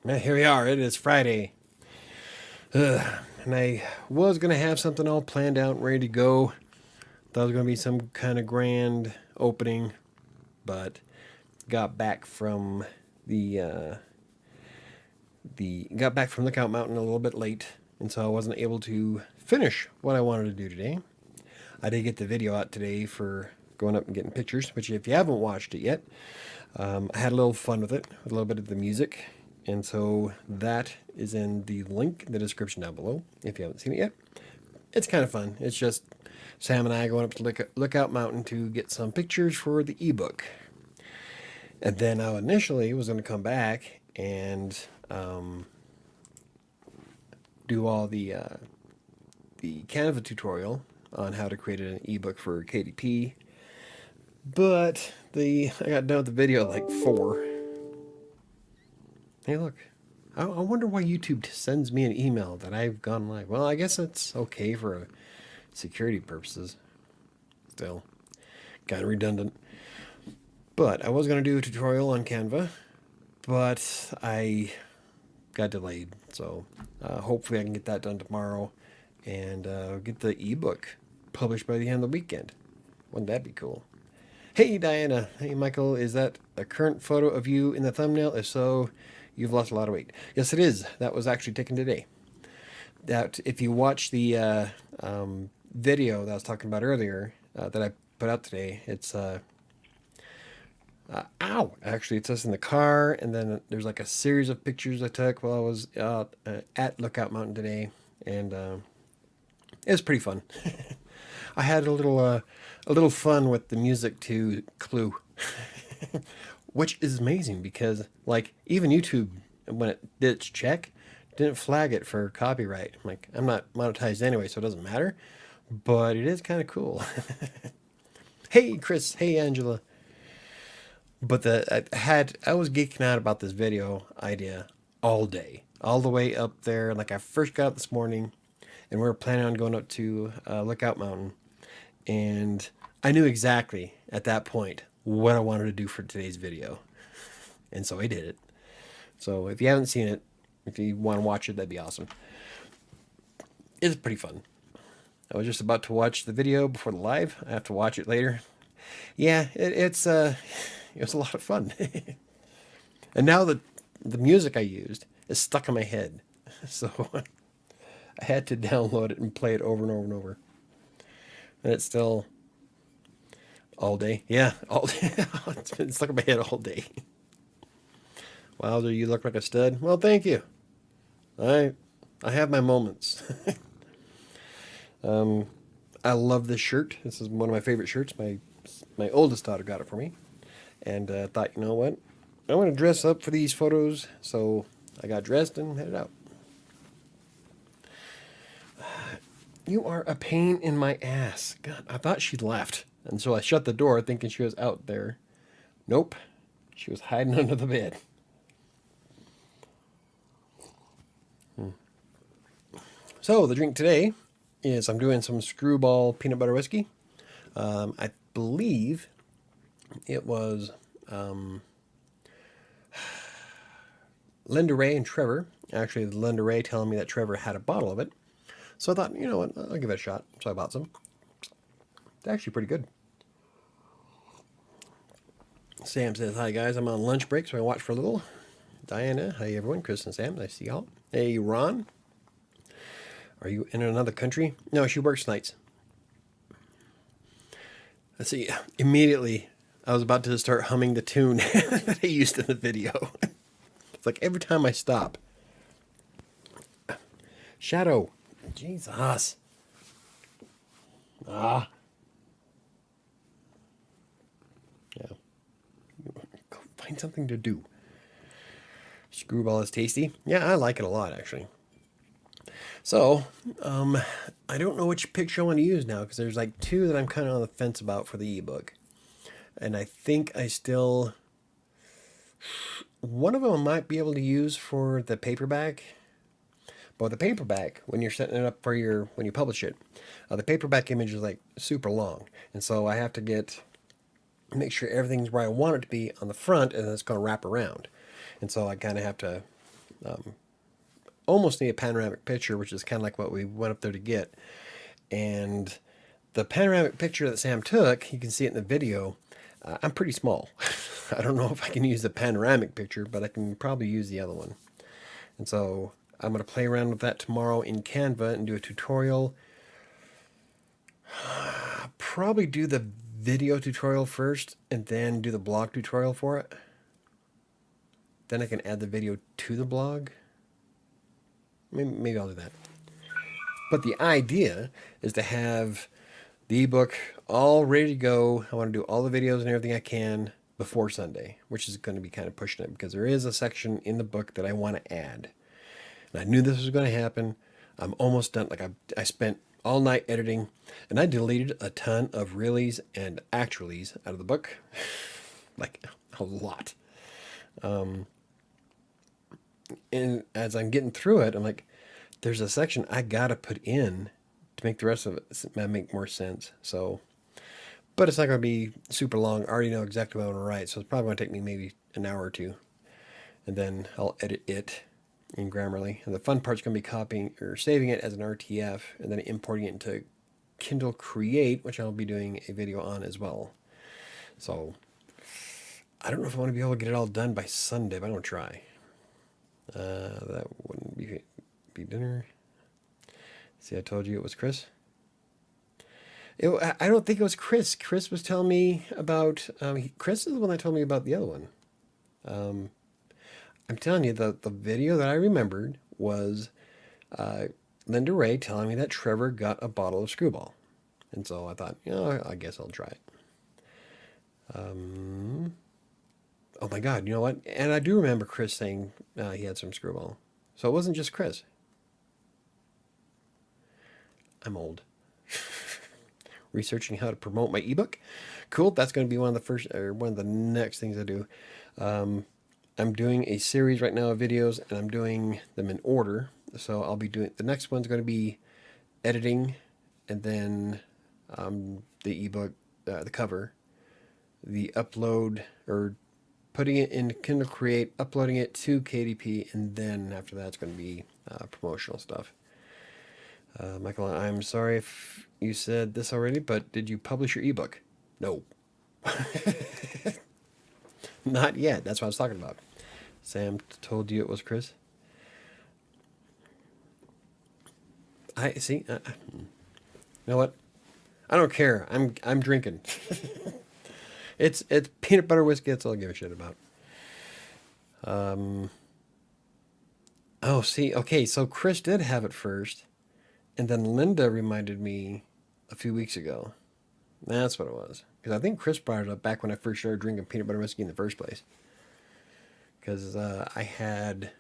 Now, here we are. It is Friday. Ugh. And I was going to have something all planned out and ready to go. Thought it was going to be some kind of grand opening, but got back from the Lookout Mountain a little bit late, and so I wasn't able to finish what I wanted to do today. I did get the video out today for going up and getting pictures, which if you haven't watched it yet, I had a little fun with it, with a little bit of the music. And so that is in the link in the description down below if you haven't seen it yet. It's kind of fun. It's just Sam and I going up to Lookout Mountain to get some pictures for the ebook. And then I initially was going to come back and do all the Canva tutorial on how to create an ebook for KDP. But I got done with the video at like 4. Hey, look. I wonder why YouTube sends me an email that I've gone live. Well, I guess that's okay for security purposes. Still, kind of redundant. But I was going to do a tutorial on Canva, but I got delayed. So hopefully I can get that done tomorrow and get the ebook published by the end of the weekend. Wouldn't that be cool? Hey, Diana. Hey, Michael. Is that a current photo of you in the thumbnail? If so, you've lost a lot of weight. Yes, it is. That was actually taken today. That if you watch the video that I was talking about earlier that I put out today, it's ow! Actually, it says in the car, and then there's like a series of pictures I took while I was out at Lookout Mountain today, and it was pretty fun. I had a little fun with the music to Clue. Which is amazing because, like, even YouTube, when it did its check, didn't flag it for copyright. Like, I'm not monetized anyway, so it doesn't matter. But it is kind of cool. Hey, Chris. Hey, Angela. But I was geeking out about this video idea all day, all the way up there. Like, I first got up this morning, and we were planning on going up to Lookout Mountain, and I knew exactly at that point what I wanted to do for today's video. And so I did it. So if you haven't seen it, if you want to watch it, that'd be awesome. It's pretty fun. I was just about to watch the video before the live. I have to watch it later. Yeah, it was a lot of fun. And now the music I used is stuck in my head. So I had to download it and play it over and over and over. And it's still all day. Yeah, all day. It's been stuck in my head all day. Wowzer, you look like a stud. Well, thank you. I have my moments. I love this shirt. This is one of my favorite shirts. My oldest daughter got it for me. And thought, you know what? I want to dress up for these photos. So I got dressed and headed out. You are a pain in my ass. God, I thought she'd left. And so I shut the door thinking she was out there. Nope. She was hiding under the bed. So the drink today is I'm doing some Screwball peanut butter whiskey. I believe it was Linda Ray and Trevor. Actually, Linda Ray telling me that Trevor had a bottle of it. So I thought, you know what, I'll give it a shot. So I bought some. It's actually pretty good. Sam says, hi guys, I'm on lunch break, so I watch for a little. Diana, hi everyone. Chris and Sam, nice to see y'all. Hey, Ron. Are you in another country? No, she works nights. Let's see. Immediately, I was about to start humming the tune that I used in the video. It's like every time I stop. Shadow. Jesus. Ah. Yeah. Go find something to do. Screwball is tasty. Yeah, I like it a lot, actually. So, I don't know which picture I want to use now because there's like 2 that I'm kind of on the fence about for the ebook. And I think one of them I might be able to use for the paperback. But the paperback, when you're setting it up for when you publish it, the paperback image is like super long. And so I have to make sure everything's where I want it to be on the front and then it's going to wrap around. And so I kind of have to almost need a panoramic picture, which is kind of like what we went up there to get. And the panoramic picture that Sam took, you can see it in the video. I'm pretty small. I don't know if I can use the panoramic picture, but I can probably use the other one. And so I'm going to play around with that tomorrow in Canva and do a tutorial. Probably do the video tutorial first and then do the blog tutorial for it. Then I can add the video to the blog. Maybe I'll do that. But the idea is to have the ebook all ready to go. I want to do all the videos and everything I can before Sunday, which is going to be kind of pushing it because there is a section in the book that I want to add. And I knew this was going to happen. I'm almost done. Like I spent all night editing, and I deleted a ton of reallys and actuallys out of the book. Like a lot. And as I'm getting through it, I'm like, there's a section I gotta put in to make the rest of it make more sense. So, but it's not gonna be super long. I already know exactly what I want to write, so it's probably gonna take me maybe an hour or two, and then I'll edit it in Grammarly. And the fun part's gonna be copying or saving it as an RTF, and then importing it into Kindle Create, which I'll be doing a video on as well. So, I don't know if I want to be able to get it all done by Sunday, but I'm gonna try. That wouldn't be dinner. See, I told you it was Chris. I don't think it was Chris. Chris was telling me about. Chris is the one that told me about the other one. I'm telling you, the video that I remembered was Linda Ray telling me that Trevor got a bottle of Screwball, and so I thought, I guess I'll try it. Oh my God, you know what? And I do remember Chris saying he had some Screwball. So it wasn't just Chris. I'm old. Researching how to promote my ebook. Cool. That's going to be one of the next things I do. I'm doing a series right now of videos, and I'm doing them in order. So I'll be doing the next one's going to be editing, and then the ebook, the cover, the upload or putting it in Kindle Create, uploading it to KDP, and then after that it's going to be promotional stuff. Michael, I'm sorry if you said this already, but did you publish your ebook? No. Not yet. That's what I was talking about. Sam told you it was Chris. I see. You know what? I don't care. I'm drinking. It's peanut butter whiskey. That's all I give a shit about. Oh, see. Okay, so Chris did have it first, and then Linda reminded me a few weeks ago. That's what it was. Because I think Chris brought it up back when I first started drinking peanut butter whiskey in the first place. Because I had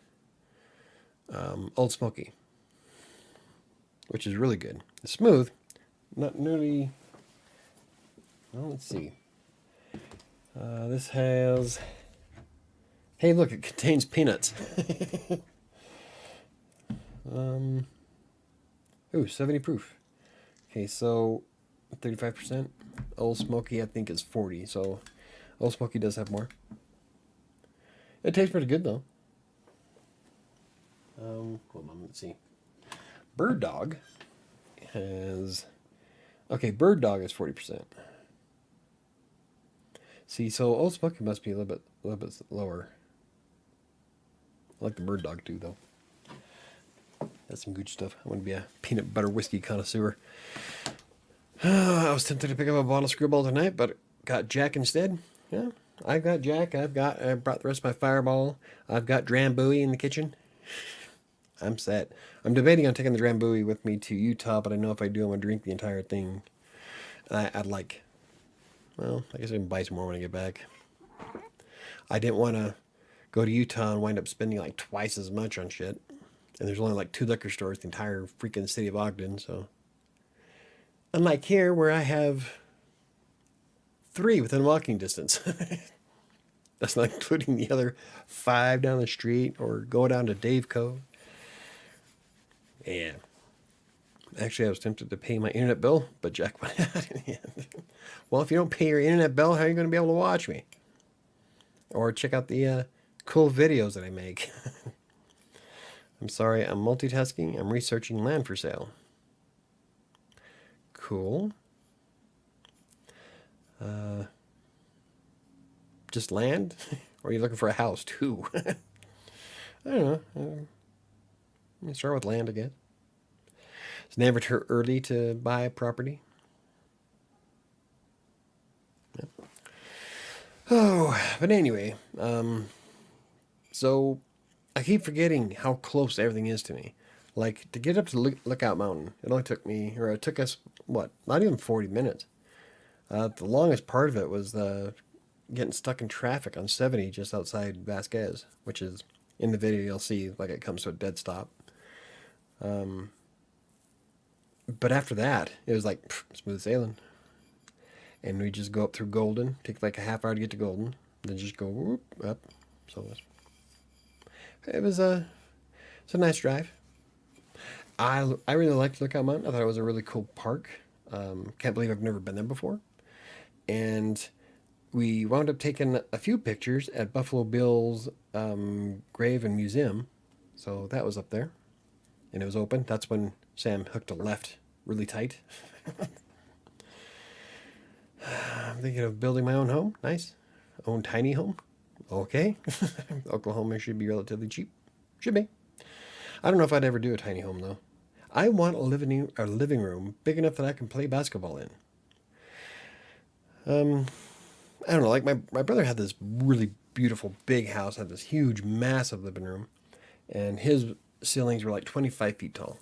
Old Smoky, which is really good. It's smooth, not nearly. Well, let's see. This has. Hey, look! It contains peanuts. Ooh, 70 proof. Okay, so 35%. Old Smoky, I think, is 40. So Old Smoky does have more. It tastes pretty good though. Hold on, let's see. Bird Dog has. Okay, Bird Dog is 40%. See, so Old Smoky must be a little bit lower. I like the Bird Dog too, though. That's some good stuff. I want to be a peanut butter whiskey connoisseur. I was tempted to pick up a bottle of Screwball tonight, but got Jack instead. Yeah, I've got Jack. I brought the rest of my Fireball. I've got Drambuie in the kitchen. I'm set. I'm debating on taking the Drambuie with me to Utah, but I know if I do, I'm going to drink the entire thing. I'd like... Well, I guess I can buy some more when I get back. I didn't want to go to Utah and wind up spending like twice as much on shit. And there's only like 2 liquor stores in the entire freaking city of Ogden, so... Unlike here, where I have 3 within walking distance. That's not including the other 5 down the street or go down to Dave Cove. Yeah. Actually, I was tempted to pay my internet bill, but Jack went out in the end. Well, if you don't pay your internet bill, how are you going to be able to watch me? Or check out the cool videos that I make. I'm sorry, I'm multitasking. I'm researching land for sale. Cool. Just land? Or are you looking for a house too? I don't know. Let me start with land again. It's never too early to buy a property. Yeah. Oh, but anyway, so I keep forgetting how close everything is to me. Like to get up to Lookout Mountain, it only took me, or it took us, what, not even 40 minutes. The longest part of it was getting stuck in traffic on 70 just outside Vasquez, which is in the video you'll see like it comes to a dead stop. But after that, it was like smooth sailing. And we just go up through Golden, take like a half hour to get to Golden, then just go whoop, up. So it's a nice drive. I really liked Lookout Mountain. I thought it was a really cool park. Can't believe I've never been there before. And we wound up taking a few pictures at Buffalo Bill's grave and museum. So that was up there. And it was open. That's when Sam hooked a left really tight. I'm thinking of building my own home. Nice. Own tiny home. Okay. Oklahoma should be relatively cheap. Should be. I don't know if I'd ever do a tiny home though. I want a living room big enough that I can play basketball in. I don't know, like my brother had this really beautiful big house, had this huge, massive living room, and his ceilings were like 25 feet tall,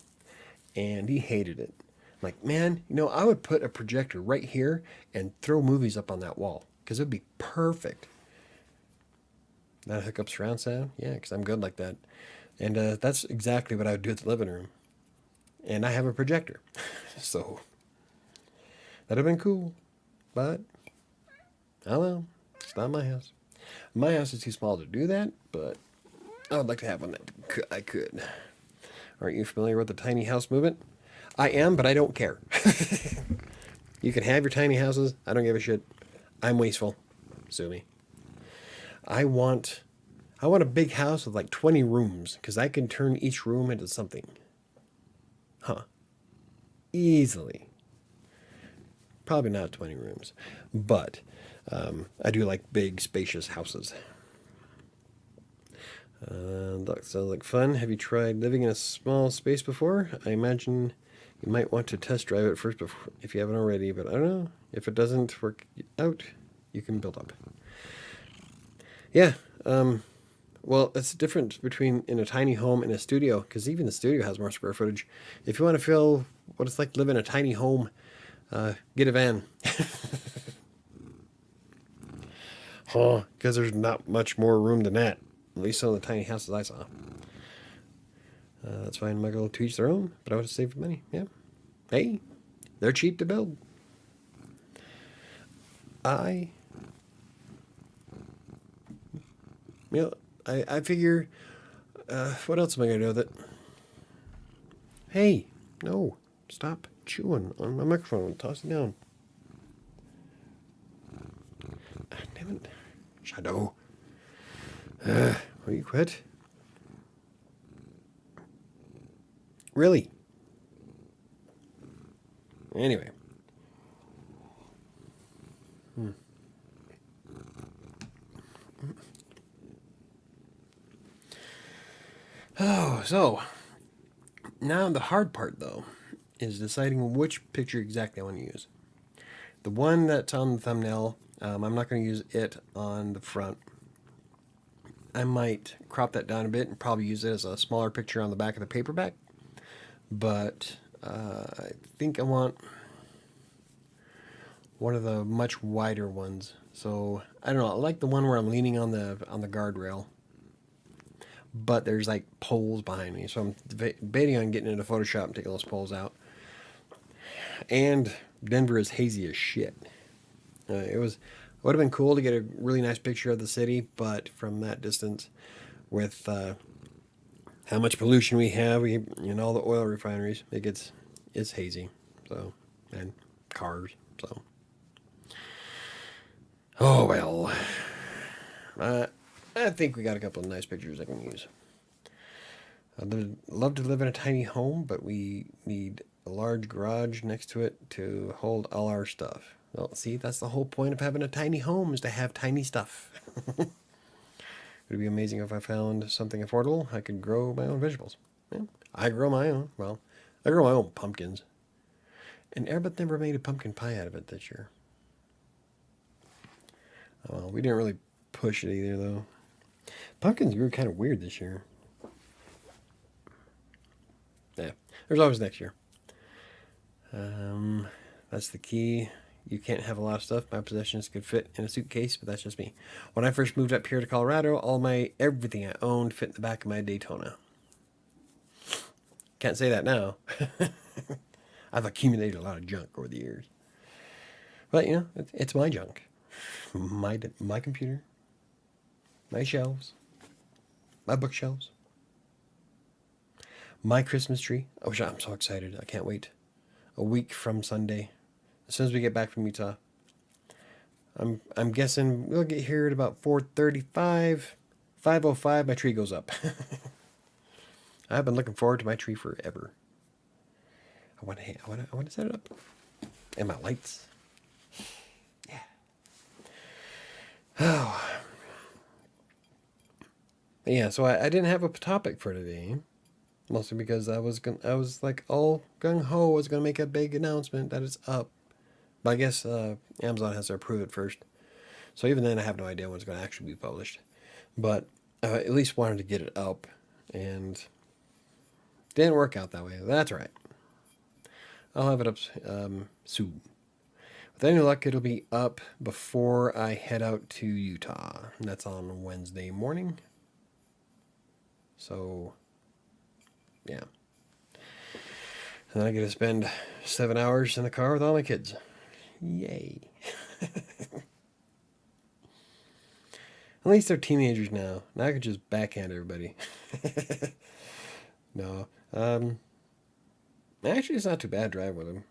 and he hated it. I'm like, man, I would put a projector right here and throw movies up on that wall, because it would be perfect. Not hook up surround sound? Yeah, because I'm good like that. And that's exactly what I would do at the living room. And I have a projector. So, that'd have been cool. But, I don't know. It's not my house. My house is too small to do that, but I would like to have one that I could. Aren't you familiar with the tiny house movement? I am, but I don't care. You can have your tiny houses. I don't give a shit. I'm wasteful. Sue me. I want a big house with like 20 rooms, because I can turn each room into something. Huh. Easily. Probably not 20 rooms, but I do like big, spacious houses. That sounds like fun. Have you tried living in a small space before? I imagine you might want to test drive it first if you haven't already, but I don't know. If it doesn't work out, you can build up. Yeah. Well, it's the difference between in a tiny home and a studio, because even the studio has more square footage. If you want to feel what it's like to live in a tiny home, get a van. Because there's not much more room than that. At least some of the tiny houses I saw. That's fine. Michael, to each their own, but I would have saved money. Yeah. Hey, they're cheap to build. I figure, what else am I going to do with it? Hey, no, stop chewing on my microphone. Toss it down. Damn it. Shadow. Will you quit? Really? Anyway. Oh, so now the hard part though is deciding which picture exactly I want to use. The one that's on the thumbnail, I'm not going to use it on the front. I might crop that down a bit and probably use it as a smaller picture on the back of the paperback. But I think I want one of the much wider ones. So I don't know. I like the one where I'm leaning on the guardrail, but there's like poles behind me. So I'm debating on getting into Photoshop and taking those poles out. And Denver is hazy as shit. Would have been cool to get a really nice picture of the city, but from that distance, with how much pollution we have, in all the oil refineries, it's hazy. So, and cars. So, oh well. I think we got a couple of nice pictures I can use. I'd love to live in a tiny home, but we need a large garage next to it to hold all our stuff. Well, see, that's the whole point of having a tiny home, is to have tiny stuff. It'd be amazing if I found something affordable. I could grow my own vegetables. Yeah, I grow my own. Well, I grow my own pumpkins. And Erbeth never made a pumpkin pie out of it this year. We didn't really push it either, though. Pumpkins grew kind of weird this year. Yeah, there's always next year. That's the key. You can't have a lot of stuff. My possessions could fit in a suitcase, but that's just me. When I first moved up here to Colorado, everything I owned fit in the back of my Daytona. Can't say that now. I've accumulated a lot of junk over the years. But, it's my junk. My computer. My shelves. My bookshelves. My Christmas tree. Oh, I'm so excited. I can't wait. A week from Sunday. As soon as we get back from Utah. I'm guessing we'll get here at about 4:35. 5:05, my tree goes up. I've been looking forward to my tree forever. I want to set it up. And my lights. Yeah. Oh. Yeah, so I didn't have a topic for today. Mostly because I was like all gung ho, was gonna make a big announcement that it's up. But I guess Amazon has to approve it first. So even then, I have no idea when it's going to actually be published. But I at least wanted to get it up, and didn't work out that way. That's right. I'll have it up soon. With any luck, it'll be up before I head out to Utah. That's on Wednesday morning. So, yeah. And then I get to spend 7 hours in the car with all my kids. Yay. At least they're teenagers now. Now I can just backhand everybody. No. Actually, it's not too bad driving with them.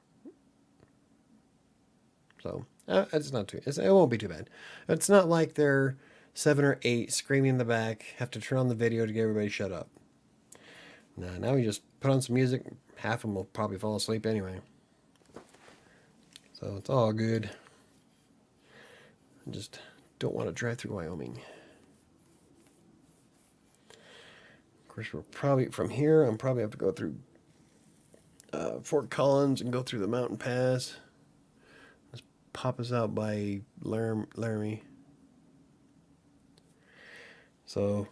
So, it's not too... it won't be too bad. It's not like they're 7 or 8 screaming in the back, have to turn on the video to get everybody shut up. Nah, now we just put on some music. Half of them will probably fall asleep anyway. So it's all good. I just don't want to drive through Wyoming. Of course, we're probably, from here, I'm probably have to go through Fort Collins and go through the mountain pass. Let's pop us out by Laramie. So,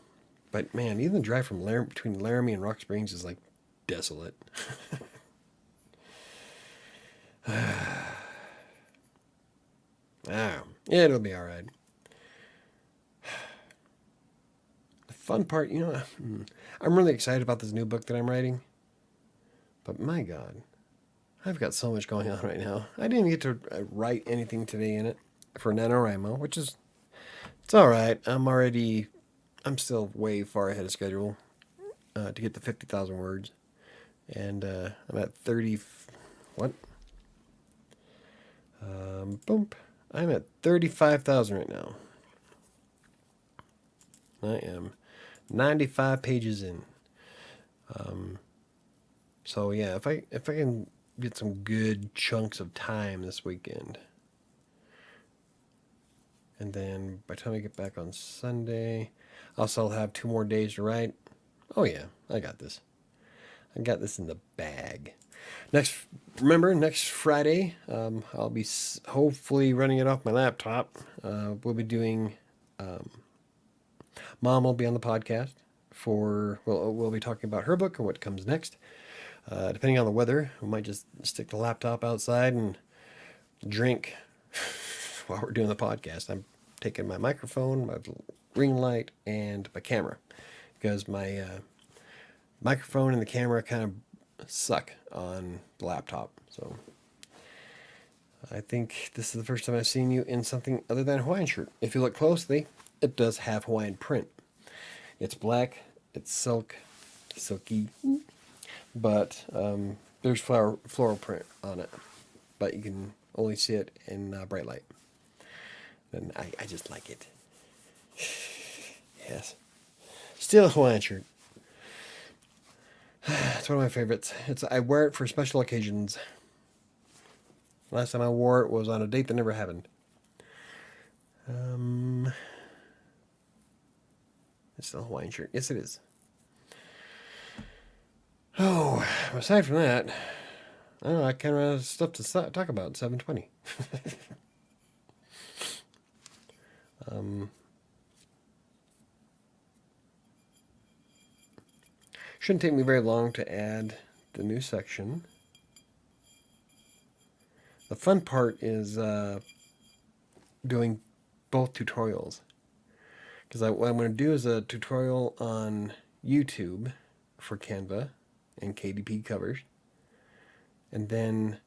but man, even the drive from between Laramie and Rock Springs is like desolate. It'll be all right. The fun part, I'm really excited about this new book that I'm writing. But my God, I've got so much going on right now. I didn't get to write anything today in it for NaNoWriMo, which is, it's all right. I'm still way far ahead of schedule to get to 50,000 words. And I'm at 30, what? Boom. I'm at 35,000 right now. I am 95 pages in. So yeah, if I can get some good chunks of time this weekend, and then by the time I get back on Sunday, I'll still have 2 more days to write. Oh yeah, I got this. I got this in the bag. Next Friday, I'll be hopefully running it off my laptop. We'll be doing, Mom will be on the podcast we'll be talking about her book and what comes next. Depending on the weather, we might just stick the laptop outside and drink while we're doing the podcast. I'm taking my microphone, my ring light, and my camera, because my microphone and the camera kind of suck on the laptop. So I think this is the first time I've seen you in something other than a Hawaiian shirt. If you look closely, it does have Hawaiian print. It's black, it's silky, but there's floral print on it. But you can only see it in bright light. And I just like it. Yes. Still a Hawaiian shirt. It's one of my favorites. I wear it for special occasions. Last time I wore it was on a date that never happened. It's still a Hawaiian shirt. Yes, it is. Oh, aside from that, I don't know. I kind of have stuff to talk about. 7:20. Shouldn't take me very long to add the new section. The fun part is doing both tutorials. Because what I'm going to do is a tutorial on YouTube for Canva and KDP covers. And then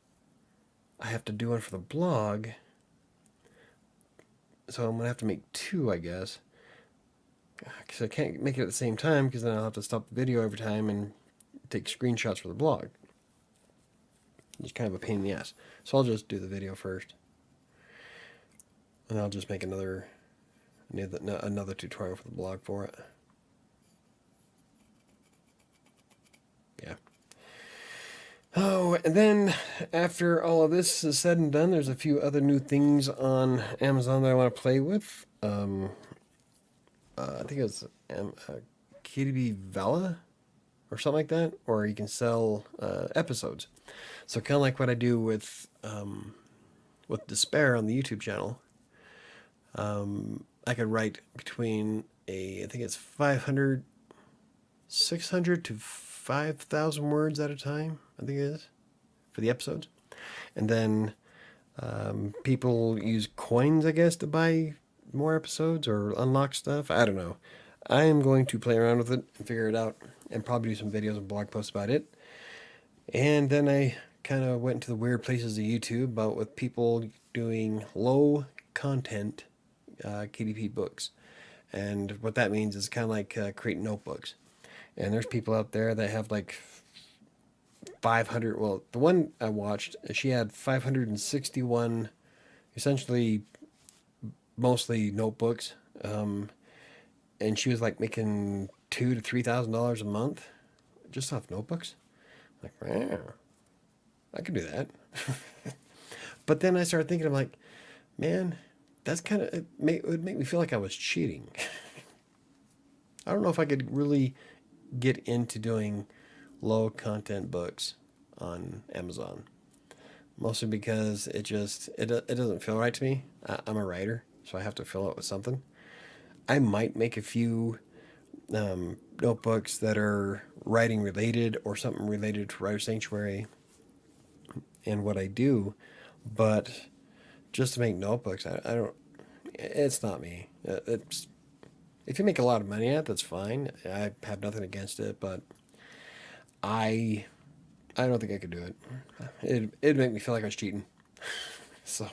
I have to do one for the blog. So I'm going to have to make two, I guess. Because I can't make it at the same time, because then I'll have to stop the video every time and take screenshots for the blog. It's kind of a pain in the ass. So I'll just do the video first. And I'll just make another tutorial for the blog for it. Yeah. Oh, and then after all of this is said and done, there's a few other new things on Amazon that I want to play with. I think it's KDB Vala or something like that, or you can sell episodes. So kind of like what I do with Despair on the YouTube channel. I could write between I think it's 600 to 5,000 words at a time, I think it is, for the episodes. And then people use coins, I guess, to buy more episodes or unlock stuff. I don't know. I am going to play around with it and figure it out and probably do some videos and blog posts about it. And then I kind of went into the weird places of YouTube about with people doing low content KDP books. And what that means is kind of like creating notebooks. And there's people out there that have like 500, well, the one I watched, she had 561, essentially mostly notebooks. And she was like making $2,000 to $3,000 a month just off notebooks. Like, wow, I could do that. But then I started thinking, I'm like, man, that's kind of, it would make me feel like I was cheating. I don't know if I could really get into doing low content books on Amazon. Mostly because it doesn't feel right to me. I'm a writer, so I have to fill it with something. I might make a few notebooks that are writing related or something related to WriterSanctuary and what I do, but just to make notebooks, I don't. It's not me. If you make a lot of money at it, that's fine. I have nothing against it, but I don't think I could do it. It'd make me feel like I was cheating. So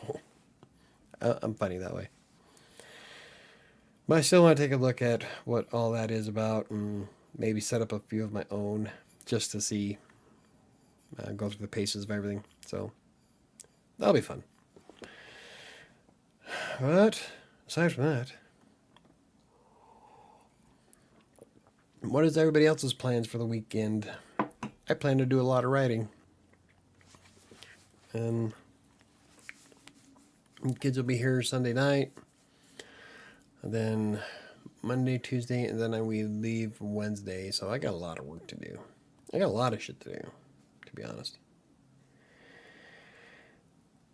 I'm funny that way. But I still want to take a look at what all that is about and maybe set up a few of my own just to see, go through the paces of everything. So that'll be fun. But aside from that, what is everybody else's plans for the weekend? I plan to do a lot of writing. The kids will be here Sunday night. And then Monday, Tuesday, and then we leave Wednesday. So I got a lot of work to do. I got a lot of shit to do, to be honest.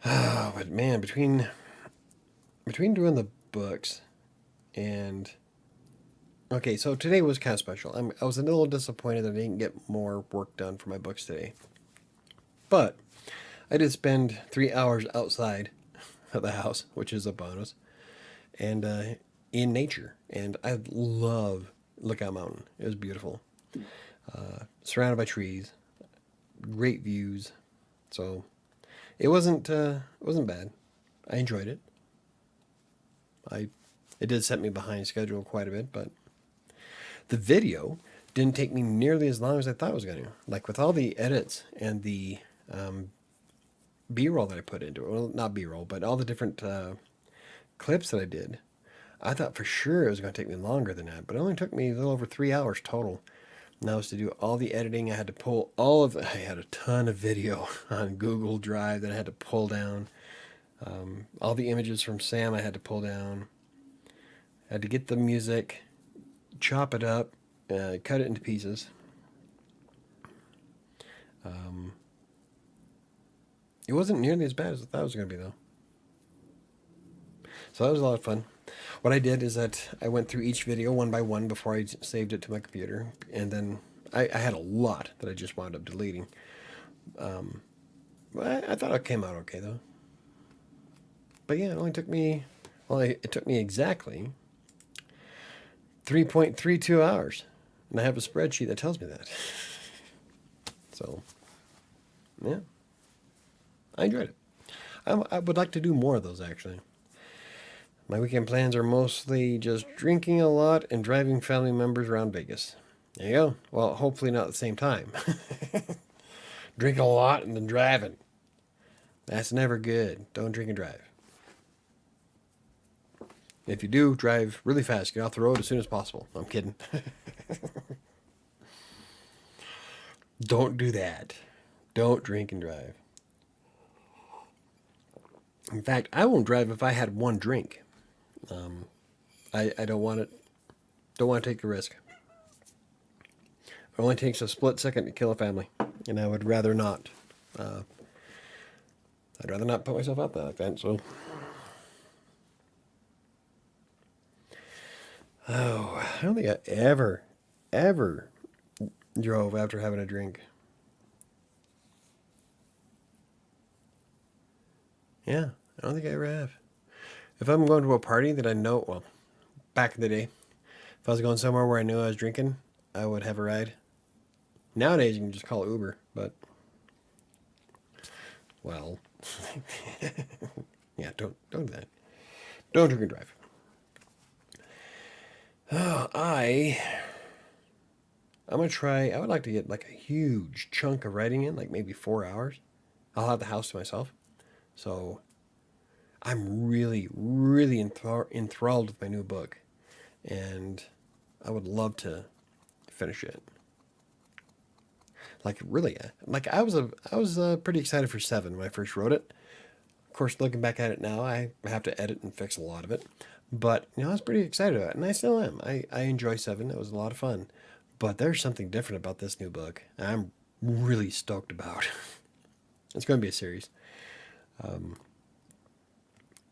But man, between doing the books and... Okay, so today was kind of special. I was a little disappointed that I didn't get more work done for my books today. But I did spend 3 hours outside of the house, which is a bonus, and in nature. And I love Lookout Mountain. It was beautiful. Surrounded by trees, great views. So it wasn't bad. I enjoyed it. It did set me behind schedule quite a bit, but the video didn't take me nearly as long as I thought it was going to. Like with all the edits and the B-roll that I put into it. Well, not B-roll, but all the different clips that I did. I thought for sure it was going to take me longer than that, but it only took me a little over 3 hours total. Now was to do all the editing. I had to pull all of. I had a ton of video on Google Drive that I had to pull down. All the images from Sam I had to pull down. I had to get the music, chop it up, cut it into pieces. It wasn't nearly as bad as I thought it was going to be, though. So that was a lot of fun. What I did is that I went through each video one by one before I saved it to my computer, and then I had a lot that I just wound up deleting. I thought it came out okay, though. But yeah, it only took me, well, it took me exactly 3.32 hours. And I have a spreadsheet that tells me that. So, yeah. I enjoyed it. I would like to do more of those, actually. My weekend plans are mostly just drinking a lot and driving family members around Vegas. There you go. Well, hopefully not at the same time. Drinking a lot and then driving. That's never good. Don't drink and drive. If you do, drive really fast. Get off the road as soon as possible. I'm kidding. Don't do that. Don't drink and drive. In fact, I won't drive if I had one drink. I don't want it. Don't want to take the risk. It only takes a split second to kill a family, and I would rather not. I'd rather not put myself out there like that. So, oh, I don't think I ever drove after having a drink. Yeah, I don't think I ever have. If I'm going to a party that I know, well, back in the day, if I was going somewhere where I knew I was drinking, I would have a ride. Nowadays, you can just call Uber, but, well, yeah, don't do that. Don't drink and drive. Oh, I'm gonna try. I would like to get like a huge chunk of writing in, like maybe 4 hours. I'll have the house to myself, so I'm really enthralled with my new book, and I would love to finish it. Like really, like I was pretty excited for 7 when I first wrote it. Of course, looking back at it now, I have to edit and fix a lot of it. But I was pretty excited about it, and I still am. I enjoy 7. It was a lot of fun. But there's something different about this new book. I'm really stoked about. It's going to be a series.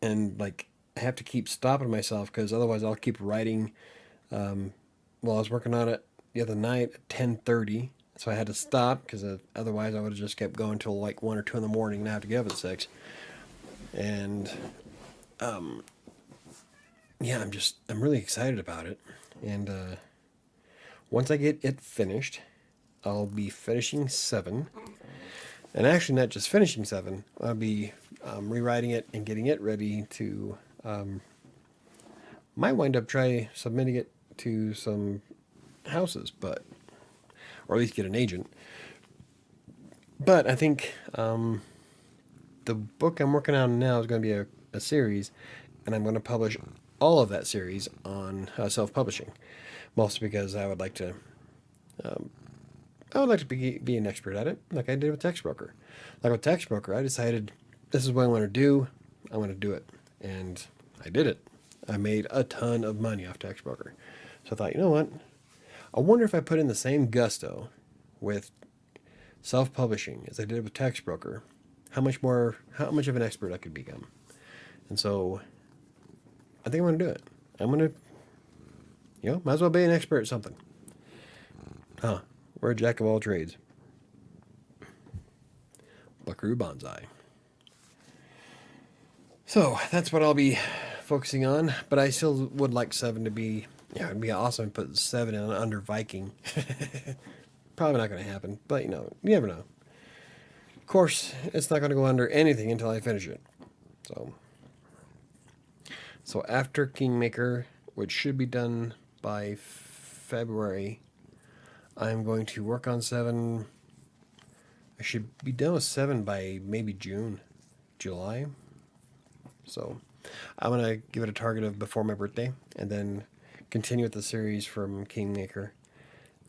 And like I have to keep stopping myself because otherwise I'll keep writing. Well, I was working on it the other night at 10:30, so I had to stop because otherwise I would have just kept going till like 1 or 2 in the morning, and I have to get up at 6. And yeah, I'm really excited about it. And once I get it finished, I'll be finishing 7. And actually, not just finishing 7, I'll be rewriting it and getting it ready to. Might wind up try submitting it to some houses, but or at least get an agent. But I think the book I'm working on now is going to be a series, and I'm going to publish all of that series on self-publishing, mostly because I would like to. I would like to be an expert at it, like I did with Text Broker. Like with Text Broker, I decided this is what I want to do. I want to do it, and I did it. I made a ton of money off Text Broker, so I thought, you know what? I wonder if I put in the same gusto with self-publishing as I did with Text Broker, how much of an expert I could become. And so, I think I'm going to do it. I'm going to, might as well be an expert at something. Huh. We're a jack of all trades. Buckaroo Banzai. So, that's what I'll be focusing on, but I still would like 7 to be, it'd be awesome to put 7 in under Viking. Probably not going to happen, but you never know. Of course, it's not going to go under anything until I finish it. So after Kingmaker, which should be done by February, I'm going to work on 7. I should be done with 7 by maybe June, July. So I'm going to give it a target of before my birthday, and then continue with the series from Kingmaker.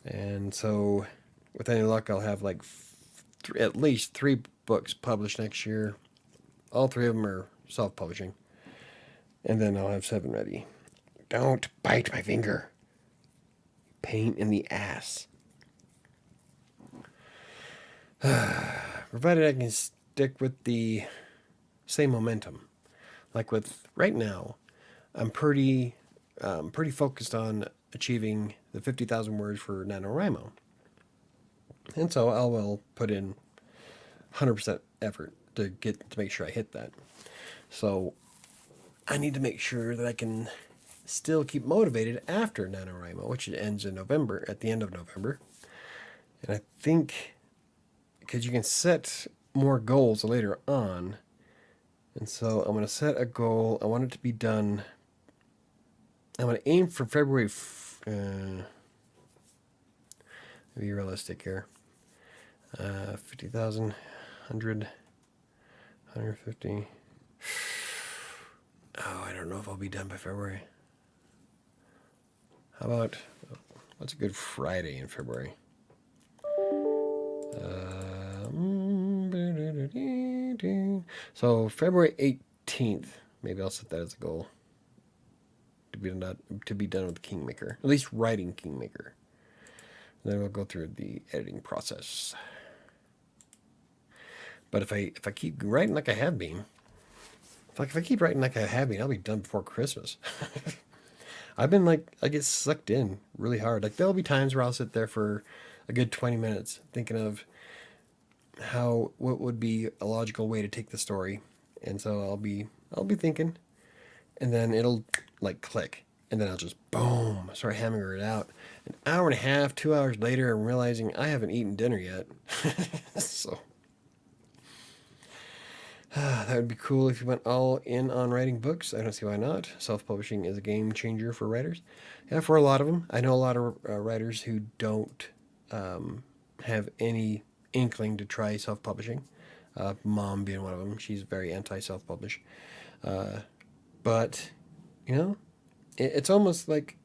And so, with any luck, I'll have like at least 3 books published next year. All 3 of them are self-publishing. And then I'll have 7 ready. Don't bite my finger. Pain in the ass. Provided I can stick with the same momentum. Like with right now, I'm pretty focused on achieving the 50,000 words for NaNoWriMo. And so I will put in 100% effort to make sure I hit that. So I need to make sure that I can still keep motivated after NaNoWriMo, which ends in November, at the end of November. And I think because you can set more goals later on. And so I'm going to set a goal. I want it to be done. I'm going to aim for February. Be realistic here. 50,000, 100, 150. Oh, I don't know if I'll be done by February. How about, what's a good Friday in February? So February 18th, maybe I'll set that as a goal to be done with Kingmaker, at least writing Kingmaker. Then we'll go through the editing process. But if I keep writing like I have been, if I keep writing like I have been, I'll be done before Christmas. I've been like, I get sucked in really hard. Like there'll be times where I'll sit there for a good 20 minutes thinking of what would be a logical way to take the story. And so I'll be thinking, and then it'll like click, and then I'll just boom start hammering it out. An hour and a half, 2 hours later, I'm realizing I haven't eaten dinner yet. So that would be cool if you went all in on writing books. I don't see why not. Self-publishing is a game changer for writers. Yeah, for a lot of them. I know a lot of writers who don't have any inkling to try self-publishing. Mom being one of them. She's very anti-self-publish. But, you know, it's almost like,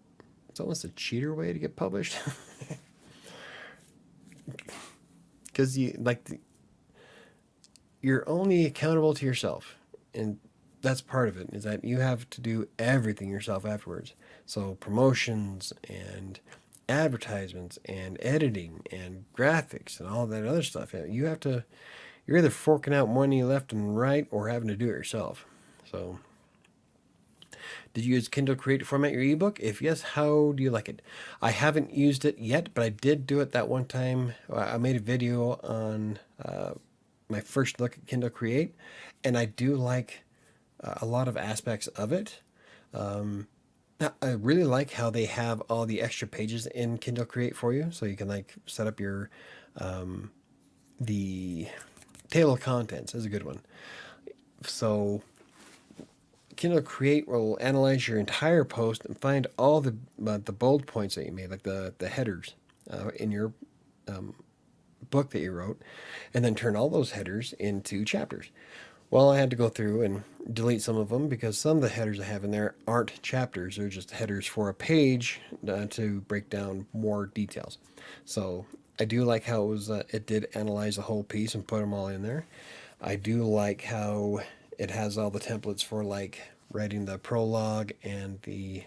it's almost a cheater way to get published. Because you're only accountable to yourself, and that's part of it, is that you have to do everything yourself afterwards. So promotions and advertisements and editing and graphics and all that other stuff. You're either forking out money left and right or having to do it yourself. So did you use Kindle Create to format your ebook? If yes, how do you like it? I haven't used it yet, but I did do it that one time. I made a video on my first look at Kindle Create, and I do like a lot of aspects of it. I really like how they have all the extra pages in Kindle Create for you, so you can like set up your the table of contents is a good one. So Kindle Create will analyze your entire post and find all the bold points that you made, like the headers in your book that you wrote, and then turn all those headers into chapters. Well, I had to go through and delete some of them because some of the headers I have in there aren't chapters. They're just headers for a page to break down more details. So I do like how it did analyze the whole piece and put them all in there. I do like how it has all the templates for like writing the prologue and the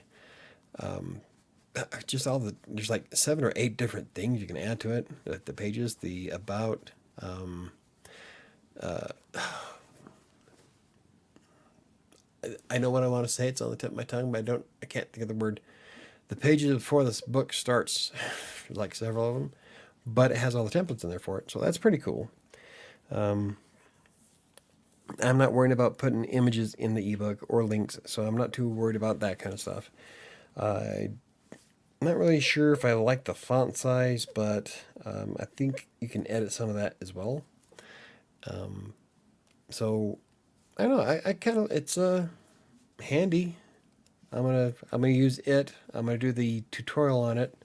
just all there's like 7 or 8 different things you can add to it. The pages, the about, I know what I want to say. It's on the tip of my tongue, but I can't think of the word. The pages before this book starts, like several of them, but it has all the templates in there for it. So that's pretty cool. I'm not worried about putting images in the ebook or links, so I'm not too worried about that kind of stuff. I'm not really sure if I like the font size, but I think you can edit some of that as well. So I don't know. I kind of it's handy. I'm gonna use it. I'm gonna do the tutorial on it.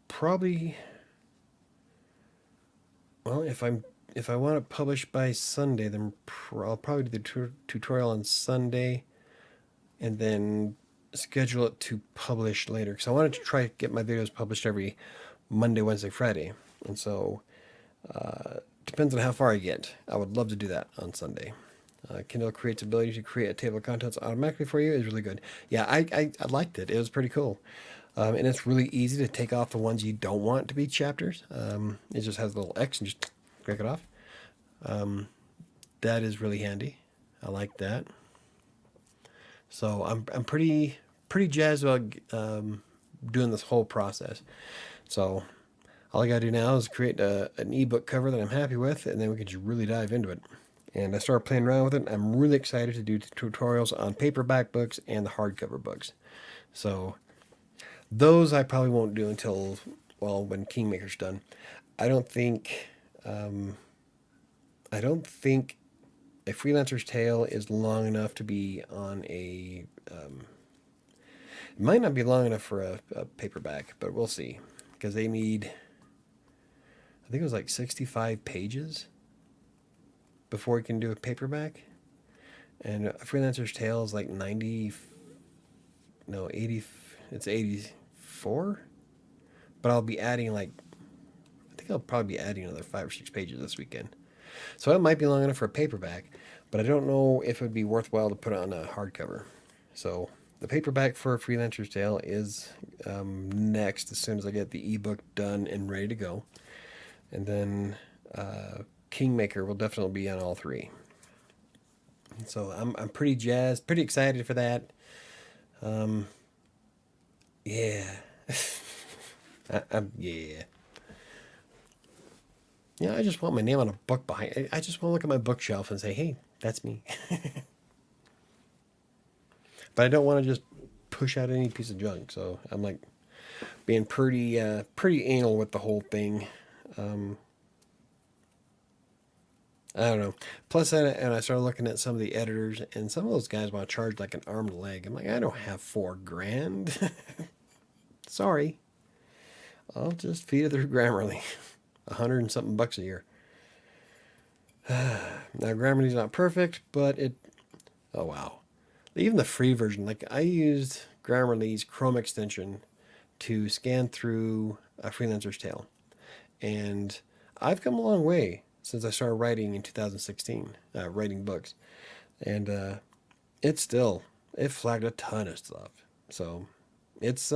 Probably. Well, if I want to publish by Sunday, then I'll probably do the tutorial on Sunday, and then schedule it to publish later because I wanted to try to get my videos published every Monday, Wednesday, Friday. And so, depends on how far I get. I would love to do that on Sunday. Kindle Create's ability to create a table of contents automatically for you is really good. Yeah, I liked it. It was pretty cool. And it's really easy to take off the ones you don't want to be chapters. It just has a little X and just click it off. That is really handy. I like that. So I'm pretty jazzed about doing this whole process. So all I gotta do now is create an ebook cover that I'm happy with, and then we can just really dive into it. And I started playing around with it. I'm really excited to do tutorials on paperback books and the hardcover books. So those I probably won't do until, well, when Kingmaker's done. I don't think I don't think a Freelancer's Tale is long enough to be on a. It might not be long enough for a paperback, but we'll see. Because they need, I think it was like 65 pages before you can do a paperback. And a Freelancer's Tale is like 90, no, 80, it's 84. But I'll be adding like, I think I'll probably be adding another 5 or 6 pages this weekend. So it might be long enough for a paperback, but I don't know if it would be worthwhile to put it on a hardcover. So the paperback for Freelancer's Tale is next as soon as I get the ebook done and ready to go. And then Kingmaker will definitely be on all three. So I'm pretty jazzed, pretty excited for that. Yeah. Yeah. Yeah, I just want my name on a book behind. I just want to look at my bookshelf and say, "Hey, that's me." But I don't want to just push out any piece of junk. So I'm like being pretty anal with the whole thing. I don't know. Plus, and I started looking at some of the editors, and some of those guys want to charge like an arm and a leg. I'm like, I don't have $4,000. Sorry, I'll just feed it through Grammarly. 100 and something bucks a year. Now Grammarly's not perfect, but it. Oh wow, even the free version. Like I used Grammarly's Chrome extension to scan through a Freelancer's Tale, and I've come a long way since I started writing in 2016, writing books, and it flagged a ton of stuff. So it's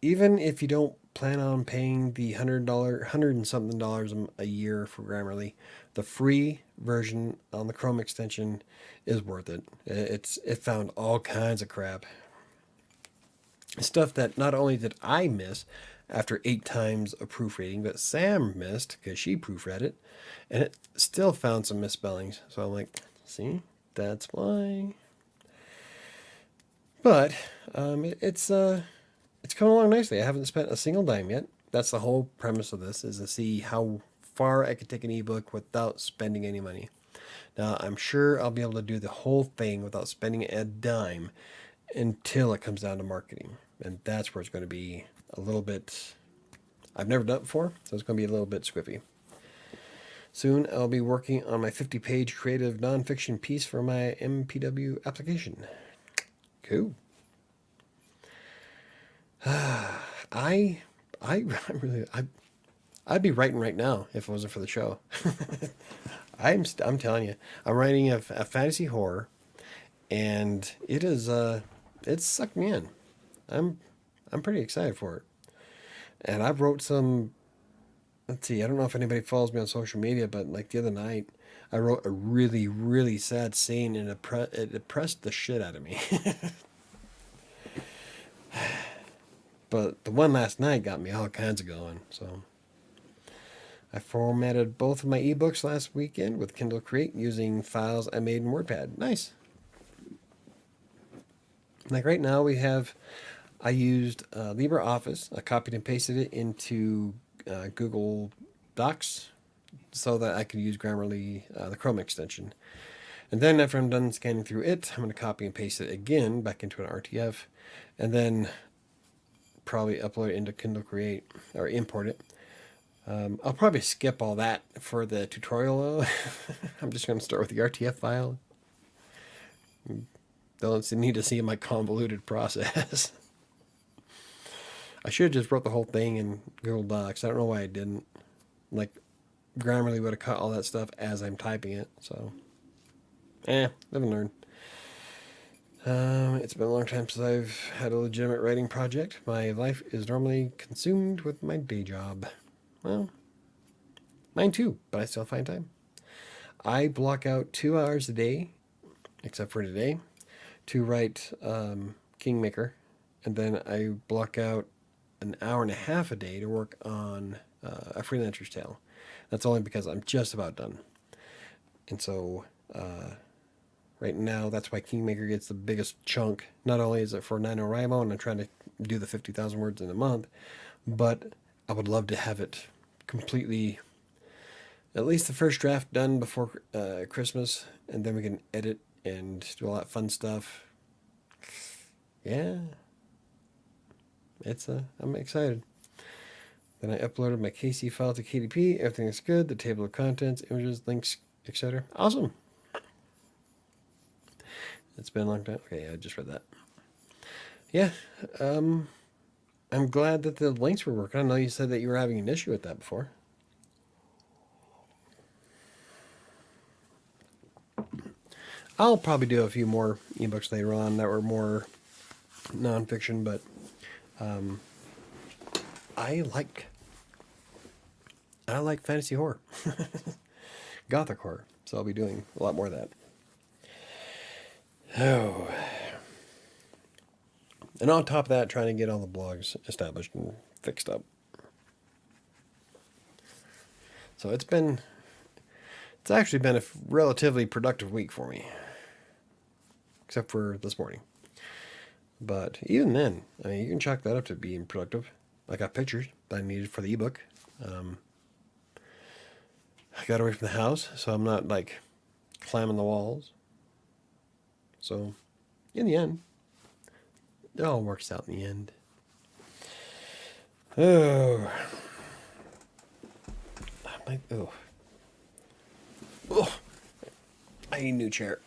even if you don't plan on paying the $100 and something dollars a year for Grammarly, the free version on the Chrome extension is worth it. It found all kinds of crap, stuff that not only did I miss after 8 times of proofreading, but Sam missed because she proofread it, and it still found some misspellings. So I'm like, see, that's why. But it's coming along nicely. I haven't spent a single dime yet. That's the whole premise of this, is to see how far I could take an ebook without spending any money. Now, I'm sure I'll be able to do the whole thing without spending a dime until it comes down to marketing. And that's where it's going to be a little bit, I've never done it before, so it's going to be a little bit squiffy. Soon, I'll be working on my 50-page creative nonfiction piece for my MPW application. Cool. I really, I'd be writing right now if it wasn't for the show. I'm telling you, I'm writing a fantasy horror, and it's sucked me in. I'm pretty excited for it. And I've wrote some. Let's see. I don't know if anybody follows me on social media, but like the other night, I wrote a really, really sad scene, and it depressed the shit out of me. But the one last night got me all kinds of going. So I formatted both of my ebooks last weekend with Kindle Create using files I made in WordPad. Nice. Like right now I used LibreOffice. I copied and pasted it into Google Docs so that I could use Grammarly, the Chrome extension. And then after I'm done scanning through it, I'm going to copy and paste it again back into an RTF, and then probably upload it into Kindle Create or import it. I'll probably skip all that for the tutorial though. I'm just going to start with the RTF file. They'll need to see my convoluted process. I should have just wrote the whole thing in Google Docs. I don't know why I didn't. Like, Grammarly would have cut all that stuff as I'm typing it. So, live and learn. It's been a long time since I've had a legitimate writing project. My life is normally consumed with my day job. Well, mine too, but I still find time. I block out 2 hours a day, except for today, to write Kingmaker, and then I block out an hour and a half a day to work on A Freelancer's Tale. That's only because I'm just about done. And so right now, that's why Kingmaker gets the biggest chunk. Not only is it for NaNoWriMo, and I'm trying to do the 50,000 words in a month, but I would love to have it completely, at least the first draft done before Christmas, and then we can edit and do all that fun stuff. Yeah. I'm excited. Then I uploaded my KC file to KDP. Everything is good. The table of contents, images, links, etc. Awesome. It's been a long time. Okay, I just read that. Yeah. I'm glad that the links were working. I know you said that you were having an issue with that before. I'll probably do a few more ebooks later on that were more nonfiction, but I like fantasy horror, gothic horror, so I'll be doing a lot more of that. Oh, and on top of that, trying to get all the blogs established and fixed up. So it's actually been a relatively productive week for me, except for this morning. But even then, I mean, you can chalk that up to being productive. I got pictures that I needed for the ebook. I got away from the house, so I'm not like climbing the walls. So, in the end, it all works out in the end. Oh, oh, I need a new chair.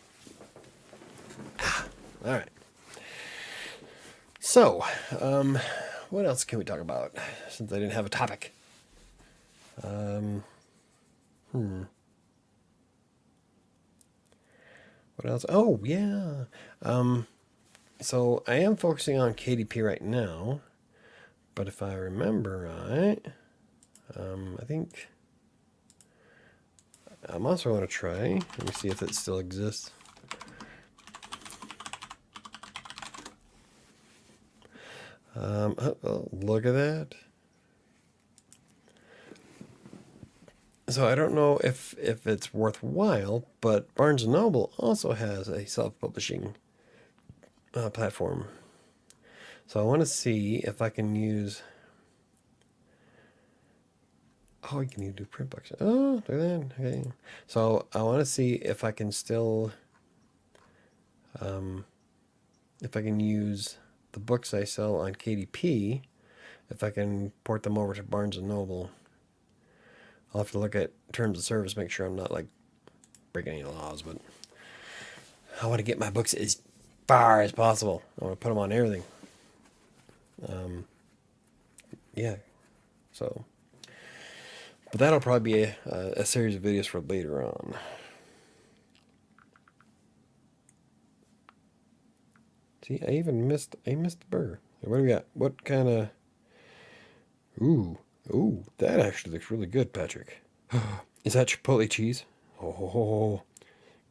All right. So, what else can we talk about? Since I didn't have a topic. What else? Oh, yeah. So I am focusing on KDP right now, but if I remember right, I think I'm also going to try. Let me see if it still exists. Look at that. So I don't know if it's worthwhile, but Barnes & Noble also has a self-publishing platform. So I want to see if I can use... Oh, you can even do print books. Oh, look at that. Okay. So I want to see if I can still... if I can use the books I sell on KDP, if I can port them over to Barnes & Noble. I'll have to look at terms of service, make sure I'm not like breaking any laws, but I want to get my books as far as possible. I want to put them on everything. Yeah. So, but that'll probably be a series of videos for later on. See, I missed the burger. What do we got? What kind of... Ooh, that actually looks really good, Patrick. Is that chipotle cheese? Oh,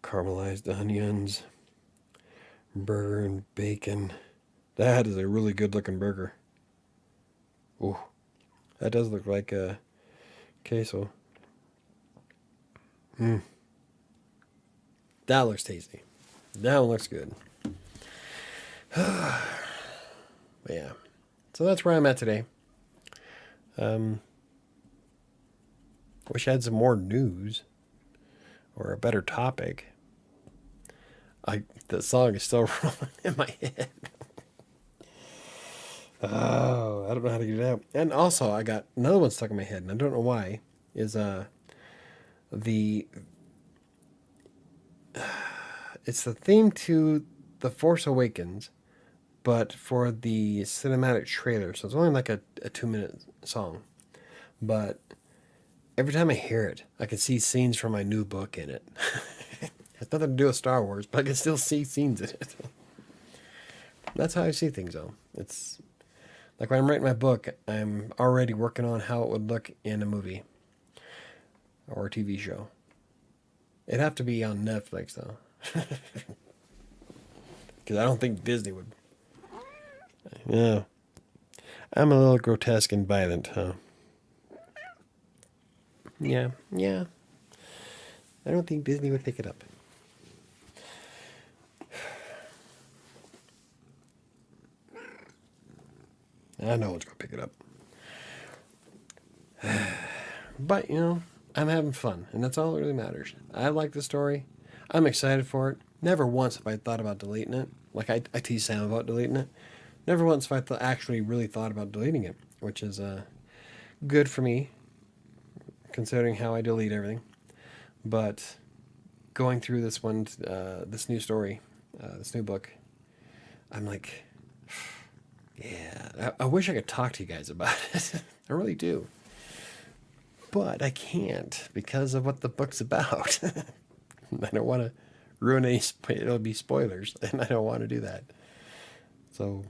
caramelized onions, burger and bacon. That is a really good looking burger. Ooh, that does look like a queso. That looks tasty. That one looks good. But yeah, so that's where I'm at today. Wish I had some more news or a better topic. The song is still rolling in my head. Oh, I don't know how to get it out. And also, I got another one stuck in my head, and I don't know why. Is it's the theme to The Force Awakens, but for the cinematic trailer. So it's only like a 2-minute song. But every time I hear it, I can see scenes from my new book in it. It has nothing to do with Star Wars, but I can still see scenes in it. That's how I see things, though. It's like when I'm writing my book, I'm already working on how it would look in a movie or a TV show. It'd have to be on Netflix, though. Because I don't think Disney would. Yeah. I'm a little grotesque and violent, huh? Yeah. I don't think Disney would pick it up. I know one's going to pick it up. But, I'm having fun, and that's all that really matters. I like the story. I'm excited for it. Never once have I thought about deleting it. Like, I tease Sam about deleting it. Never once have I actually really thought about deleting it, which is good for me, considering how I delete everything. But going through this one, this new story, this new book, I'm like, yeah, I wish I could talk to you guys about it. I really do. But I can't because of what the book's about. I don't want to ruin any, it'll be spoilers, and I don't want to do that. So,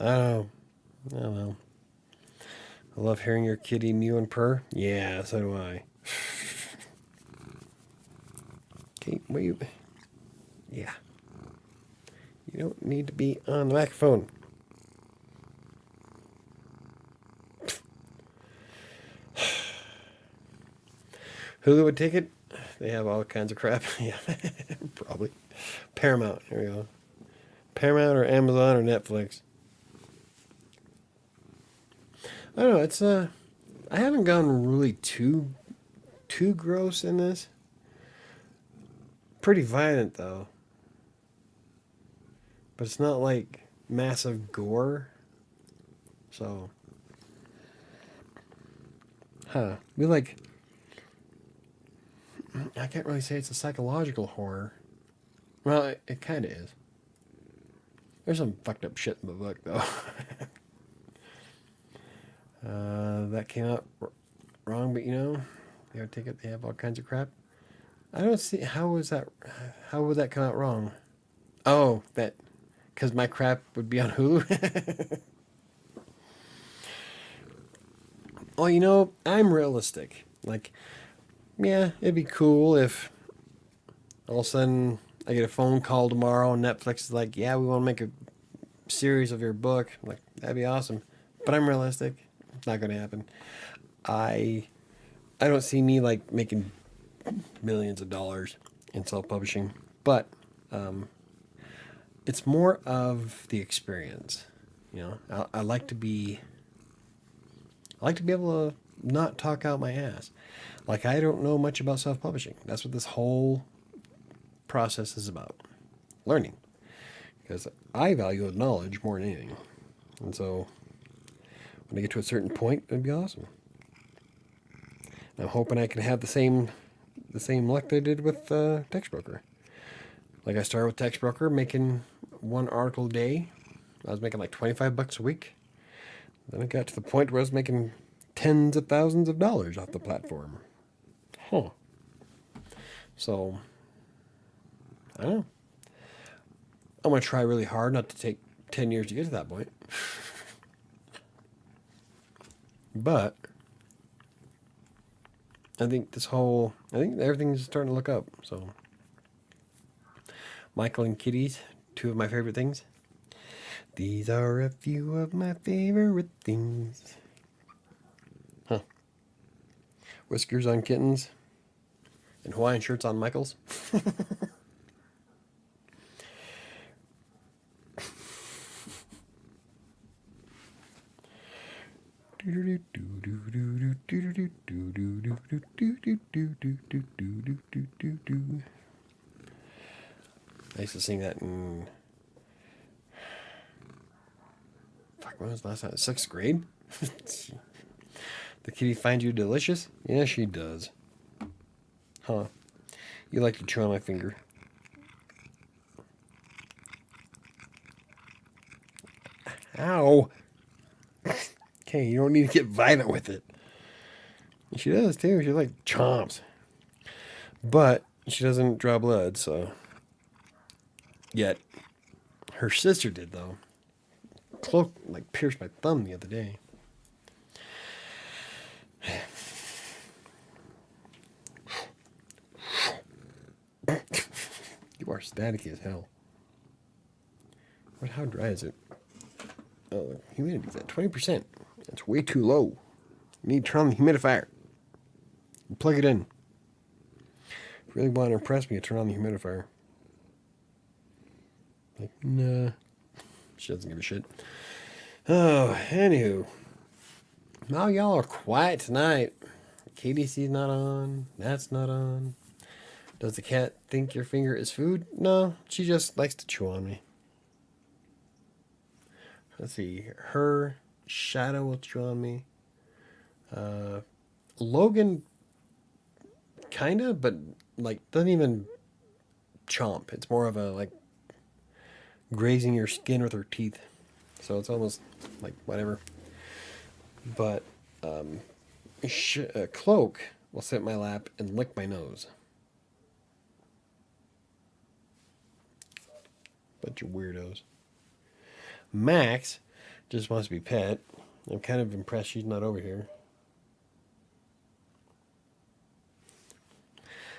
I don't know. I love hearing your kitty mew and purr. Yeah, so do I. Okay, wait. Yeah. You don't need to be on the microphone. Hulu would take it. They have all kinds of crap. Yeah, probably. Paramount. Here we go. Paramount or Amazon or Netflix. I don't know. It's I haven't gone really too gross in this. Pretty violent though. But it's not like massive gore. So, we like. I can't really say it's a psychological horror. Well, it kind of is. There's some fucked up shit in the book, though. That came out wrong, but they would take it. They have all kinds of crap. I don't see how would that come out wrong? Oh, that because my crap would be on Hulu. Oh, I'm realistic. Like, yeah, it'd be cool if all of a sudden I get a phone call tomorrow and Netflix is like, yeah, we want to make a series of your book. I'm like, that'd be awesome. But I'm realistic. It's not going to happen. I don't see me like making millions of dollars in self-publishing, but it's more of the experience. I like to be able to not talk out my ass. Like, I don't know much about self-publishing. That's what this whole process is about. Learning. Because I value knowledge more than anything. And so, when I get to a certain point, it'd be awesome. And I'm hoping I can have the same luck that I did with Text Broker. Like, I started with Text Broker, making one article a day. I was making like $25 a week. Then it got to the point where I was making tens of thousands of dollars off the platform. Huh. So, I don't know. I'm going to try really hard not to take 10 years to get to that point. But I think everything's starting to look up. So, Michael and Kitties, two of my favorite things. These are a few of my favorite things. Huh. Whiskers on kittens. And Hawaiian shirts on Michaels. I used to sing that in... Fuck, when was the last time? 6th grade? The kitty finds you delicious? Yeah, she does. Huh. You like to chew on my finger. Ow. Okay, you don't need to get violent with it. She does too. She like chomps. But she doesn't draw blood, so. Yet. Her sister did, though. Cloak, like, pierced my thumb the other day. You are staticky as hell. What? How dry is it? Oh, humidity's at 20%. That's way too low. You need to turn on the humidifier. Plug it in. If you really want to impress me, turn on the humidifier. Like, nah. She doesn't give a shit. Oh, anywho. Now y'all are quiet tonight. KDC's not on. That's not on. Does the cat think your finger is food? No, she just likes to chew on me. Let's see. Her Shadow will chew on me. Logan, kinda, but like doesn't even chomp. It's more of a like grazing your skin with her teeth. So it's almost like whatever. But Cloak will sit in my lap and lick my nose. Bunch of weirdos. Max just wants to be pet. I'm kind of impressed she's not over here.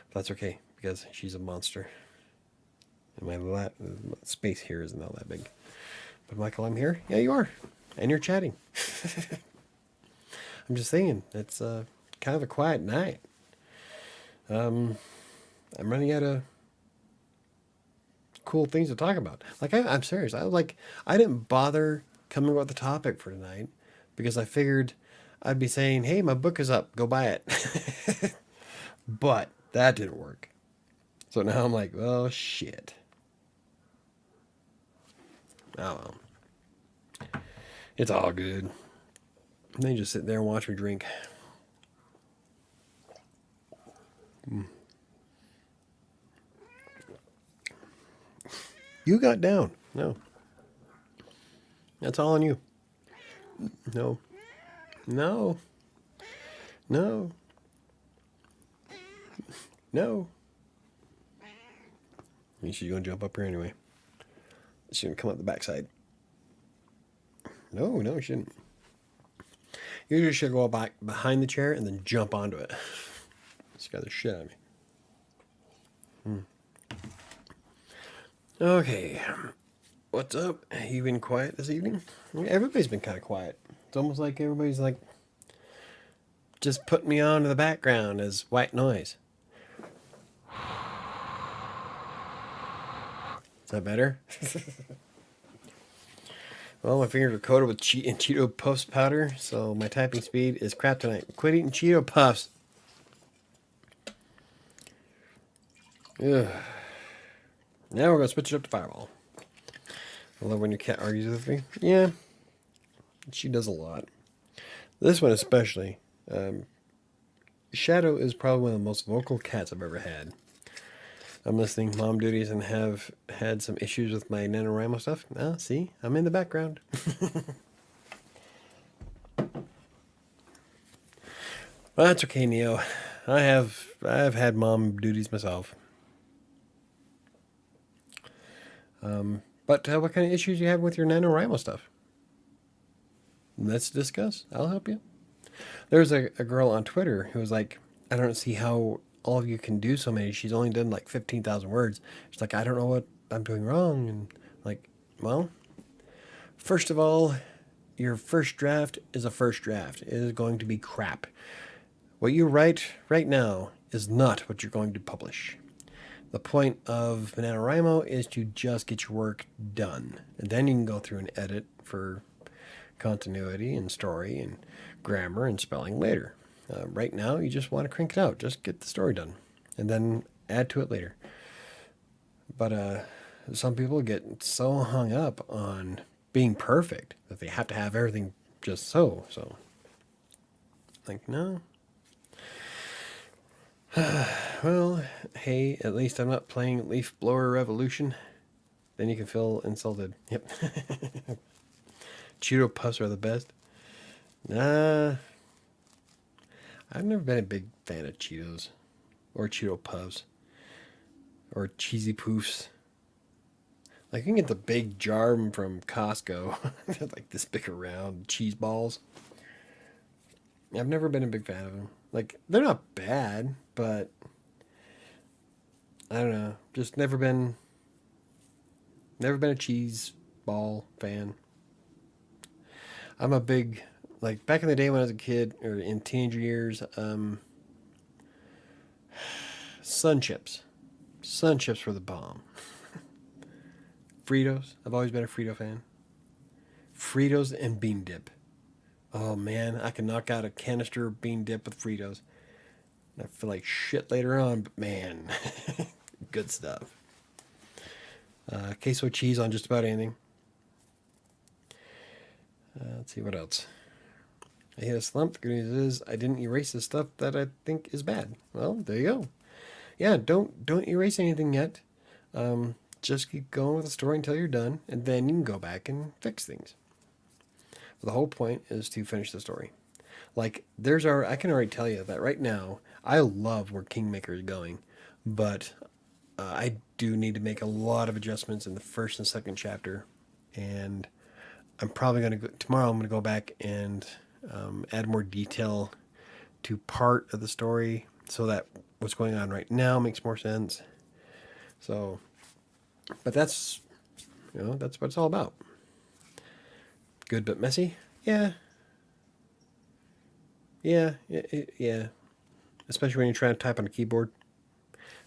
But that's okay, because she's a monster. And my space here isn't all that big. But Michael, I'm here. Yeah, you are. And you're chatting. I'm just saying, it's kind of a quiet night. I'm running out of cool things to talk about. Like, I'm serious. I didn't bother coming up with the topic for tonight because I figured I'd be saying, hey, my book is up. Go buy it. But that didn't work. So now I'm like, oh, shit. Oh, well. It's all good. And then just sit there and watch me drink. You got down. No. That's all on you. No. No. No. No. She's going to jump up here anyway. She's going to come up the backside. No, she shouldn't. You just should go back behind the chair and then jump onto it. She got the shit out of me. Okay. What's up? You been quiet this evening? Everybody's been kind of quiet. It's almost like everybody's like just putting me on to the background as white noise. Is that better? Well, my fingers are coated with Cheeto Puffs powder, so my typing speed is crap tonight. Quit eating Cheeto Puffs. Ugh. Now we're going to switch it up to Fireball. I love when your cat argues with me. Yeah, she does a lot. This one especially. Shadow is probably one of the most vocal cats I've ever had. I'm listening mom duties and have had some issues with my NaNoWriMo stuff. Ah, see, I'm in the background. Well, that's okay, Neo. I've had mom duties myself. But what kind of issues you have with your NaNoWriMo stuff? Let's discuss. I'll help you. There's a girl on Twitter who was like, I don't see how all of you can do so many. She's only done like 15,000 words. She's like, I don't know what I'm doing wrong. And like, well, first of all, your first draft is a first draft. It is going to be crap. What you write right now is not what you're going to publish. The point of NaNoWriMo is to just get your work done. And then you can go through and edit for continuity and story and grammar and spelling later. Right now, you just want to crank it out. Just get the story done. And then add to it later. But some people get so hung up on being perfect that they have to have everything just so. So, like, no. Well, hey, at least I'm not playing Leaf Blower Revolution. Then you can feel insulted. Yep. Cheeto Puffs are the best. Nah, I've never been a big fan of Cheetos or Cheeto Puffs or Cheesy Poofs. Like you can get the big jar from Costco. They're like this big around cheese balls. I've never been a big fan of them. Like they're not bad, but I don't know. Just never been a cheese ball fan. I'm a big like back in the day when I was a kid or in teenager years, Sun Chips. Sun Chips were the bomb. Fritos. I've always been a Frito fan. Fritos and bean dip. Oh man, I can knock out a canister of bean dip with Fritos. I feel like shit later on, but man, good stuff. Queso cheese on just about anything. Let's see what else. I hit a slump. The good news is I didn't erase the stuff that I think is bad. Well, there you go. Yeah, don't erase anything yet. Just keep going with the story until you're done, and then you can go back and fix things. The whole point is to finish the story. Like I can already tell you that right now I love where Kingmaker is going, but I do need to make a lot of adjustments in the first and second chapter, and I'm probably gonna go tomorrow. I'm gonna go back and add more detail to part of the story so that what's going on right now makes more sense. So, but that's that's what it's all about. Good but messy. Yeah. Yeah. Especially when you're trying to type on a keyboard.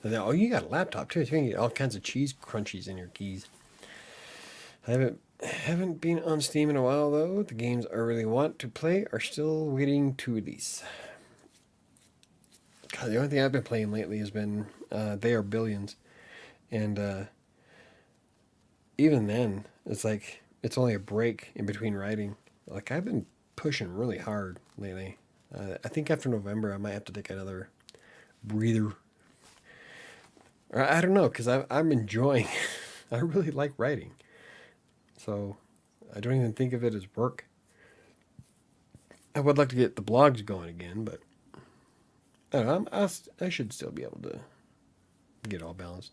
And then, oh, you got a laptop too. So you can get all kinds of cheese crunchies in your keys. I haven't been on Steam in a while though. The games I really want to play are still waiting to release. God, the only thing I've been playing lately has been They Are Billions, and even then, it's like it's only a break in between writing. Like I've been pushing really hard lately. I think after November, I might have to take another breather. Or I don't know, because I'm enjoying. I really like writing, so I don't even think of it as work. I would like to get the blogs going again, but I don't know. I should still be able to get all balanced.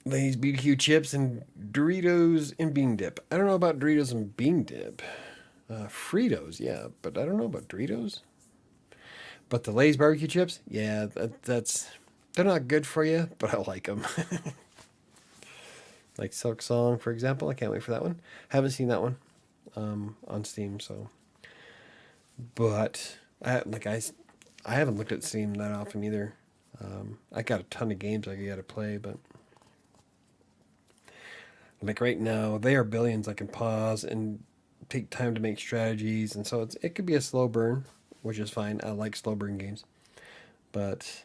Lay's BBQ chips and Doritos and bean dip. I don't know about Doritos and bean dip. Fritos, yeah, but I don't know about Doritos. But the Lay's barbecue chips, yeah, that's they're not good for you, but I like them. Like Silk Song, for example. I can't wait for that one. Haven't seen that one on Steam, so. But I haven't looked at Steam that often either. I got a ton of games I got to play, but like right now, They Are Billions. I can pause and take time to make strategies, and so it could be a slow burn, which is fine. I like slow burn games, but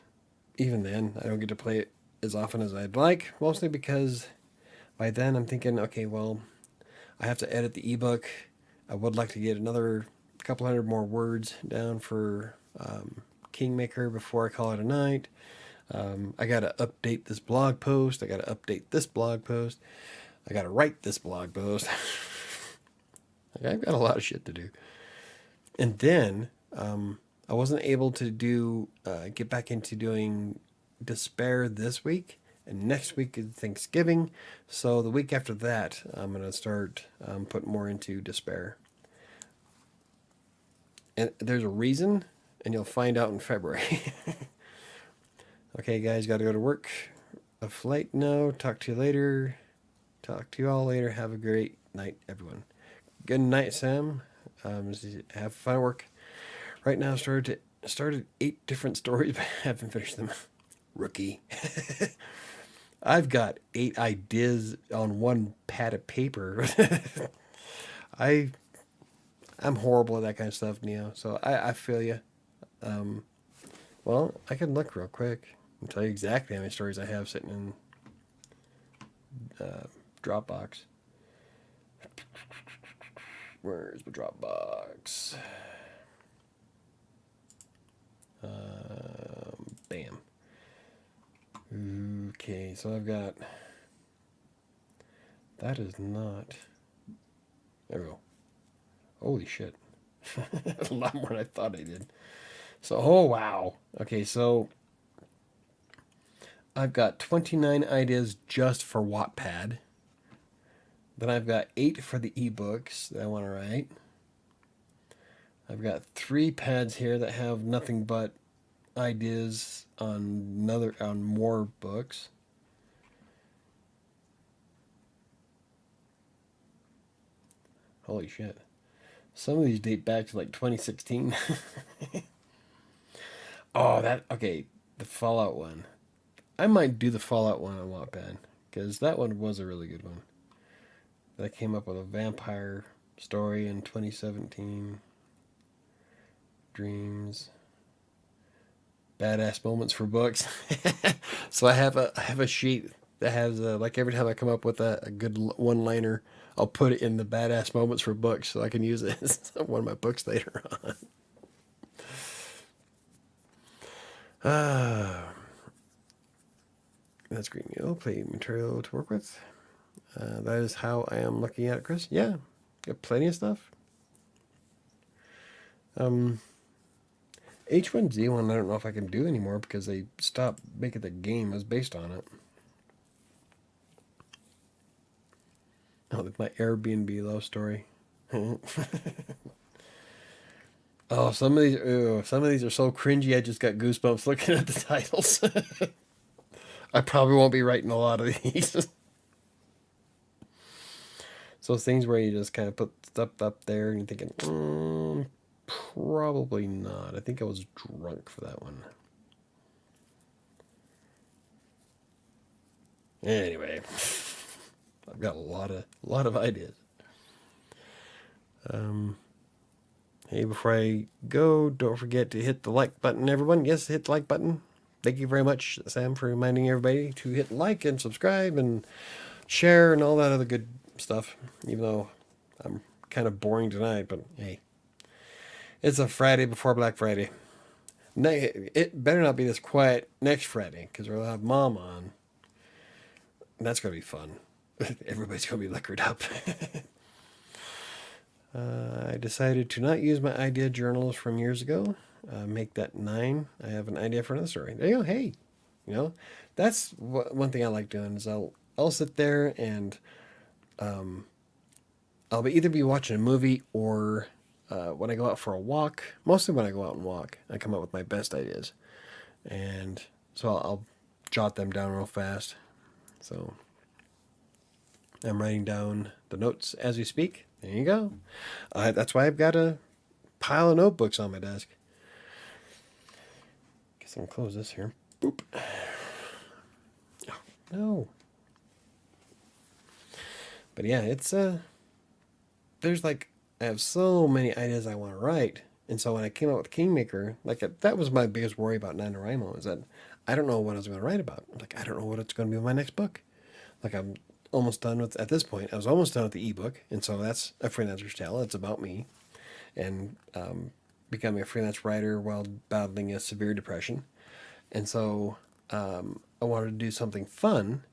even then, I don't get to play it as often as I'd like, mostly because by then I'm thinking, okay, well, I have to edit the ebook. I would like to get another couple hundred more words down for Kingmaker before I call it a night. I got to update this blog post. I got to update this blog post. I got to write this blog post. I've got a lot of shit to do. And then I wasn't able to get back into doing Despair this week. And next week is Thanksgiving. So the week after that, I'm going to start putting more into Despair. And there's a reason, and you'll find out in February. Okay, guys, got to go to work. A flight now. Talk to you later. Talk to you all later. Have a great night, everyone. Good night, Sam. Have fun at work. Right now, started 8 different stories, but haven't finished them. Rookie. I've got 8 ideas on one pad of paper. I'm horrible at that kind of stuff, Neo. So I feel you. Well, I can look real quick and tell you exactly how many stories I have sitting in Dropbox. Where's the Dropbox? Bam. Okay, so I've got. That is not. There we go. Holy shit. A lot more than I thought I did. So, oh wow. Okay, so I've got 29 ideas just for Wattpad. Then I've got 8 for the ebooks that I want to write. I've got 3 pads here that have nothing but ideas on more books. Holy shit. Some of these date back to like 2016. Oh, okay, the Fallout one. I might do the Fallout one on Wattpad because that one was a really good one. That came up with a vampire story in 2017. Dreams. Badass moments for books. So I have a sheet that has like every time I come up with a good one-liner, I'll put it in the badass moments for books so I can use it as one of my books later on. That's green meal. Play material to work with. That is how I am looking at it, Chris. Yeah, got plenty of stuff. H1Z1 I don't know if I can do anymore because they stopped making the game as based on it. Oh, that's my Airbnb love story. Oh, some of these are so cringy. I just got goosebumps looking at the titles. I probably won't be writing a lot of these. So things where you just kind of put stuff up there and you're thinking, probably not. I think I was drunk for that one. Anyway, I've got a lot of ideas. Hey, before I go, don't forget to hit the like button, everyone. Yes, hit the like button. Thank you very much, Sam, for reminding everybody to hit like and subscribe and share and all that other good stuff. Even though I'm kind of boring tonight, but hey, it's a Friday before Black Friday. It better not be this quiet next Friday because we'll have Mom on. And that's going to be fun. Everybody's going to be liquored up. I decided to not use my idea journals from years ago. Make that 9. I have an idea for another story. There you go. Hey, that's one thing I like doing is I'll sit there and I'll either be watching a movie or when I go out for a walk. Mostly when I go out and walk, I come up with my best ideas, and so I'll jot them down real fast. So I'm writing down the notes as we speak. There you go. That's why I've got a pile of notebooks on my desk. Guess I'm gonna close this here. Boop. Oh, no. But yeah, it's there's like I have so many ideas I want to write, and so when I came out with Kingmaker, that was my biggest worry about NaNoWriMo is that I don't know what I was going to write about. Like I don't know what it's going to be with my next book. Like I'm almost done with at this point. I was almost done with the ebook, and so that's a freelancer's tale. It's about me and becoming a freelance writer while battling a severe depression. And so I wanted to do something fun.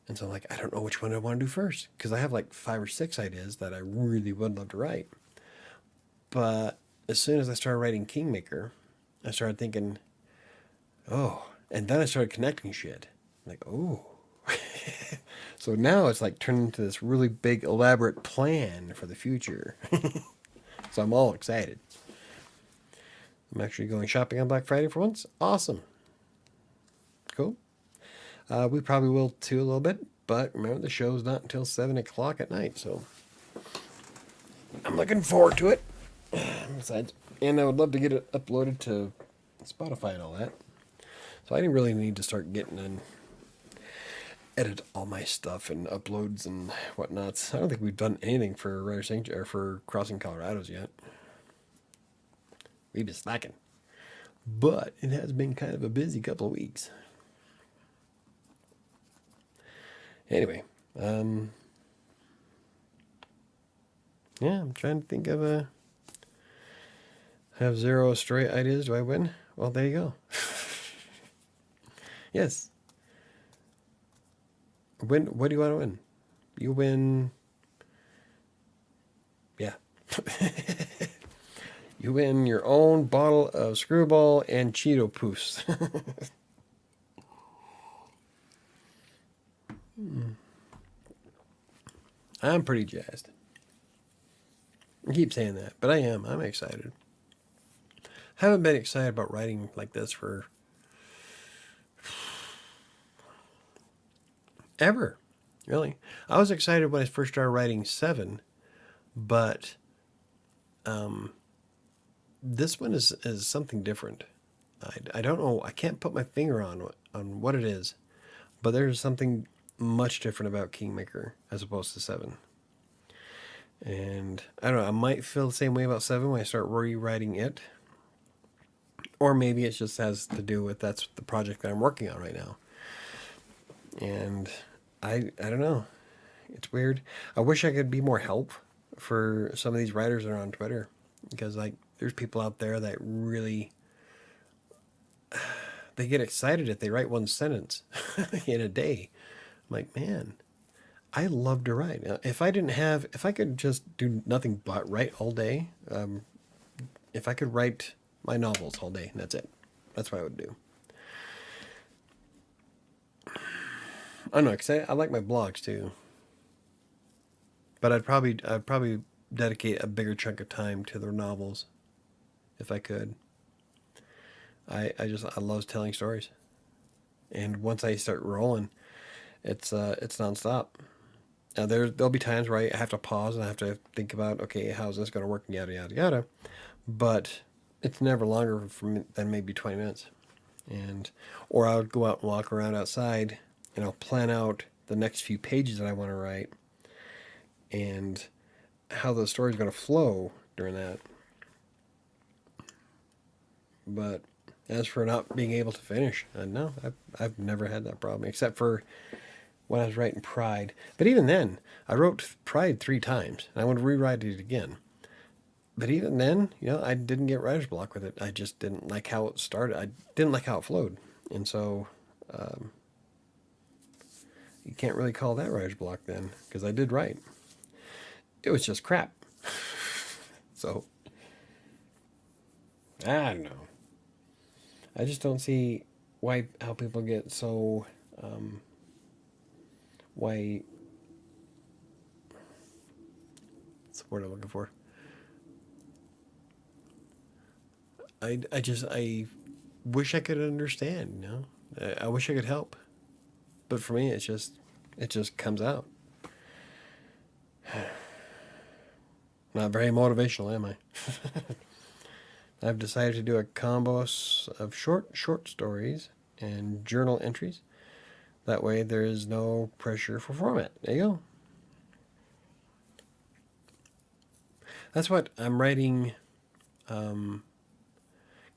And so I'm like, I don't know which one I want to do first because I have like 5 or 6 ideas that I really would love to write. But as soon as I started writing Kingmaker, I started thinking, oh, and then I started connecting shit. Like, oh. So now it's like turned into this really big, elaborate plan for the future. So I'm all excited. I'm actually going shopping on Black Friday for once. Awesome. Cool. We probably will too a little bit, but remember the show's not until 7 o'clock at night, so I'm looking forward to it. Besides, and I would love to get it uploaded to Spotify and all that. So I didn't really need to start getting and edit all my stuff and uploads and whatnots. I don't think we've done anything for WriterSanctuary or for Crossing Colorado's yet. We've been slacking, but it has been kind of a busy couple of weeks. Anyway, yeah, I'm trying to think of have 0 story ideas. Do I win? Well, there you go. Yes. Win. What do you want to win? You win You win your own bottle of Screwball and Cheeto Poofs. I'm pretty jazzed. I keep saying that, but I am. I'm excited. Haven't been excited about writing like this for ever, really. I was excited when I first started writing 7, but this one is something different. I don't know. I can't put my finger on what it is, but there's something much different about Kingmaker as opposed to 7. And I don't know. I might feel the same way about 7 when I start rewriting it, or maybe it just has to do with that's the project that I'm working on right now. And I don't know. It's weird. I wish I could be more help for some of these writers that are on Twitter, because like there's people out there that really they get excited if they write one sentence in a day. I'm like, man, I love to write. If I could just do nothing but write all day, if I could write my novels all day, and that's it. That's what I would do. I don't know, 'cause I like my blogs too. But I'd probably dedicate a bigger chunk of time to the novels if I could. I love telling stories, and once I start rolling, it's nonstop. Now there'll be times where I have to pause and I have to think about, okay, how's this going to work, and yada yada yada. But it's never longer than maybe 20 minutes, and or I would go out and walk around outside, and I'll plan out the next few pages that I want to write, and how the story's going to flow during that. But as for not being able to finish, no, I've never had that problem, except for when I was writing Pride. But even then, I wrote Pride 3 times, and I want to rewrite it again. But even then, I didn't get writer's block with it. I just didn't like how it started. I didn't like how it flowed. And so you can't really call that writer's block then, because I did write. It was just crap. So, I don't know. I just don't see how people get so why what's the word I'm looking for? I wish I could understand. I wish I could help, but for me, it just comes out. Not very motivational, am I? I've decided to do a combo of short stories and journal entries. That way there is no pressure for format. There you go. That's what I'm writing.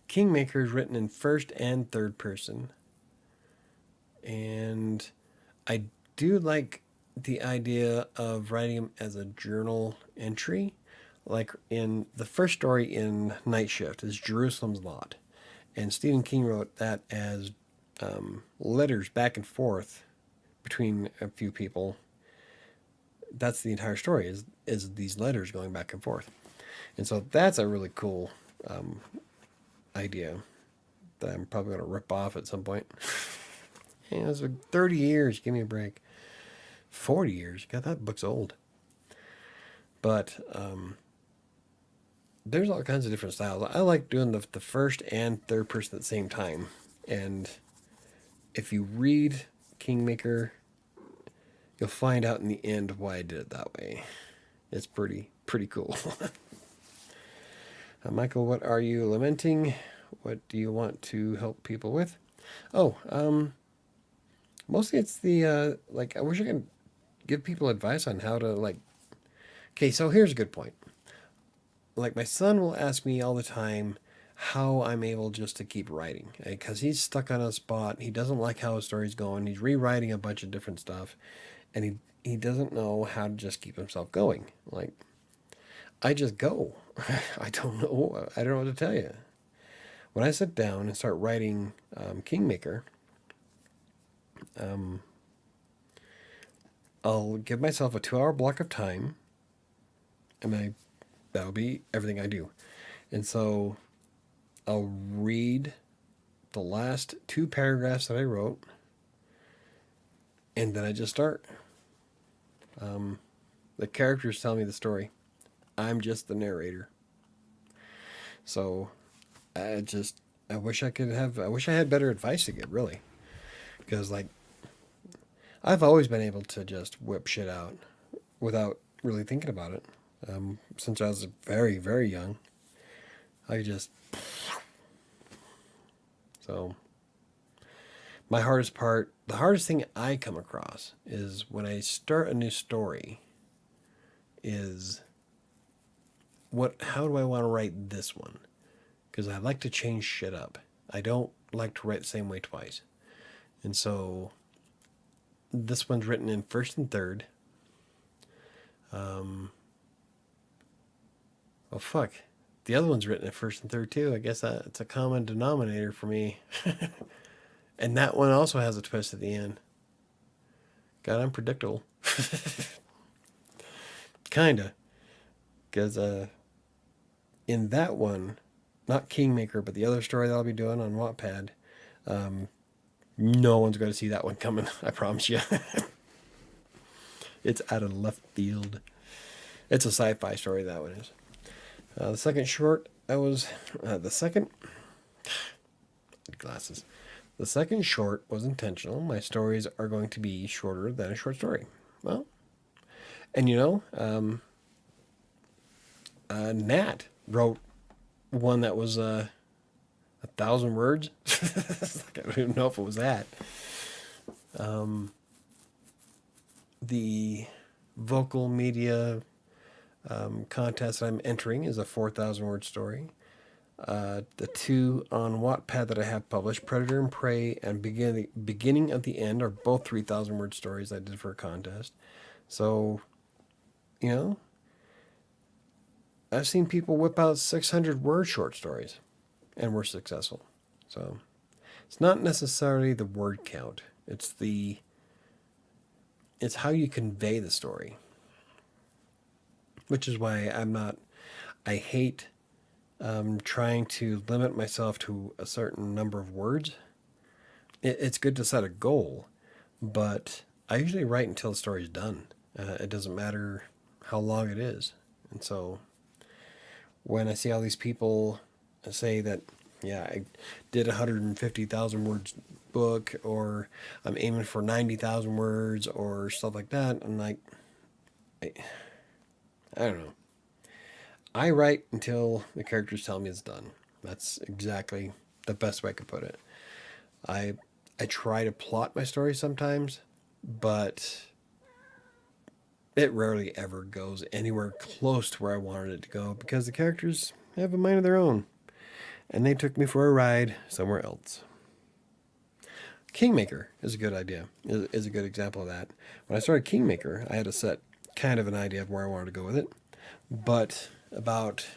Kingmaker is written in first and third person. And I do like the idea of writing them as a journal entry. Like in the first story in Night Shift is Jerusalem's Lot. And Stephen King wrote that as letters back and forth between a few people. That's the entire story is these letters going back and forth. And so that's a really cool idea that I'm probably going to rip off at some point. It was like 30 years. Give me a break. 40 years. God, that book's old. But there's all kinds of different styles. I like doing the first and third person at the same time. And if you read Kingmaker, you'll find out in the end why I did it that way. It's pretty cool. Michael, what are you lamenting? What do you want to help people with? Oh, mostly it's the I wish I could give people advice on how to Okay, so here's a good point. Like my son will ask me all the time how I'm able just to keep writing, because he's stuck on a spot. He doesn't like how his story's going. He's rewriting a bunch of different stuff, and he doesn't know how to just keep himself going. Like, I just go. I don't know. I don't know what to tell you. When I sit down and start writing Kingmaker, I'll give myself a 2-hour block of time, and I That'll be everything I do. And so I'll read the last 2 paragraphs that I wrote, and then I just start. The characters tell me the story. I'm just the narrator. So I wish I wish I had better advice to give, really. Because, like, I've always been able to just whip shit out without really thinking about it. Since I was very, very young, I just. So, the hardest thing I come across is when I start a new story, is how do I want to write this one? Because I like to change shit up. I don't like to write the same way twice. And so this one's written in first and third. Oh, fuck. The other one's written in first and third, too. I guess it's a common denominator for me. And that one also has a twist at the end. God, I'm predictable. Kinda. Because in that one, not Kingmaker, but the other story that I'll be doing on Wattpad, no one's going to see that one coming. I promise you. It's out of left field. It's a sci-fi story, that one is. The second short, the second glasses. The second short was intentional. My stories are going to be shorter than a short story. Well, and Nat wrote one that was 1,000 words. I don't even know if it was that. The vocal media contest I'm entering is a 4,000 word story. The 2 on Wattpad that I have published, Predator and Prey and Beginning of the End, are both 3,000 word stories I did for a contest. So, I've seen people whip out 600 word short stories and were successful. So it's not necessarily the word count. It's how you convey the story. Which is why I hate trying to limit myself to a certain number of words. It's good to set a goal, but I usually write until the story's done. It doesn't matter how long it is. And so when I see all these people say that, yeah, I did 150,000 words book, or I'm aiming for 90,000 words or stuff like that, I'm like, I don't know. I write until the characters tell me it's done. That's exactly the best way I could put it. I try to plot my story sometimes, but it rarely ever goes anywhere close to where I wanted it to go because the characters have a mind of their own. And they took me for a ride somewhere else. Kingmaker is a good idea, is a good example of that. When I started Kingmaker, I had a set kind of an idea of where I wanted to go with it. But about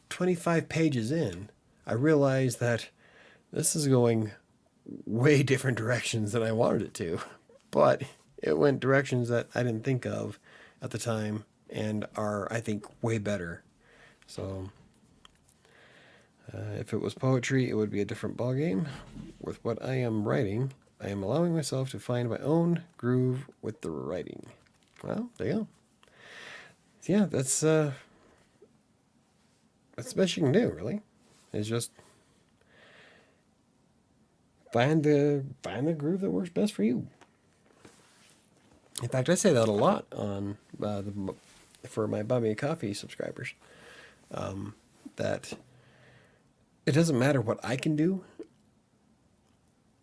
25 pages in, I realized that this is going way different directions than I wanted it to. But it went directions that I didn't think of at the time and are, I think, way better. So if it was poetry, it would be a different ballgame. With what I am writing, I am allowing myself to find my own groove with the writing. Well, there you go. Yeah, that's the best you can do, really. Is just find the groove that works best for you. In fact, I say that a lot on for my Buy Me a Coffee subscribers. That it doesn't matter what I can do.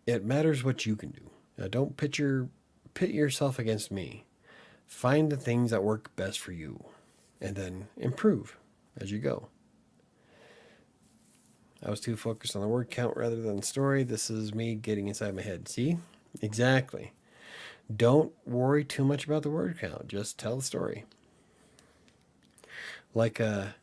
It matters what you can do. Don't pit yourself against me. Find the things that work best for you, and then improve as you go. I was too focused on the word count rather than the story. This is me getting inside my head. See? Exactly. Don't worry too much about the word count. Just tell the story. Like, one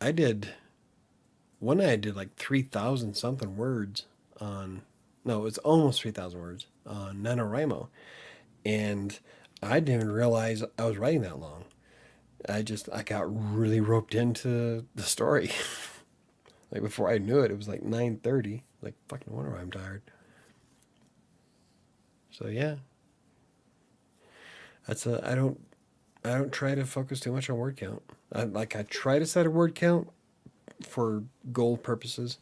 night I did like 3,000 something words on, no, it's almost 3,000 words on NaNoWriMo. And I didn't even realize I was writing that long. I got really roped into the story. Like before I knew it, it was like 9:30. Like fucking no wonder why I'm tired. So yeah, I don't try to focus too much on word count. I try to set a word count for goal purposes.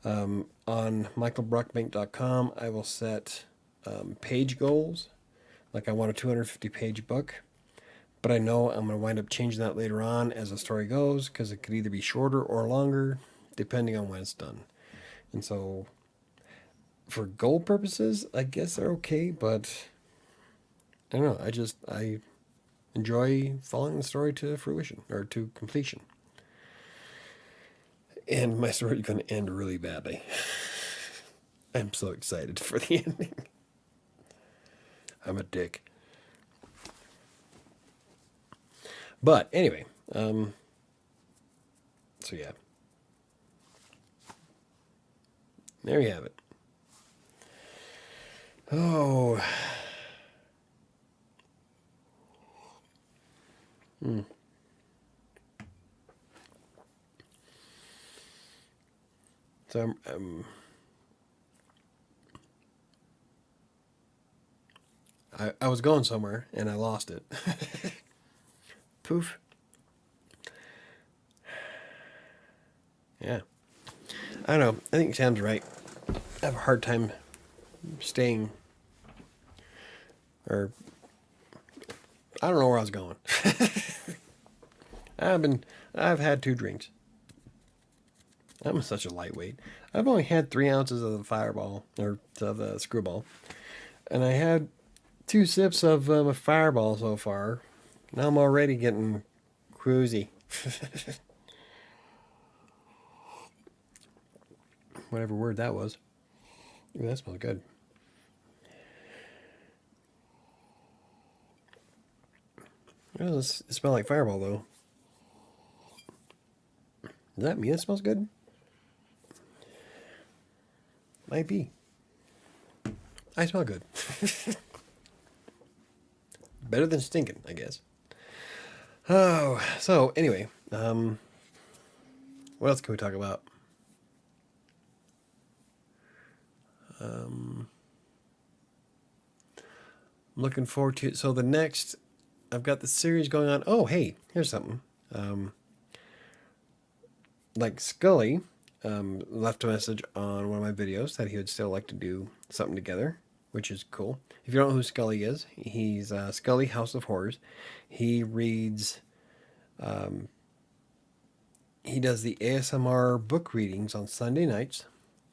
On michaelbrockbank.com, I will set page goals. Like I want a 250 page book, but I know I'm going to wind up changing that later on as the story goes because it could either be shorter or longer depending on when it's done. And so for goal purposes, I guess they're okay, but I don't know. I enjoy following the story to fruition or to completion. And my story is going to end really badly. I'm so excited for the ending. I'm a dick. But anyway, so yeah. There you have it. Oh. Mm. So I was going somewhere and I lost it. Poof. Yeah. I don't know. I think Sam's right. I have a hard time staying, or I don't know where I was going. I've had 2 drinks. I'm such a lightweight. I've only had 3 ounces of the fireball, or of the screwball. And I had 2 sips of a fireball so far. Now I'm already getting cruisy. Whatever word that was. Ooh, that smells good. It doesn't smell like fireball, though. Does that mean it smells good? Might be. I smell good. Better than stinking, I guess. Oh, so anyway, what else can we talk about? I'm looking forward to it. So the next, I've got the series going on. Oh, hey, here's something. Like Scully left a message on one of my videos that he would still like to do something together, which is cool. If you don't know who Scully is, he's Scully House of Horrors. He reads, he does the ASMR book readings on Sunday nights.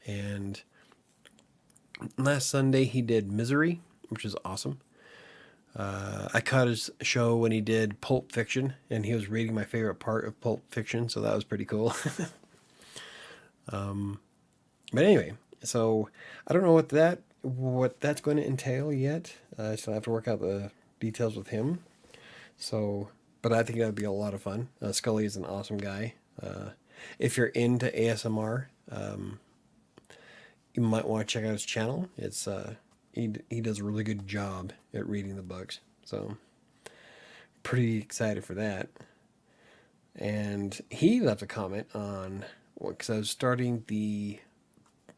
And last Sunday he did Misery, which is awesome. I caught his show when he did Pulp Fiction, and he was reading my favorite part of Pulp Fiction, so that was pretty cool. But anyway, so I don't know what that's going to entail yet. I still have to work out the details with him. So, but I think that would be a lot of fun. Scully is an awesome guy. If you're into ASMR, you might want to check out his channel. It's he does a really good job at reading the books. So, pretty excited for that. And he left a comment on, because I was starting the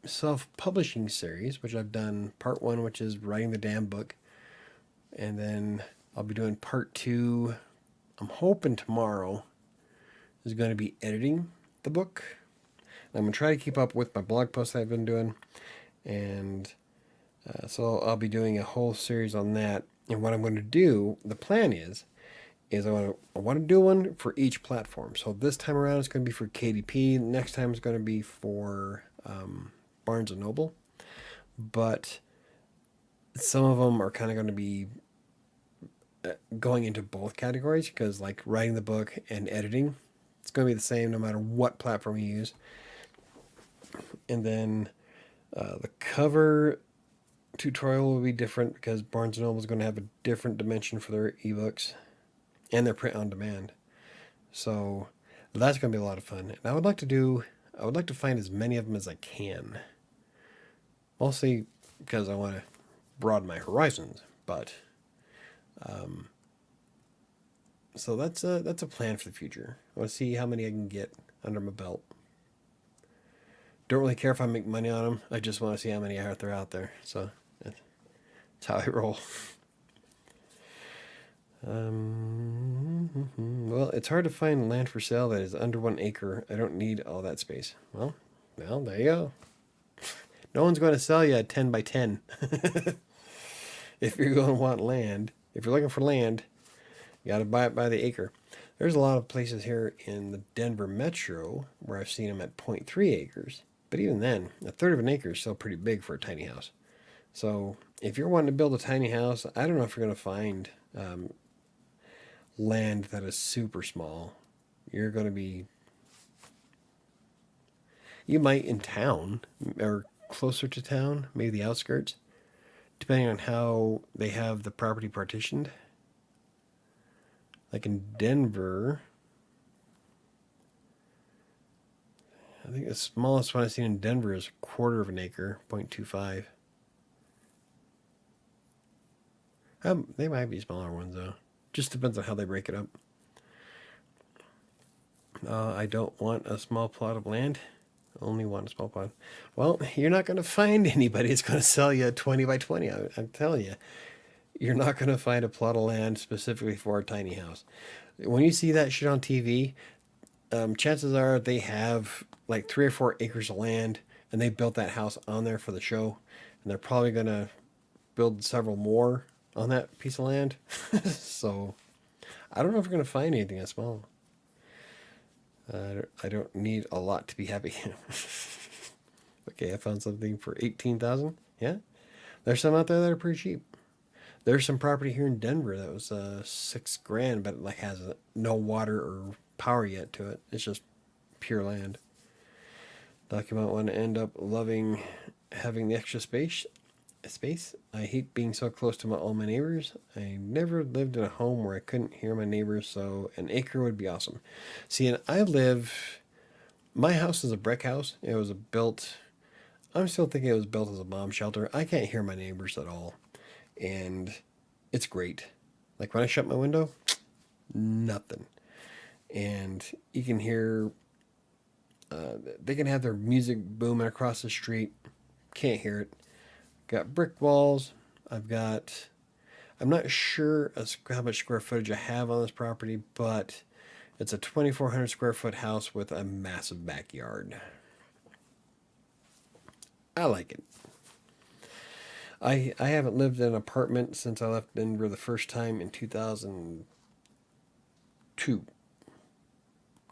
self-publishing series, which I've done part 1, which is writing the damn book. And then I'll be doing part 2. I'm hoping tomorrow is going to be editing the book. I'm going to try to keep up with my blog posts I've been doing. And so I'll be doing a whole series on that. And what I'm going to do, the plan is I want to do one for each platform. So this time around it's going to be for KDP. Next time it's going to be for Barnes and Noble. But some of them are kind of going to be going into both categories, because like writing the book and editing, it's going to be the same no matter what platform you use. And then the cover tutorial will be different because Barnes & Noble is going to have a different dimension for their ebooks and their print on demand. So that's going to be a lot of fun. And I would like to find as many of them as I can. Mostly because I want to broaden my horizons, but So that's a plan for the future. I want to see how many I can get under my belt. Don't really care if I make money on them. I just want to see how many are there out there. So that's how I roll. Well, it's hard to find land for sale that is under 1 acre. I don't need all that space. Well, there you go. No one's going to sell you a 10 by 10. If you're going to want land, if you're looking for land, you got to buy it by the acre. There's a lot of places here in the Denver metro where I've seen them at 0.3 acres. But even then, a third of an acre is still pretty big for a tiny house. So if you're wanting to build a tiny house, I don't know if you're going to find land that is super small. You're going to be, you might in town or closer to town, maybe the outskirts, depending on how they have the property partitioned. Like in Denver, I think the smallest one I've seen in Denver is 1/4 of an acre, 0.25. They might be smaller ones though. Just depends on how they break it up. I don't want a small plot of land. Only want a small plot. Well, you're not going to find anybody that's going to sell you a 20 by 20. I'm telling you. You're not going to find a plot of land specifically for a tiny house. When you see that shit on TV, chances are they have like 3 or 4 acres of land and they built that house on there for the show. And they're probably going to build several more on that piece of land. So I don't know if we're going to find anything that small. I don't need a lot to be happy. Okay, I found something for 18,000. Yeah, there's some out there that are pretty cheap. There's some property here in Denver that was $6,000, but it like has no water or power yet to it. It's just pure land. Like you might want to end up loving having the extra space. I hate being so close to all my neighbors. I never lived in a home where I couldn't hear my neighbors, so an acre would be awesome. See, and my house is a brick house. It was built, I'm still thinking it was built as a bomb shelter. I can't hear my neighbors at all. And it's great. Like when I shut my window, nothing. And you can hear, they can have their music booming across the street. Can't hear it. Got brick walls. I'm not sure how much square footage I have on this property, but it's a 2,400 square foot house with a massive backyard. I like it. I haven't lived in an apartment since I left Denver the first time in 2002.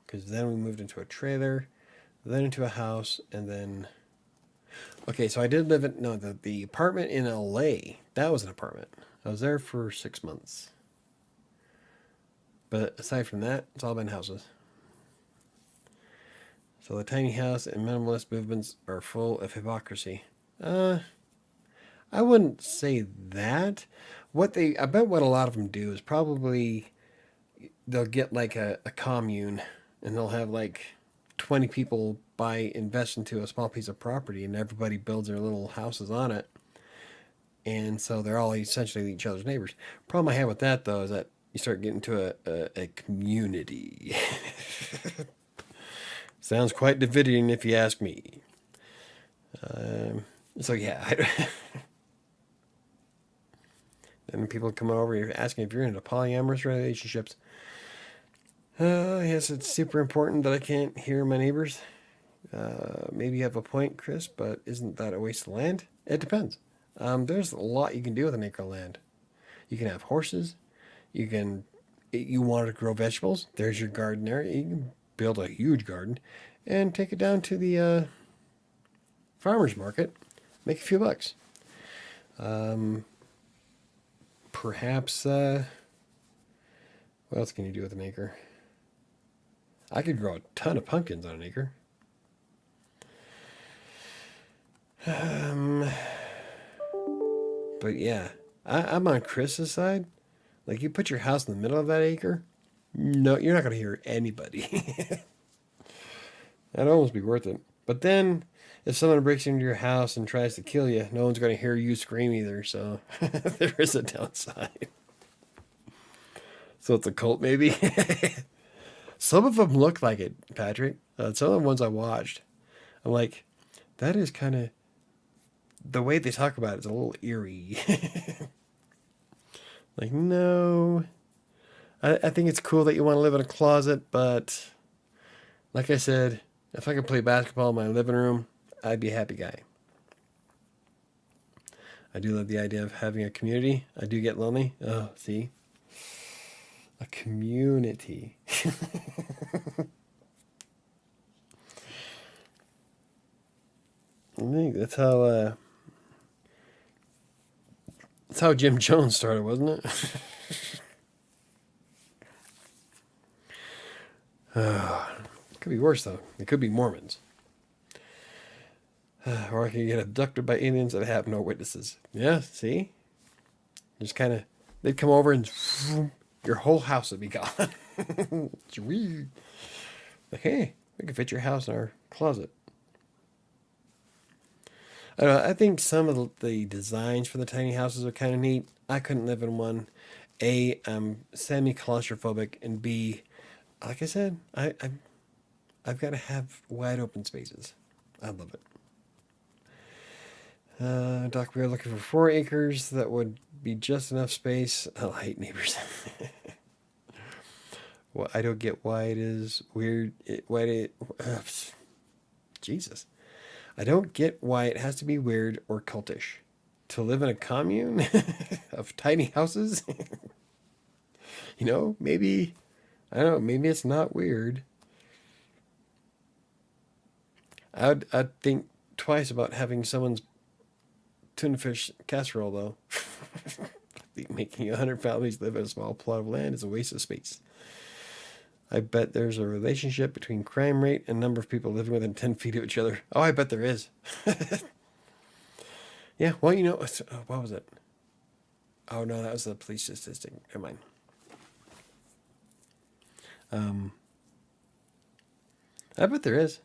Because then we moved into a trailer, then into a house, and then... Okay, so I did live in... No, the apartment in LA, that was an apartment. I was there for 6 months. But aside from that, it's all been houses. So the tiny house and minimalist movements are full of hypocrisy. I wouldn't say that. I bet what a lot of them do is probably they'll get like a commune and they'll have like 20 people invest into a small piece of property and everybody builds their little houses on it. And so they're all essentially each other's neighbors. Problem I have with that though is that you start getting to a community. Sounds quite dividing if you ask me. So yeah, and people come over, you're asking if you're into polyamorous relationships. Yes, it's super important that I can't hear my neighbors. Maybe you have a point, Chris, but isn't that a waste of land? It depends. There's a lot you can do with an acre of land. You can have horses. You want to grow vegetables. There's your garden area. You can build a huge garden and take it down to the farmer's market. Make a few bucks. Perhaps, what else can you do with an acre? I could grow a ton of pumpkins on an acre. But yeah, I'm on Chris's side. Like, you put your house in the middle of that acre, no, you're not going to hear anybody. That'd almost be worth it. But then, if someone breaks into your house and tries to kill you, no one's going to hear you scream either, so there is a downside. So it's a cult, maybe. Some of them look like it, Patrick. Some of the ones I watched, I'm like, that is kind of the way they talk about it is a little eerie. Like, no, I think it's cool that you want to live in a closet, but like I said, if I could play basketball in my living room, I'd be a happy guy. I do love the idea of having a community. I do get lonely. Oh, see? A community. I think that's how Jim Jones started, wasn't it? It could be worse though. It could be Mormons. Or I could get abducted by aliens that have no witnesses. Yeah, see? Just kind of, they'd come over and your whole house would be gone. It's weird. Like, hey, we can fit your house in our closet. I don't know, I think some of the designs for the tiny houses are kind of neat. I couldn't live in one. A, I'm semi-claustrophobic, and B, like I said, I've got to have wide open spaces. I love it. Doc, we are looking for 4 acres. That would be just enough space. Oh, I hate neighbors. Well, I don't get why it is weird. Jesus. I don't get why it has to be weird or cultish. To live in a commune of tiny houses? Maybe, I don't know, maybe it's not weird. I'd think twice about having someone's tuna fish casserole, though. I think making 100 families live in a small plot of land is a waste of space. I bet there's a relationship between crime rate and number of people living within 10 feet of each other. Oh, I bet there is. Yeah, well, what was it? Oh, no, that was the police statistic. Never mind. I bet there is.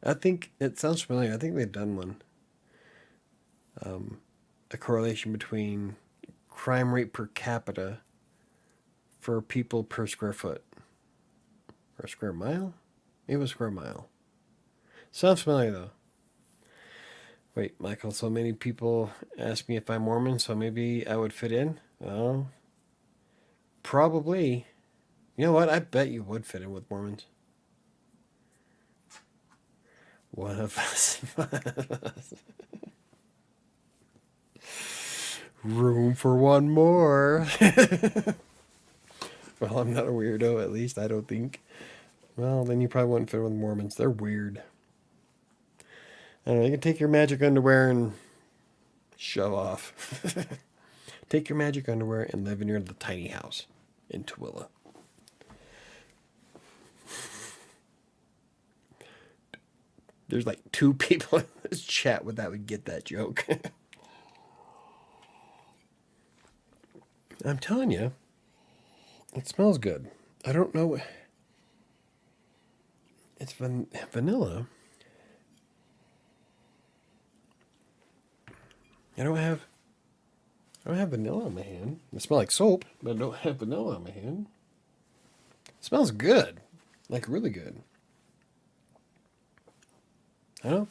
I think it sounds familiar. I think they've done one. A correlation between crime rate per capita for people per square foot. Or a square mile? Maybe a square mile. Sounds familiar, though. Wait, Michael, so many people ask me if I'm Mormon, so maybe I would fit in? Well, probably. You know what? I bet you would fit in with Mormons. One of us. Room for one more. Well, I'm not a weirdo, at least I don't think. Well, then you probably wouldn't fit with Mormons. They're weird. I don't know, you can take your magic underwear and shove off. Take your magic underwear and live in your little tiny house in Tooele. There's like 2 people in this chat that would get that joke. I'm telling you, it smells good. I don't know. It's vanilla. I don't have vanilla on my hand. It smells like soap, but I don't have vanilla on my hand. It smells good. Like really good. I don't know.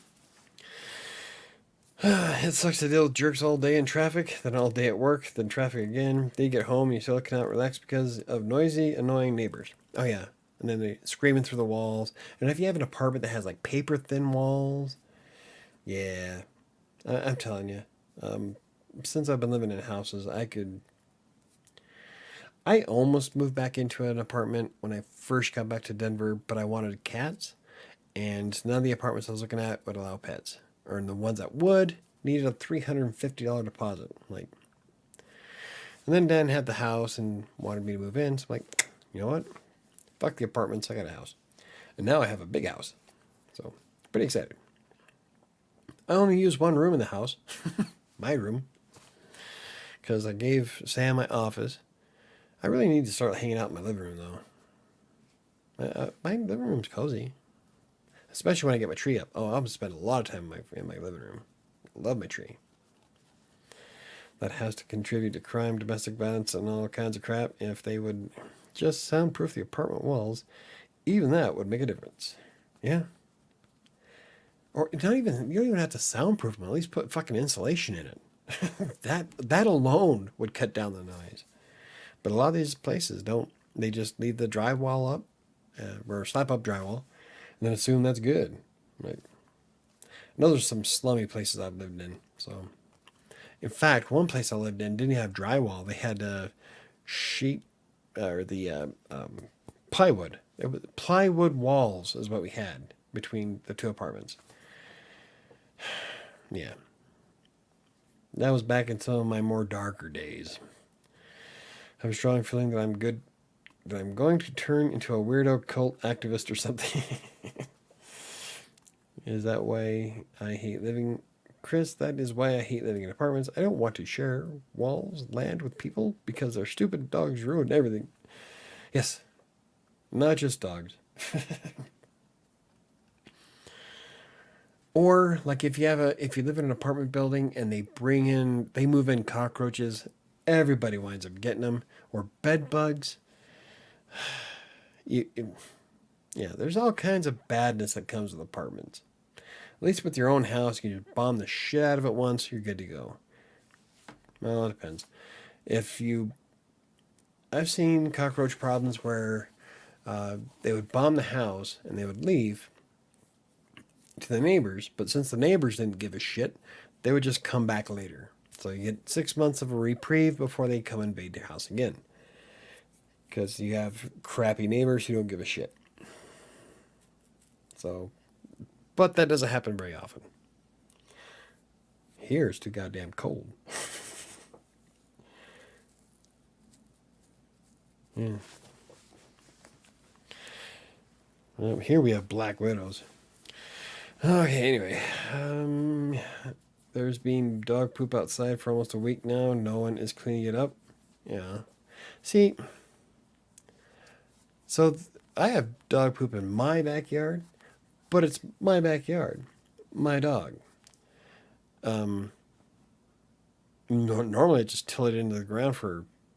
It sucks to deal with jerks all day in traffic, then all day at work, then traffic again. Then you get home and you still cannot relax because of noisy, annoying neighbors. Oh yeah. And then they screaming through the walls. And if you have an apartment that has like paper thin walls, yeah. I'm telling you. Since I've been living in houses, I almost moved back into an apartment when I first got back to Denver, but I wanted cats. And none of the apartments I was looking at would allow pets. Or the ones that would needed a $350 deposit. And then Dan had the house and wanted me to move in. So I'm like, you know what? Fuck the apartments. I got a house. And now I have a big house. So, pretty excited. I only use one room in the house. My room. Because I gave Sam my office. I really need to start hanging out in my living room, though. My living room's cozy. Especially when I get my tree up. Oh, I'm going to spend a lot of time in my living room. Love my tree. That has to contribute to crime, domestic violence, and all kinds of crap. If they would Just soundproof the apartment walls. Even that would make a difference. Yeah. Or not even, you don't even have to soundproof them. At least put fucking insulation in it. That alone would cut down the noise. But a lot of these places don't. They just leave the drywall up, or slap up drywall, and then assume that's good. Like, I know there's some slummy places I've lived in. So, in fact, one place I lived in didn't have drywall. They had sheet or the plywood. It was plywood walls is what we had between the two apartments. Yeah, that was back in some of my more darker days. I have a strong feeling that I'm going to turn into a weirdo cult activist or something. Is that why I hate living? Chris, that is why I hate living in apartments. I don't want to share walls, land with people because their stupid dogs ruin everything. Yes, not just dogs. Or like if you live in an apartment building and they move in cockroaches, everybody winds up getting them, or bed bugs. Yeah, there's all kinds of badness that comes with apartments. At least with your own house, you can just bomb the shit out of it once, you're good to go. Well, it depends. I've seen cockroach problems where they would bomb the house and they would leave to the neighbors, but since the neighbors didn't give a shit, they would just come back later. So you get 6 months of a reprieve before they come invade your house again. Because you have crappy neighbors who don't give a shit. So, but that doesn't happen very often. Here it's too goddamn cold. Yeah. Well, here we have black widows. Okay, anyway. There's been dog poop outside for almost a week now. No one is cleaning it up. Yeah. See, so I have dog poop in my backyard, but it's my backyard. My dog. Normally I just till it into the ground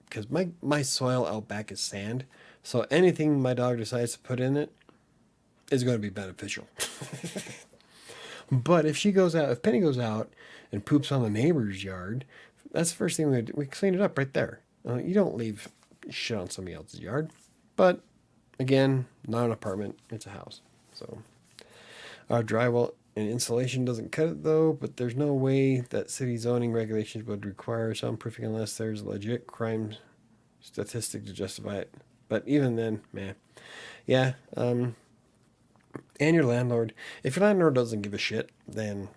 because my soil out back is sand. So anything my dog decides to put in it is going to be beneficial. But if Penny goes out and poops on the neighbor's yard, that's the first thing we clean it up right there. You don't leave shit on somebody else's yard. But again, not an apartment, it's a house. So our drywall and insulation doesn't cut it though, but there's no way that city zoning regulations would require soundproofing unless there's a legit crime statistic to justify it. But even then, man. Yeah, and your landlord. If your landlord doesn't give a shit, then,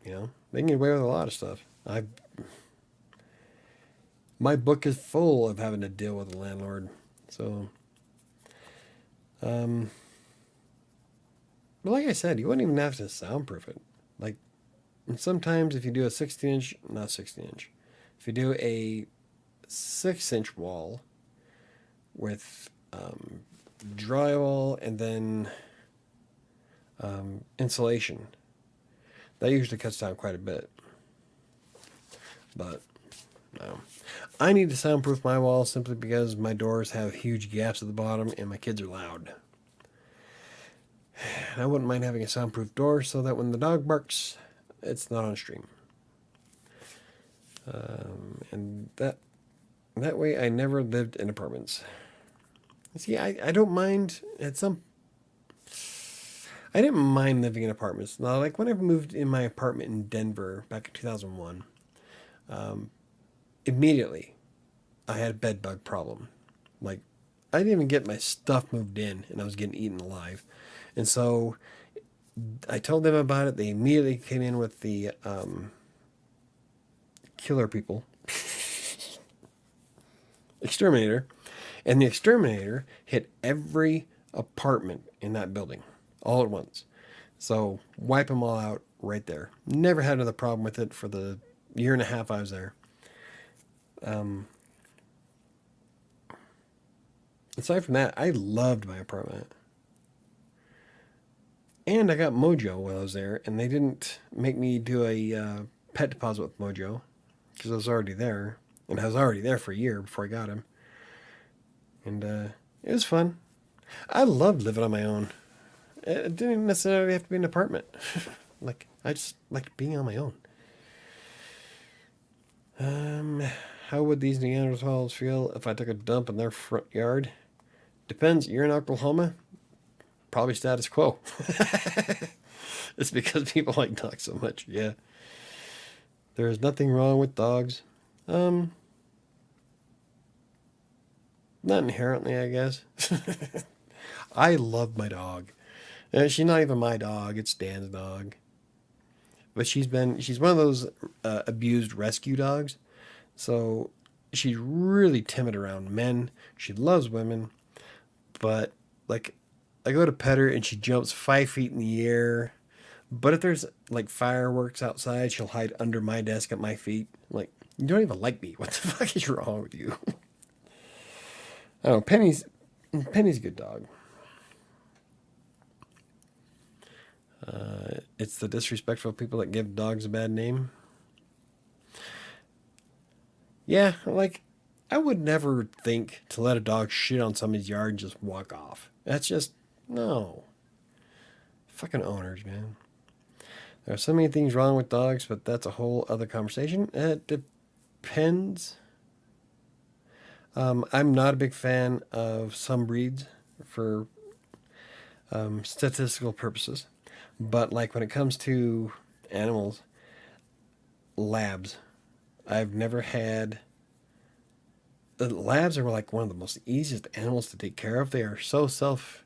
they can get away with a lot of stuff. My book is full of having to deal with a landlord. So, but like I said, you wouldn't even have to soundproof it. Like, and sometimes if you do a 16-inch, not 16-inch, if you do a 6-inch wall with drywall and then insulation, that usually cuts down quite a bit. But no, I need to soundproof my walls simply because my doors have huge gaps at the bottom and my kids are loud. I wouldn't mind having a soundproof door so that when the dog barks, it's not on stream. And that way I never lived in apartments. See, I don't mind I didn't mind living in apartments. Now, like when I moved in my apartment in Denver back in 2001, immediately I had a bed bug problem. Like, I didn't even get my stuff moved in and I was getting eaten alive. And so I told them about it. They immediately came in with the killer people, exterminator. And the exterminator hit every apartment in that building all at once. So wipe them all out right there. Never had another problem with it for the year and a half I was there. Aside from that, I loved my apartment. And I got Mojo while I was there, and they didn't make me do a pet deposit with Mojo because I was already there. And I was already there for a year before I got him. And It was fun. I loved living on my own. It didn't necessarily have to be an apartment. Like, I just liked being on my own. Um, how would these Neanderthals feel if I took a dump in their front yard? Depends. You're in Oklahoma? Probably status quo. It's because people like dogs so much. Yeah. There is nothing wrong with dogs. Um, Not inherently, I guess. I love my dog. She's not even my dog, it's Dan's dog. But she's one of those abused rescue dogs. So she's really timid around men. She loves women. But, like, I go to pet her and she jumps 5 feet in the air. But if there's, like, fireworks outside, she'll hide under my desk at my feet. Like, you don't even like me. What the fuck is wrong with you? I don't know. Penny's a good dog. It's the disrespectful people that give dogs a bad name. Yeah, like, I would never think to let a dog shit on somebody's yard and just walk off. That's just, no. Fucking owners, man. There are so many things wrong with dogs, but that's a whole other conversation. It depends. I'm not a big fan of some breeds for statistical purposes. But, like, when it comes to animals, labs, I've never had. The labs are like one of the most easiest animals to take care of. They are so self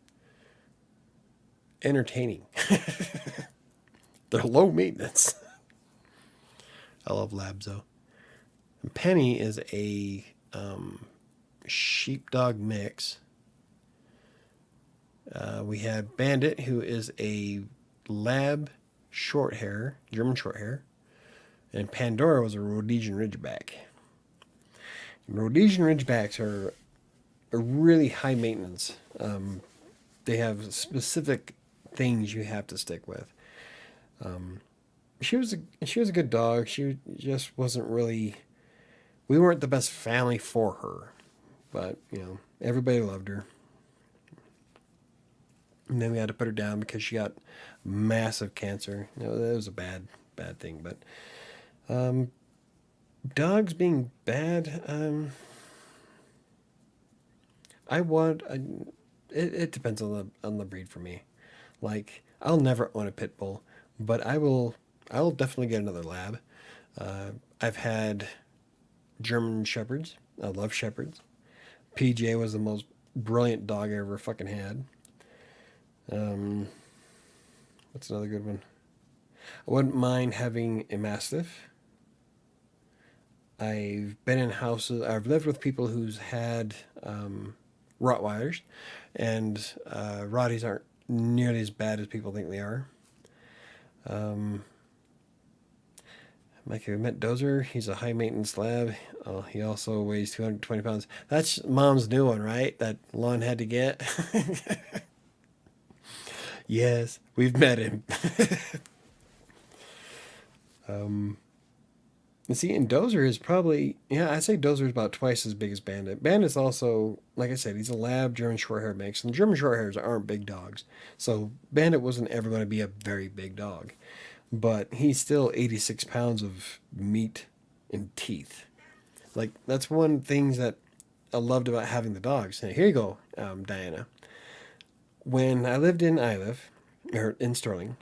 entertaining. They're low maintenance. I love labs though. And Penny is a sheepdog mix. We have Bandit, who is a lab short hair, German short hair, and Pandora was a Rhodesian Ridgeback. Rhodesian Ridgebacks are really high maintenance. They have specific things you have to stick with. She was a good dog. She just wasn't really. We weren't the best family for her, but everybody loved her. And then we had to put her down because she got massive cancer. That was a bad thing. But dogs being bad, I want. It depends on the breed for me. Like, I'll never own a pit bull, but I will. I will definitely get another lab. I've had German shepherds. I love shepherds. PJ was the most brilliant dog I ever fucking had. Um, what's another good one? I wouldn't mind having a mastiff. I've been in houses. I've lived with people who's had Rottweilers, and Rotties aren't nearly as bad as people think they are. Um, Like, we met Dozer. He's a high maintenance lab. Oh, he also weighs 220 pounds. That's mom's new one, right? That Lon had to get. Yes, we've met him. um, and see, and Dozer is probably, yeah, I'd say Dozer is about twice as big as Bandit. Bandit's also, like I said, he's a lab German Shorthair mix, and German Shorthairs aren't big dogs. So Bandit wasn't ever going to be a very big dog. But he's still 86 pounds of meat and teeth. Like, that's one thing that I loved about having the dogs. And here you go, Diana. When I lived in Iliff, or in Sterling,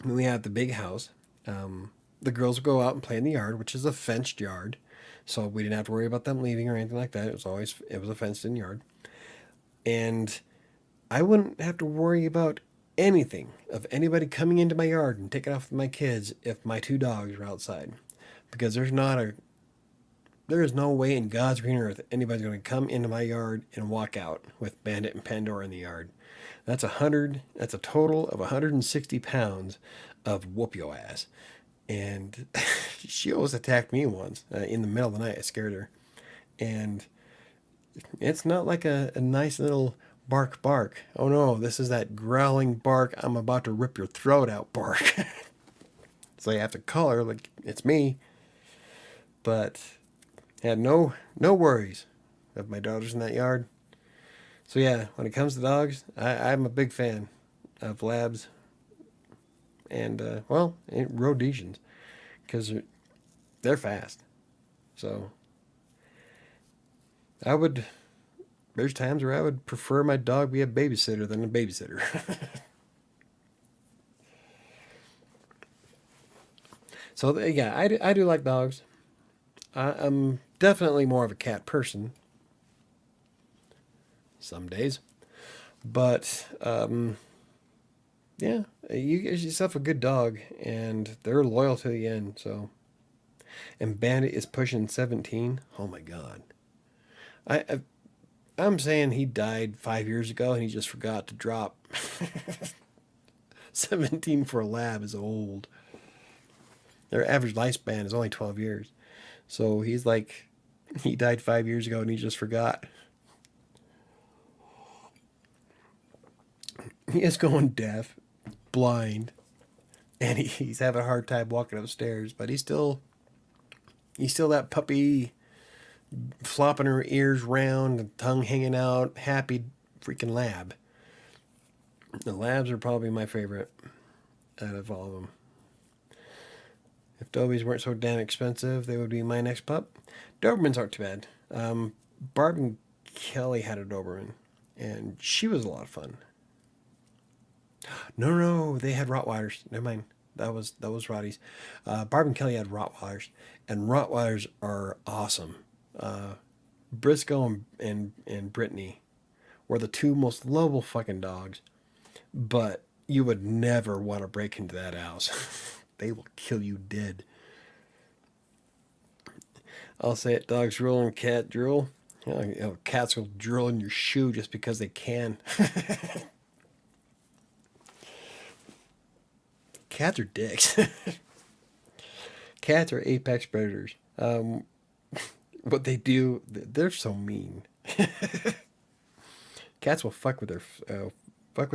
we had the big house. The girls would go out and play in the yard, which is a fenced yard. So we didn't have to worry about them leaving or anything like that. It was a fenced in yard. And I wouldn't have to worry about anything of anybody coming into my yard and taking off my kids if my two dogs were outside, because there is no way in God's green earth anybody's going to come into my yard and walk out with Bandit and Pandora in the yard. That's a total of 160 pounds of whoop your ass. And she almost attacked me once in the middle of the night. I scared her. And it's not like a nice little bark bark. Oh no, this is that growling bark, I'm about to rip your throat out bark. So you have to call her like it's me. But had no worries of my daughters in that yard. So yeah, when it comes to dogs, I'm a big fan of labs and Rhodesians because they're fast. So I would. There's times where I would prefer my dog be a babysitter than a babysitter. So yeah, I do like dogs. I'm definitely more of a cat person some days, but yeah, you get yourself a good dog, and they're loyal to the end. So, and Bandit is pushing 17. Oh my God, I I'm saying he died 5 years ago, and he just forgot to drop. 17 for a lab is old. Their average lifespan is only 12 years. So he's like, he died 5 years ago, and he just forgot. He is going deaf, blind, and he's having a hard time walking upstairs. But he's still that puppy, flopping her ears round, the tongue hanging out, happy freaking lab. The labs are probably my favorite out of all of them. If Dobies weren't so damn expensive, they would be my next pup. Dobermans aren't too bad. Barb and Kelly had a Doberman, and she was a lot of fun. No, they had Rottweilers. Never mind. That was Roddy's. Barb and Kelly had Rottweilers, and Rottweilers are awesome. Briscoe and Brittany were the two most lovable fucking dogs, but you would never want to break into that house. They will kill you dead. I'll say it: dogs drool and cat drool. Cats will drool in your shoe just because they can. Cats are dicks. Cats are apex predators. What they do, they're so mean. Cats will fuck with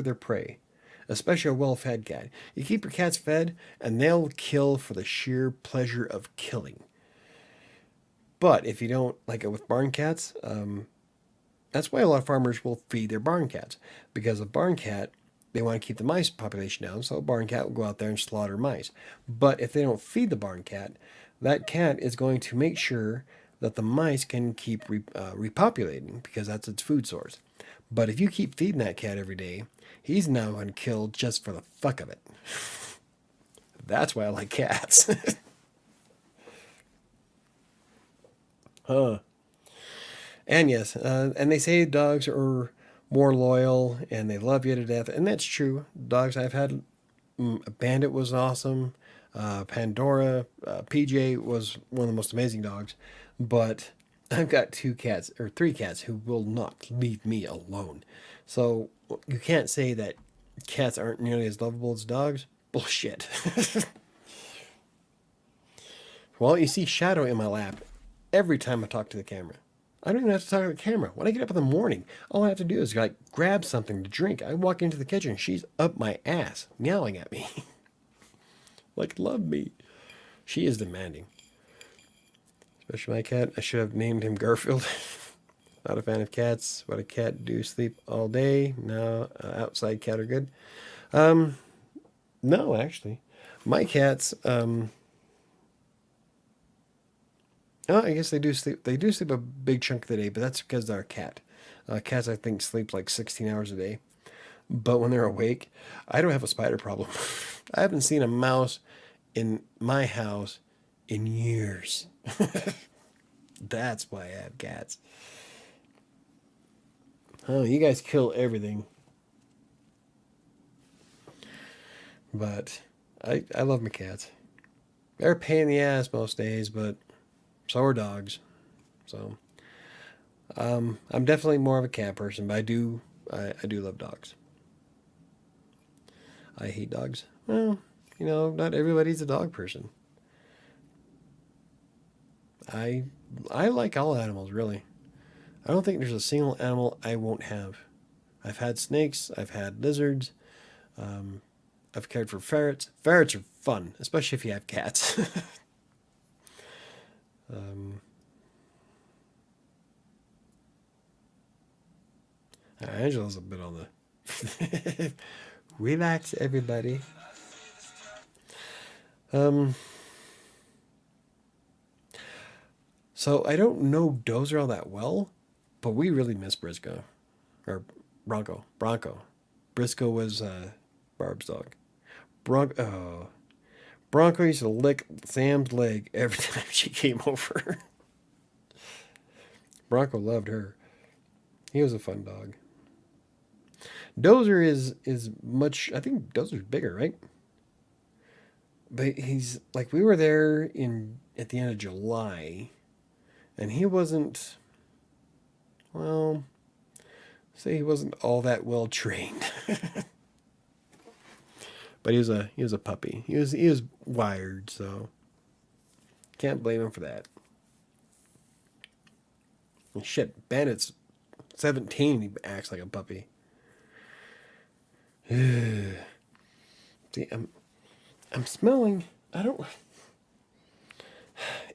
their prey, especially a well-fed cat. You keep your cats fed, and they'll kill for the sheer pleasure of killing. But if you don't, like it with barn cats, that's why a lot of farmers will feed their barn cats, because a barn cat, they want to keep the mice population down, so a barn cat will go out there and slaughter mice. But if they don't feed the barn cat, that cat is going to make sure that the mice can keep repopulating because that's its food source. But if you keep feeding that cat every day, he's now going to kill just for the fuck of it. That's why I like cats. Huh. And yes, and they say dogs are more loyal and they love you to death, and that's true. Dogs I've had, Bandit was awesome. Pandora, PJ was one of the most amazing dogs, but I've got two cats or three cats who will not leave me alone. So you can't say that cats aren't nearly as lovable as dogs. Bullshit. Well, you see Shadow in my lap every time I talk to the camera. I don't even have to talk to the camera. When I get up in the morning, all I have to do is like grab something to drink. I walk into the kitchen, she's up my ass, meowing at me. Like, love me. She is demanding. Especially my cat. I should have named him Garfield. Not a fan of cats. What a cat do, sleep all day. No, outside cat are good. No, actually. My cats, oh, I guess they do sleep. They do sleep a big chunk of the day, but that's because they're a cat. Cats, I think, sleep like 16 hours a day. But when they're awake, I don't have a spider problem. I haven't seen a mouse in my house in years. That's why I have cats. Oh, you guys kill everything. But I love my cats. They're a pain in the ass most days, but so are dogs. So I'm definitely more of a cat person, but I do love dogs. I hate dogs. Well, not everybody's a dog person. I I like all animals really. I don't think there's a single animal I won't have. I've had snakes. I've had lizards. Um, I've cared for ferrets. Ferrets are fun, especially if you have cats. um, Angela's a bit on the... Relax, everybody. So I don't know Dozer all that well, but we really miss Briscoe. Or Bronco. Bronco. Briscoe was Barb's dog. Bronco used to lick Sam's leg every time she came over. Bronco loved her. He was a fun dog. Dozer is much. I think Dozer's bigger, right? But he's like we were there in at the end of July, and he wasn't. Well, say he wasn't all that well trained. But he was a puppy. He was wired, so can't blame him for that. And shit, Bandit's 17. He acts like a puppy. See, I'm smelling. I don't.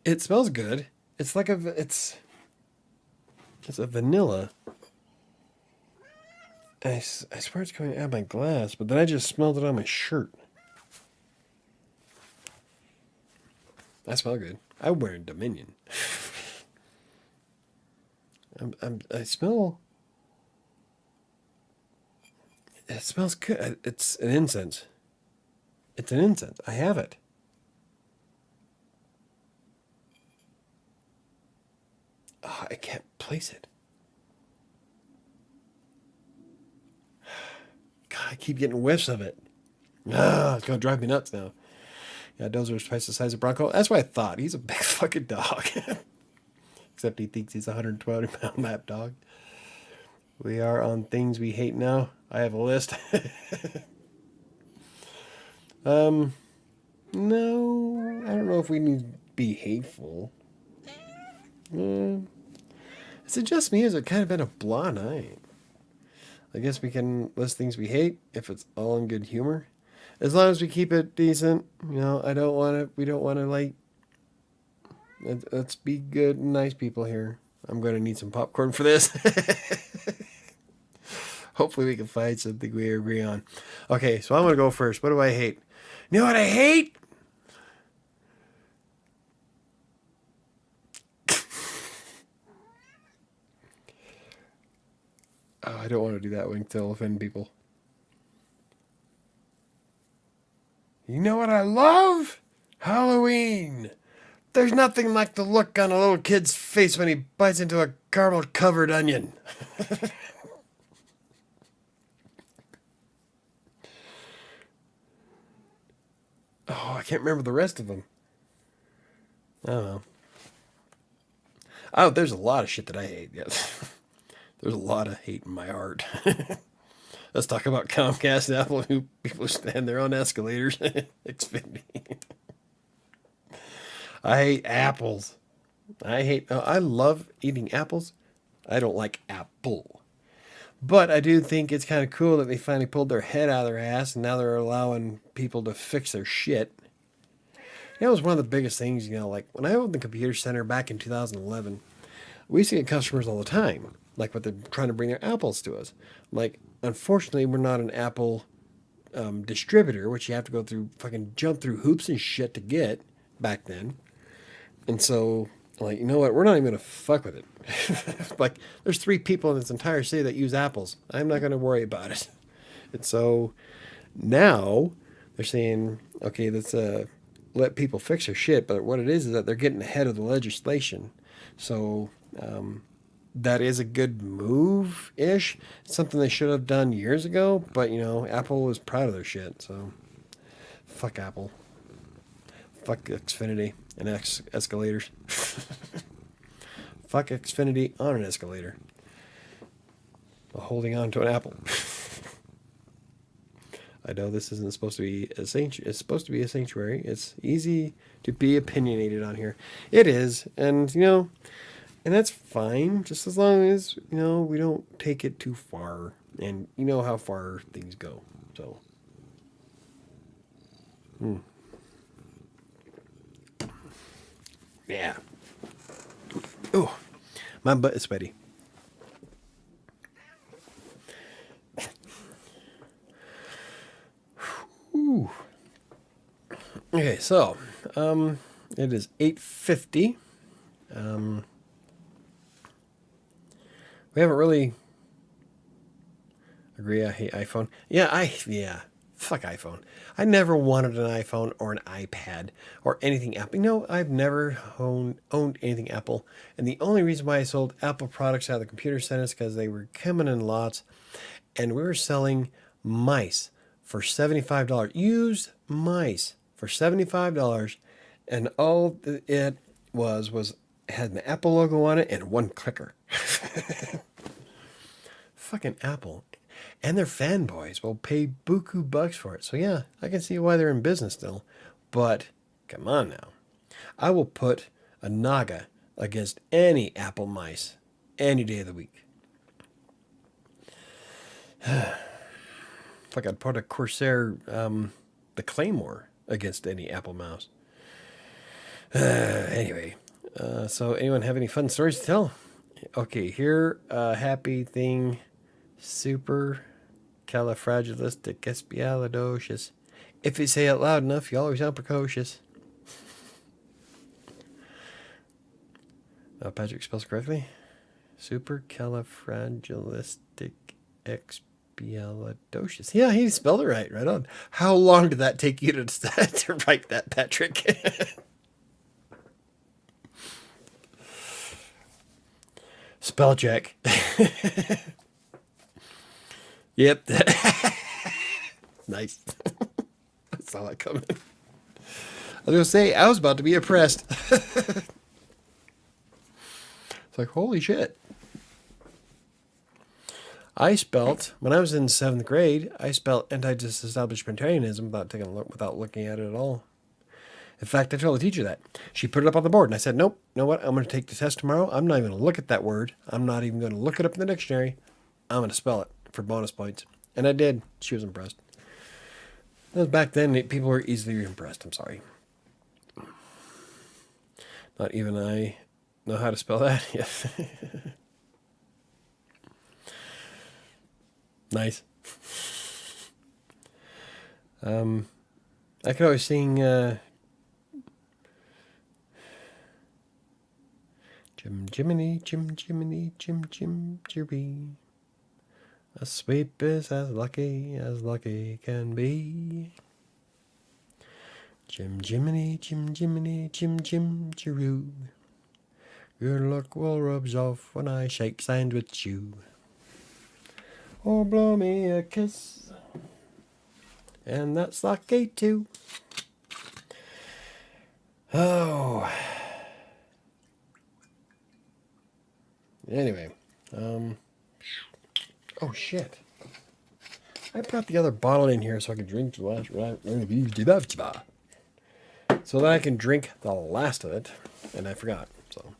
It smells good. It's like it's a vanilla. I swear it's coming out of my glass, but then I just smelled it on my shirt. I smell good. I wear a Dominion. I smell. It smells good. It's an incense. It's an incense. I have it. Oh, I can't place it. God, I keep getting whiffs of it. It's going to drive me nuts now. Yeah, Dozer's twice the size of Bronco. That's what I thought. He's a big fucking dog. Except he thinks he's a 120-pound lap dog. We are on things we hate now. I have a list. No, I don't know if we need to be hateful. Is it just me? Has it kind of been a blah night? I guess we can list things we hate if it's all in good humor. As long as we keep it decent, we don't want to like, let's be good and nice people here. I'm going to need some popcorn for this. Hopefully we can find something we agree on. Okay, so I'm going to go first. What do I hate? You know what I hate? Oh, I don't want to do that one because it'll offend people. You know what I love? Halloween. There's nothing like the look on a little kid's face when he bites into a caramel-covered onion. Oh, I can't remember the rest of them. I don't know. Oh, there's a lot of shit that I hate. Yes. There's a lot of hate in my heart. Let's talk about Comcast and Apple, who people stand there on escalators. Xfinity. I hate apples. I love eating apples. I don't like apple. But I do think it's kind of cool that they finally pulled their head out of their ass and now they're allowing people to fix their shit. That was one of the biggest things, like when I opened the computer center back in 2011, we used to get customers all the time, like what they're trying to bring their apples to us. Like, unfortunately, we're not an Apple distributor, which you have to go through, fucking jump through hoops and shit to get back then. And so, like, you know what? We're not even going to fuck with it. Like, there's 3 people in this entire city that use apples. I'm not going to worry about it. And so now they're saying, okay, let's let people fix their shit. But what it is that they're getting ahead of the legislation. So that is a good move-ish. It's something they should have done years ago. But, Apple was proud of their shit. So fuck Apple. Fuck Xfinity and escalators. Fuck Xfinity on an escalator. While holding on to an apple. I know this isn't supposed to be a sanctuary. It's supposed to be a sanctuary. It's easy to be opinionated on here. It is. And, and that's fine. Just as long as, we don't take it too far. And you know how far things go. So. Yeah. Oh, my butt is sweaty. Okay, so it is 8:50. We haven't really agree. I hate iPhone. Yeah. Fuck iPhone. I never wanted an iPhone or an iPad or anything Apple. I've never owned anything Apple. And the only reason why I sold Apple products out of the computer center is because they were coming in lots, and we were selling mice for $75. Used mice for $75, and all it was had an Apple logo on it and one clicker. Fucking Apple. And their fanboys will pay buku bucks for it. So yeah, I can see why they're in business still. But come on now. I will put a Naga against any Apple mice any day of the week. It's like I'd put a Corsair, the Claymore, against any Apple mouse. Anyway, so anyone have any fun stories to tell? Okay, here, happy thing, super califragilisticexpialidocious. If you say it loud enough, you always sound precocious. Patrick spells correctly. Supercalifragilisticexpialidocious. Yeah, he spelled it right. Right on. How long did that take you to write that, Patrick? Spell check. Yep. Nice. I saw that coming. I was going to say, I was about to be impressed. It's like, holy shit. When I was in 7th grade, I spelled anti-disestablishmentarianism without looking at it at all. In fact, I told the teacher that. She put it up on the board, and I said, nope, you know what? I'm going to take the test tomorrow. I'm not even going to look at that word. I'm not even going to look it up in the dictionary. I'm going to spell it for bonus points. And I did. She was impressed. That was back then. People were easily impressed. I'm sorry. Not even I know how to spell that. Yes. Nice. I could always sing Jim Jiminy, Jim Jiminy, Jim Jim Jirby. A sweep is as lucky can be. Jim Jiminy, Jim Jiminy, Jim Jim Jiroo. Good luck will rubs off when I shake hands with you. Oh, blow me a kiss. And that's lucky too. Oh. Anyway. Oh, shit. I brought the other bottle in here so I can drink the last. So that I can drink the last of it. And I forgot. So.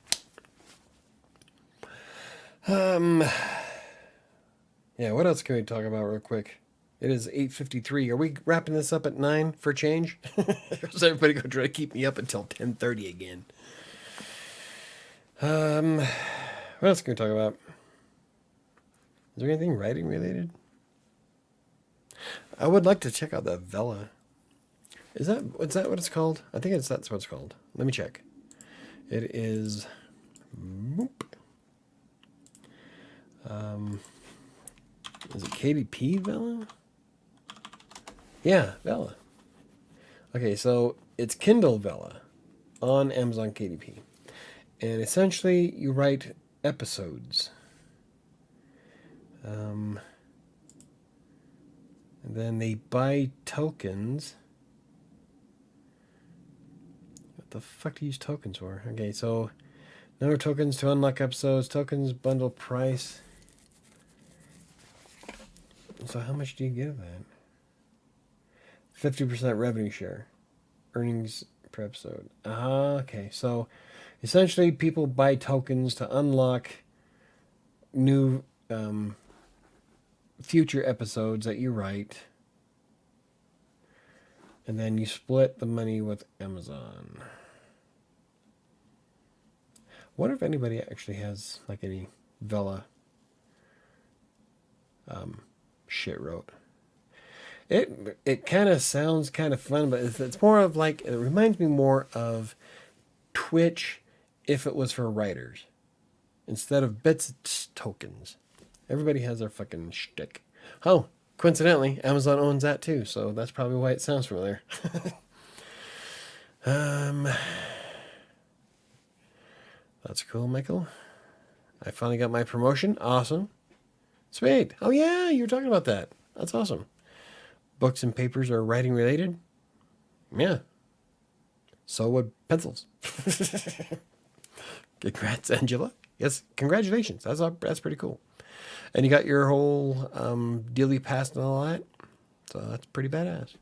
Yeah, what else can we talk about real quick? It is 8:53. Are we wrapping this up at 9 for change? Or is everybody going to try to keep me up until 10:30 again? What else can we talk about? Is there anything writing related? I would like to check out that Vela. Is that what it's called? I think that's what it's called. Let me check. It is. Is it KDP Vela? Yeah, Vela. Okay, so it's Kindle Vela on Amazon KDP. And essentially, you write episodes. And then they buy tokens. What the fuck do you use tokens for? Okay, so number of tokens to unlock episodes. Tokens bundle price. So how much do you give that? 50% revenue share. Earnings per episode. Okay, so essentially people buy tokens to unlock new future episodes that you write. And then you split the money with Amazon. Wonder if anybody actually has like any Vela shit wrote. It kind of sounds kind of fun, but it's more of like, it reminds me more of Twitch if it was for writers instead of bits, it's tokens. Everybody has their fucking shtick. Oh, coincidentally, Amazon owns that too, so that's probably why it sounds familiar. um, that's cool, Michael. I finally got my promotion. Awesome. Sweet. Oh yeah, you were talking about that. That's awesome. Books and papers are writing related. Yeah. So would pencils. Congrats, Angela. Yes, congratulations. That's pretty cool. And you got your whole dealie passed and all that. So that's pretty badass.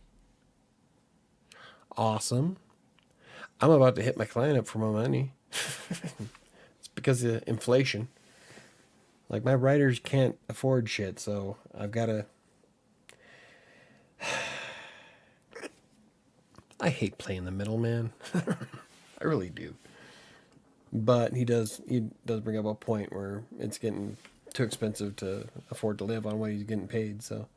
Awesome. I'm about to hit my client up for my money. It's because of inflation. Like, my writers can't afford shit, so I've got to. I hate playing the middleman. I really do. But he does bring up a point where it's getting too expensive to afford to live on what he's getting paid, so.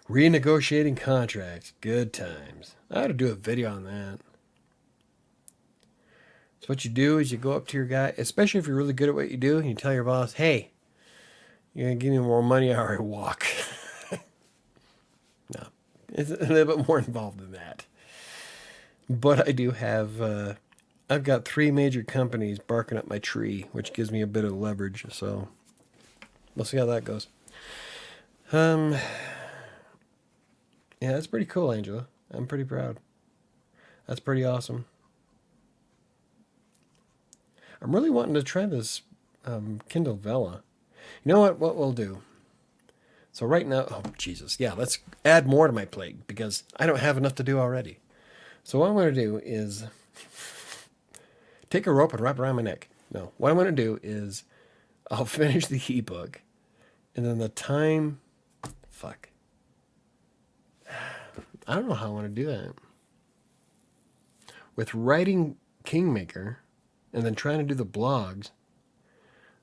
Renegotiating contracts. Good times. I ought to do a video on that. So what you do is you go up to your guy, especially if you're really good at what you do, and you tell your boss, hey, you're going to give me more money or I walk. No. It's a little bit more involved than that. But I do have, I've got 3 major companies barking up my tree, which gives me a bit of leverage, so we'll see how that goes. Yeah, that's pretty cool, Angela. I'm pretty proud. That's pretty awesome. I'm really wanting to try this Kindle Vella. You know what we'll do? So right now, oh Jesus, yeah, let's add more to my plate because I don't have enough to do already. So what I'm going to do is take a rope and wrap it around my neck. No, what I'm going to do is I'll finish the ebook, and then fuck. I don't know how I want to do that. With writing Kingmaker and then trying to do the blogs,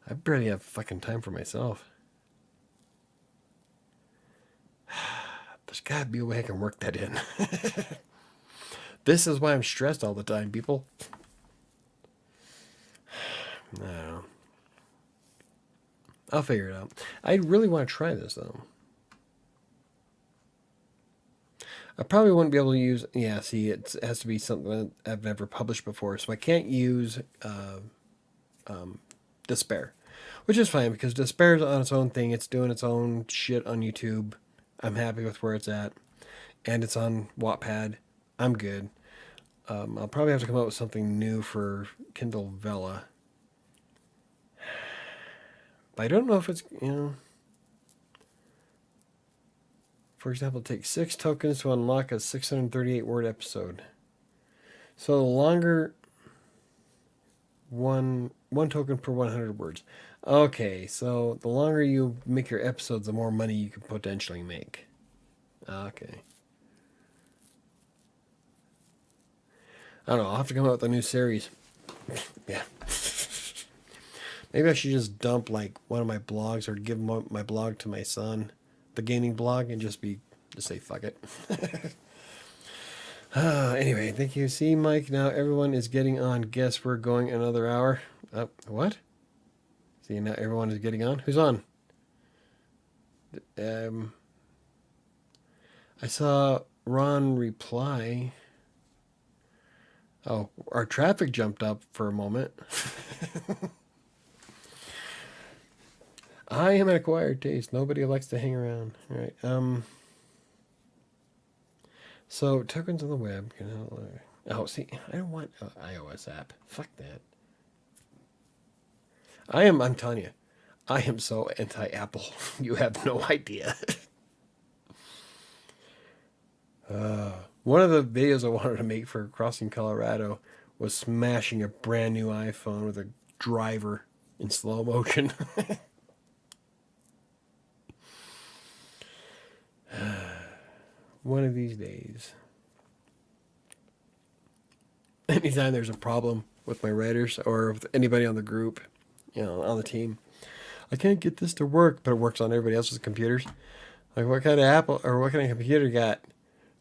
I barely have fucking time for myself. There's got to be a way I can work that in. This is why I'm stressed all the time, people. No. I'll figure it out. I really want to try this, though. I probably wouldn't be able to use... Yeah, see, it has to be something that I've never published before, so I can't use Despair. Which is fine, because Despair is on its own thing. It's doing its own shit on YouTube. I'm happy with where it's at. And it's on Wattpad. I'm good. I'll probably have to come up with something new for Kindle Vella. But I don't know if it's, For example, take 6 tokens to unlock a 638 word episode. So the longer one token per 100 words. Okay, so the longer you make your episodes, the more money you could potentially make. Okay. I don't know, I'll have to come up with a new series. Yeah. Maybe I should just dump like one of my blogs or give my blog to my son, the gaming blog, and just say fuck it. Anyway, thank you. See, Mike, now everyone is getting on. Guess we're going another hour. What? See, now everyone is getting on. Who's on? I saw Ron reply. Oh, our traffic jumped up for a moment. I am an acquired taste. Nobody likes to hang around. All right. So tokens on the web. Oh, see, I don't want an iOS app. Fuck that. I'm telling you, I am so anti-Apple. You have no idea. One of the videos I wanted to make for Crossing Colorado was smashing a brand new iPhone with a driver in slow motion. One of these days. Anytime there's a problem with my writers or with anybody on the group, on the team, I can't get this to work, but it works on everybody else's computers. Like, what kind of Apple or what kind of computer you got?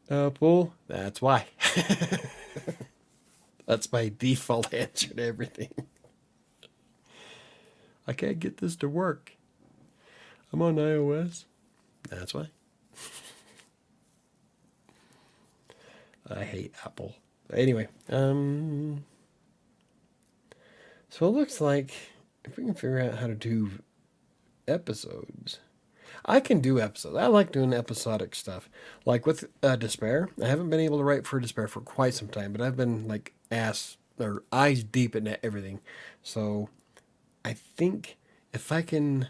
Apple. That's why. That's my default answer to everything. I can't get this to work. I'm on iOS. That's why. I hate Apple. But anyway, so it looks like if we can figure out how to do episodes, I can do episodes. I like doing episodic stuff. Like with Despair, I haven't been able to write for Despair for quite some time, but I've been like ass or eyes deep in everything. So I think if I can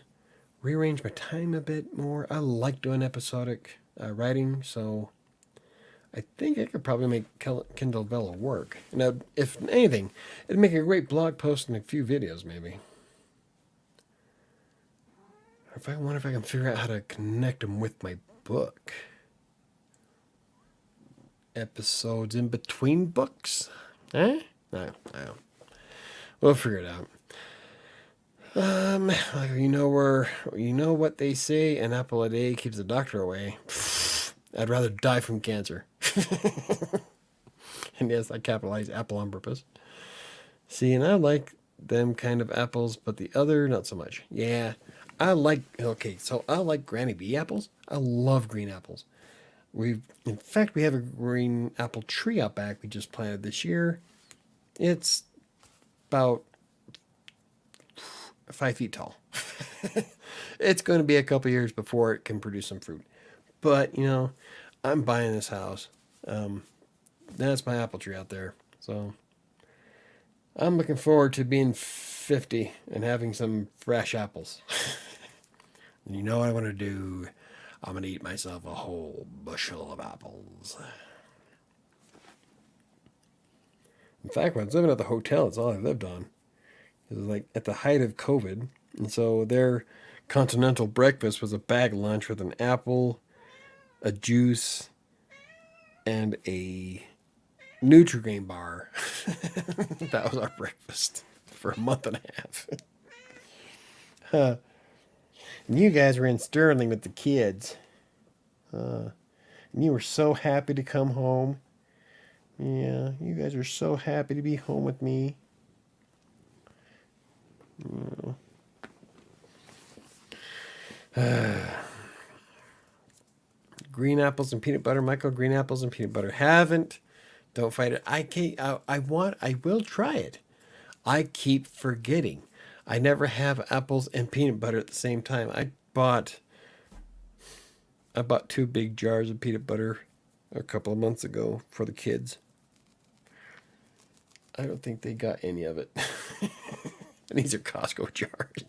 rearrange my time a bit more, I like doing episodic writing. So I think I could probably make Kindle Vella work. Now, if anything, it'd make a great blog post and a few videos, maybe. I wonder if I can figure out how to connect them with my book. Episodes in between books? Eh? No. We'll figure it out. You know what they say, an apple a day keeps the doctor away. I'd rather die from cancer. And yes, I capitalize apple on purpose. See, and I like them kind of apples, but the other, not so much. Yeah, I like Granny Bee apples. I love green apples. In fact, we have a green apple tree out back we just planted this year. It's about 5 feet tall. It's going to be a couple years before it can produce some fruit. But, I'm buying this house. That's my apple tree out there. So I'm looking forward to being 50 and having some fresh apples. And you know what I want to do? I'm going to eat myself a whole bushel of apples. In fact, when I was living at the hotel, it's all I lived on. It was like at the height of COVID. And so their continental breakfast was a bag lunch with an apple, a juice, and a Nutri-Grain bar. That was our breakfast for a month and a half. And you guys were in Sterling with the kids. And you were so happy to come home. Yeah, you guys are so happy to be home with me. Green apples and peanut butter, Michael. Green apples and peanut butter. Haven't. Don't fight it. I will try it. I keep forgetting. I never have apples and peanut butter at the same time. I bought 2 big jars of peanut butter a couple of months ago for the kids. I don't think they got any of it. And these are Costco jars.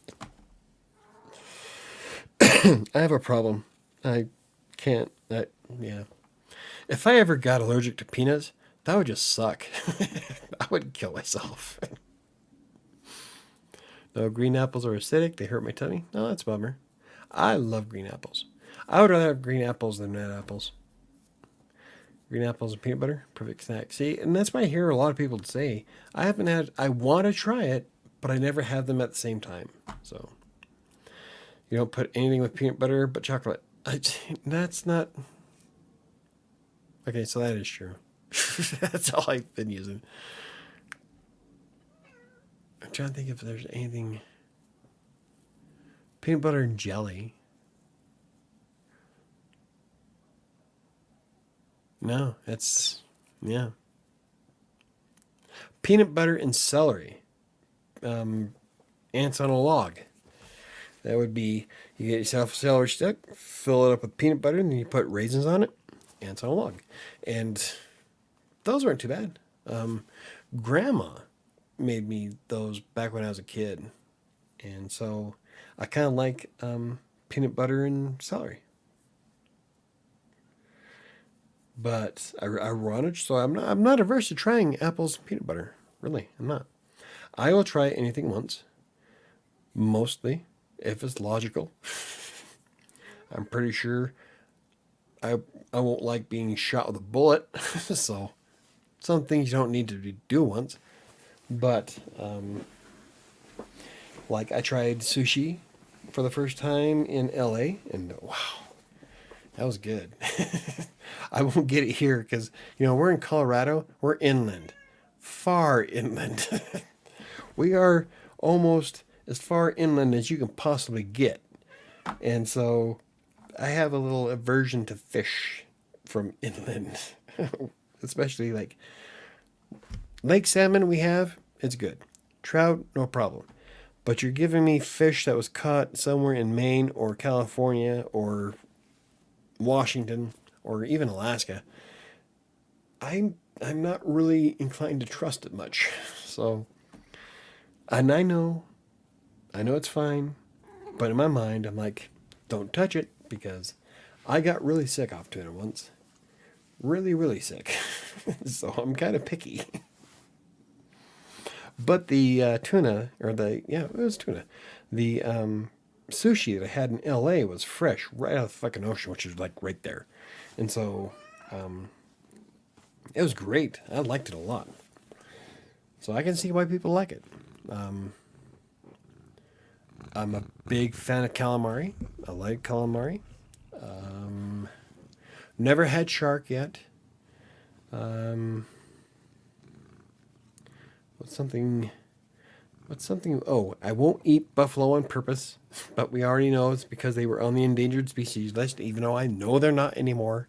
I have a problem. I can't. Yeah. If I ever got allergic to peanuts, that would just suck. I would kill myself. No, green apples are acidic. They hurt my tummy. No, that's a bummer. I love green apples. I would rather have green apples than red apples. Green apples and peanut butter, perfect snack. See, and that's what I hear a lot of people say. I want to try it, but I never have them at the same time. So, you don't put anything with peanut butter but chocolate. That's not... Okay, so that is true. That's all I've been using. I'm trying to think if there's anything... Peanut butter and jelly. No, yeah. Peanut butter and celery. Ants on a log. That would be, you get yourself a celery stick, fill it up with peanut butter, and then you put raisins on it. Ants on a log. And those weren't too bad. Grandma made me those back when I was a kid. And so I kind of like peanut butter and celery. But I want it, so I'm not averse to trying apples and peanut butter. Really, I'm not. I will try anything once. Mostly, if it's logical. I'm pretty sure I won't like being shot with a bullet. So some things you don't need to do once. But like I tried sushi for the first time in LA, and wow, that was good. I won't get it here because, we're in Colorado. We're inland, far inland. We are almost as far inland as you can possibly get. And so I have a little aversion to fish from inland, especially like lake salmon we have, it's good. Trout, no problem. But you're giving me fish that was caught somewhere in Maine or California or Washington or even Alaska. I'm not really inclined to trust it much. So, and I know it's fine, but in my mind I'm like, don't touch it because I got really sick off tuna once. Really, really sick. So I'm kind of picky. But the tuna, it was tuna. The sushi that I had in LA was fresh right out of the fucking ocean, which is like right there. And so it was great. I liked it a lot. So I can see why people like it. I'm a big fan of calamari. I like calamari. Never had shark yet. What's something? Oh, I won't eat buffalo on purpose, but we already know it's because they were on the endangered species list, even though I know they're not anymore.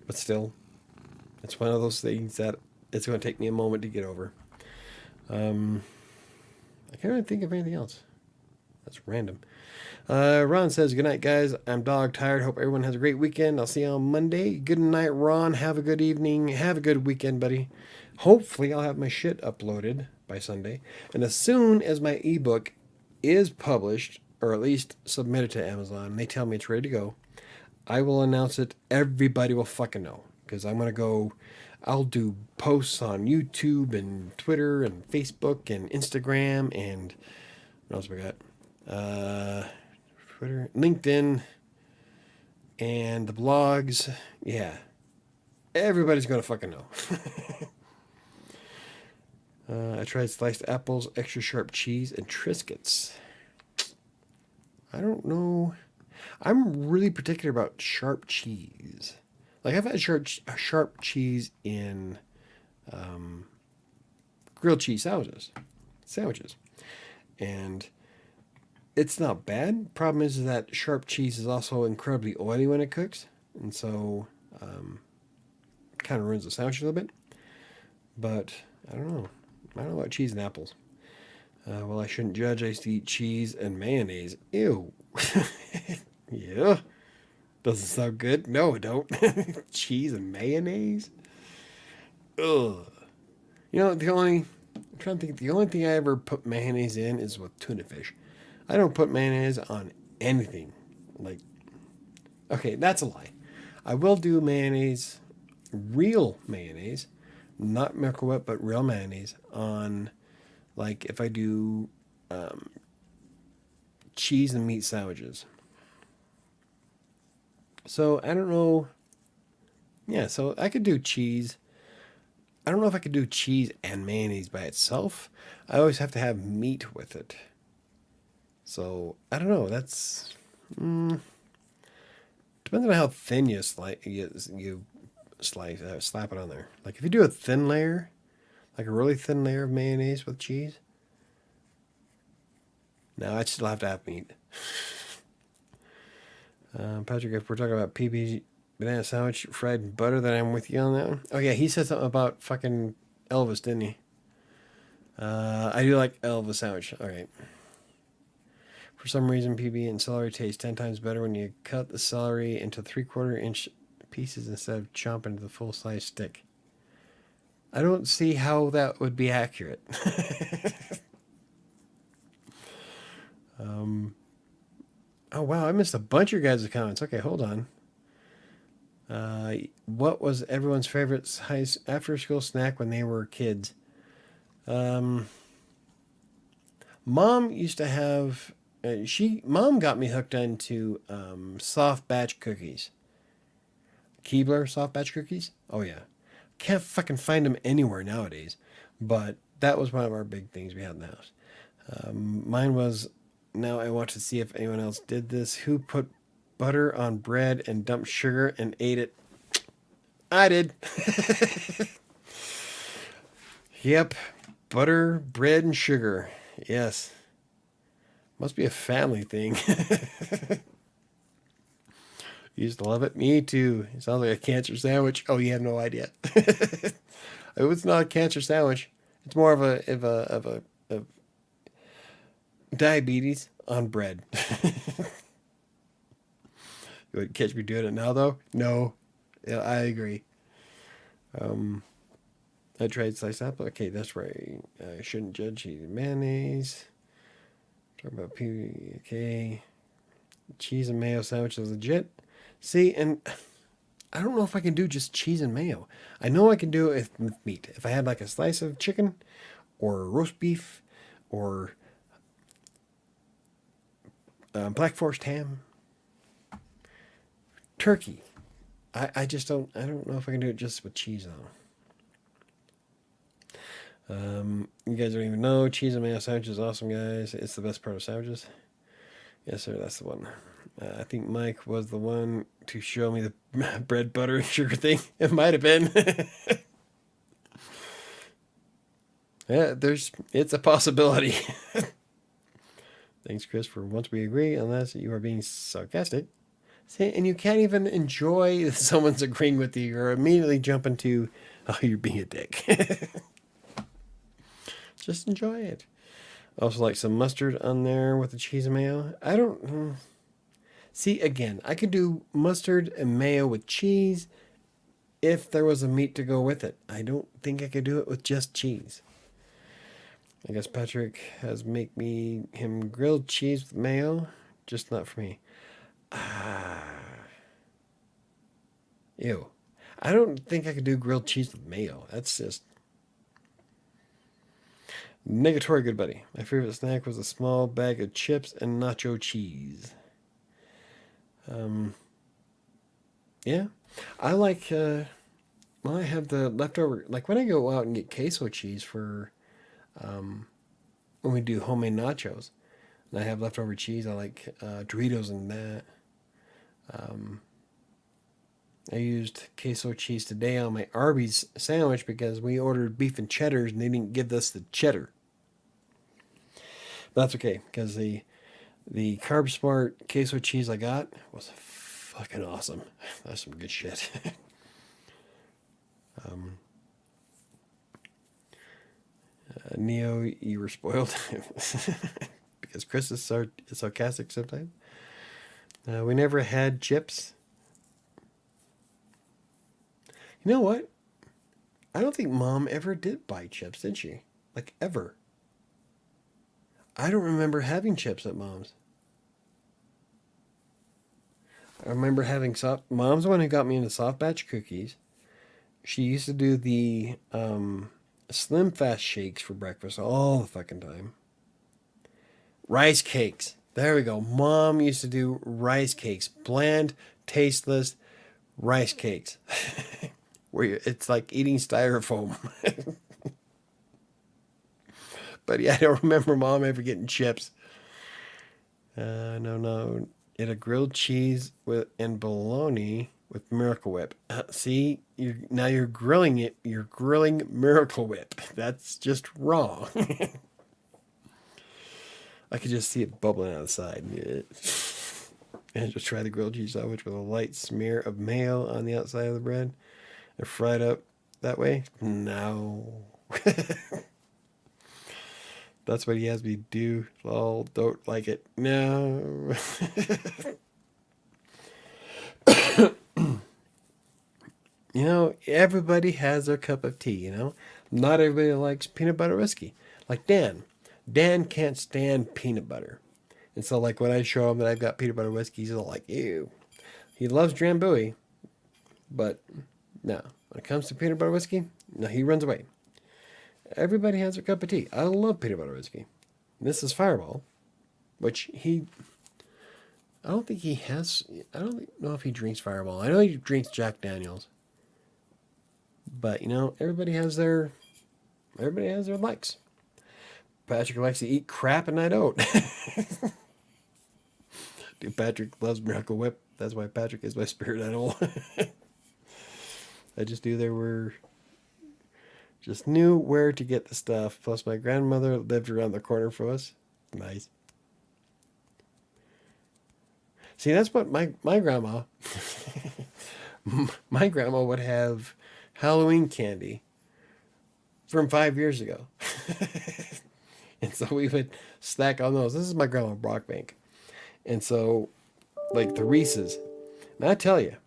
But still, it's one of those things that it's going to take me a moment to get over. I can't really think of anything else. That's random. Ron says, good night, guys. I'm dog tired. Hope everyone has a great weekend. I'll see you on Monday. Good night, Ron. Have a good evening. Have a good weekend, buddy. Hopefully, I'll have my shit uploaded by Sunday. And as soon as my ebook is published, or at least submitted to Amazon, and they tell me it's ready to go, I will announce it. Everybody will fucking know. Because I'm going to go, I'll do posts on YouTube and Twitter and Facebook and Instagram and what else we got? Twitter, LinkedIn, and the blogs. Yeah. Everybody's going to fucking know. I tried sliced apples, extra sharp cheese, and Triscuits. I don't know. I'm really particular about sharp cheese. Like, I've had sharp cheese in grilled cheese sandwiches. And it's not bad. Problem is that sharp cheese is also incredibly oily when it cooks. And so, kind of ruins the sandwich a little bit. But, I don't know. I don't know about cheese and apples. Well, I shouldn't judge. I used to eat cheese and mayonnaise. Ew. Yeah. Doesn't sound good. No, it don't. Cheese and mayonnaise? Ugh. I'm trying to think, the only thing I ever put mayonnaise in is with tuna fish. I don't put mayonnaise on anything. Like, okay, that's a lie. I will do mayonnaise, real mayonnaise, not Miracle Whip, but real mayonnaise on, like, if I do cheese and meat sandwiches. So, I don't know. Yeah, so I could do cheese. I don't know if I could do cheese and mayonnaise by itself. I always have to have meat with it. So, I don't know. That's... depends on how thin you slap it on there. Like, if you do a thin layer, like a really thin layer of mayonnaise with cheese, no, I'd still have to have meat. Patrick, if we're talking about PB banana sandwich fried in butter, then I'm with you on that one. Oh, yeah, he said something about fucking Elvis, didn't he? I do like Elvis sandwich. All right. For some reason, PB and celery taste 10 times better when you cut the celery into 3/4 inch pieces instead of chomping the full size stick. I don't see how that would be accurate. Oh, wow, I missed a bunch of your guys' comments. Okay, hold on. What was everyone's favorite after-school snack when they were kids? Mom used to have... Mom got me hooked into soft batch cookies. Keebler soft batch cookies? Oh, yeah. Can't fucking find them anywhere nowadays. But that was one of our big things we had in the house. Mine was Now I want to see if anyone else did this. Who put butter on bread and dumped sugar and ate it? I did. Yep. Butter, bread, and sugar. Yes. Must be a family thing. You used to love it? Me too. It sounds like a cancer sandwich. Oh, you have no idea. It's not a cancer sandwich. It's more of a diabetes on bread. You would catch me doing it now, though? No. Yeah, I agree. I tried sliced apple. Okay, that's right. I shouldn't judge eating mayonnaise. Talk about okay. Cheese and mayo sandwich is legit. See, and I don't know if I can do just cheese and mayo. I know I can do it with meat. If I had like a slice of chicken or roast beef or Black Forest ham, turkey. I just don't. I don't know if I can do it just with cheese though. You guys don't even know. Cheese and mayo sandwich is awesome, guys. It's the best part of sandwiches. Yes, sir. That's the one. I think Mike was the one to show me the bread, butter, and sugar thing. It might have been. Yeah, it's a possibility. Thanks, Chris, for once we agree, unless you are being sarcastic. See, and you can't even enjoy that someone's agreeing with you. You're immediately jumping to, oh, you're being a dick. Just enjoy it. Also like some mustard on there with the cheese and mayo. I don't... See, again, I could do mustard and mayo with cheese if there was a meat to go with it. I don't think I could do it with just cheese. I guess Patrick has make him grilled cheese with mayo. Just not for me. Ew. I don't think I could do grilled cheese with mayo. That's just... Negatory good buddy. My favorite snack was a small bag of chips and nacho cheese. Yeah. I like, well, I have the leftover, like when I go out and get queso cheese for, when we do homemade nachos, and I have leftover cheese, I like Doritos and that. I used queso cheese today on my Arby's sandwich because we ordered beef and cheddars and they didn't give us the cheddar. But that's okay because the Carb Smart queso cheese I got was fucking awesome. That's some good shit. Neo, you were spoiled because Chris is sarcastic sometimes. We never had chips. You know what? I don't think Mom ever did buy chips, did she? Like, ever. I don't remember having chips at Mom's. I remember having Mom's the one who got me into soft batch cookies. She used to do the Slim Fast shakes for breakfast all the fucking time. Rice cakes. There we go. Mom used to do rice cakes. Bland, tasteless rice cakes. Where it's like eating styrofoam. But yeah, I don't remember Mom ever getting chips. No. It a grilled cheese and bologna with Miracle Whip. See, you're grilling it. You're grilling Miracle Whip. That's just wrong. I could just see it bubbling out of the side. And just try the grilled cheese sandwich with a light smear of mayo on the outside of the bread and fry it up that way. No. That's what he has me do. Lol, don't like it. No. Everybody has their cup of tea, Not everybody likes peanut butter whiskey. Like Dan. Dan can't stand peanut butter. And so, like, when I show him that I've got peanut butter whiskey, he's all like, ew. He loves Drambuie. But, no. When it comes to peanut butter whiskey, no, he runs away. Everybody has their cup of tea. I love peanut butter whiskey. This is Fireball, which I don't don't know if he drinks Fireball. I know he drinks Jack Daniels. But, everybody has their likes. Patrick likes to eat crap and I don't. Patrick loves Miracle Whip. That's why Patrick is my spirit animal. I just knew where to get the stuff. Plus, my grandmother lived around the corner from us. Nice. See, that's what my grandma, my grandma would have Halloween candy from 5 years ago. And so we would snack on those. This is my grandma Brockbank. And so, like the Reese's. And I tell you,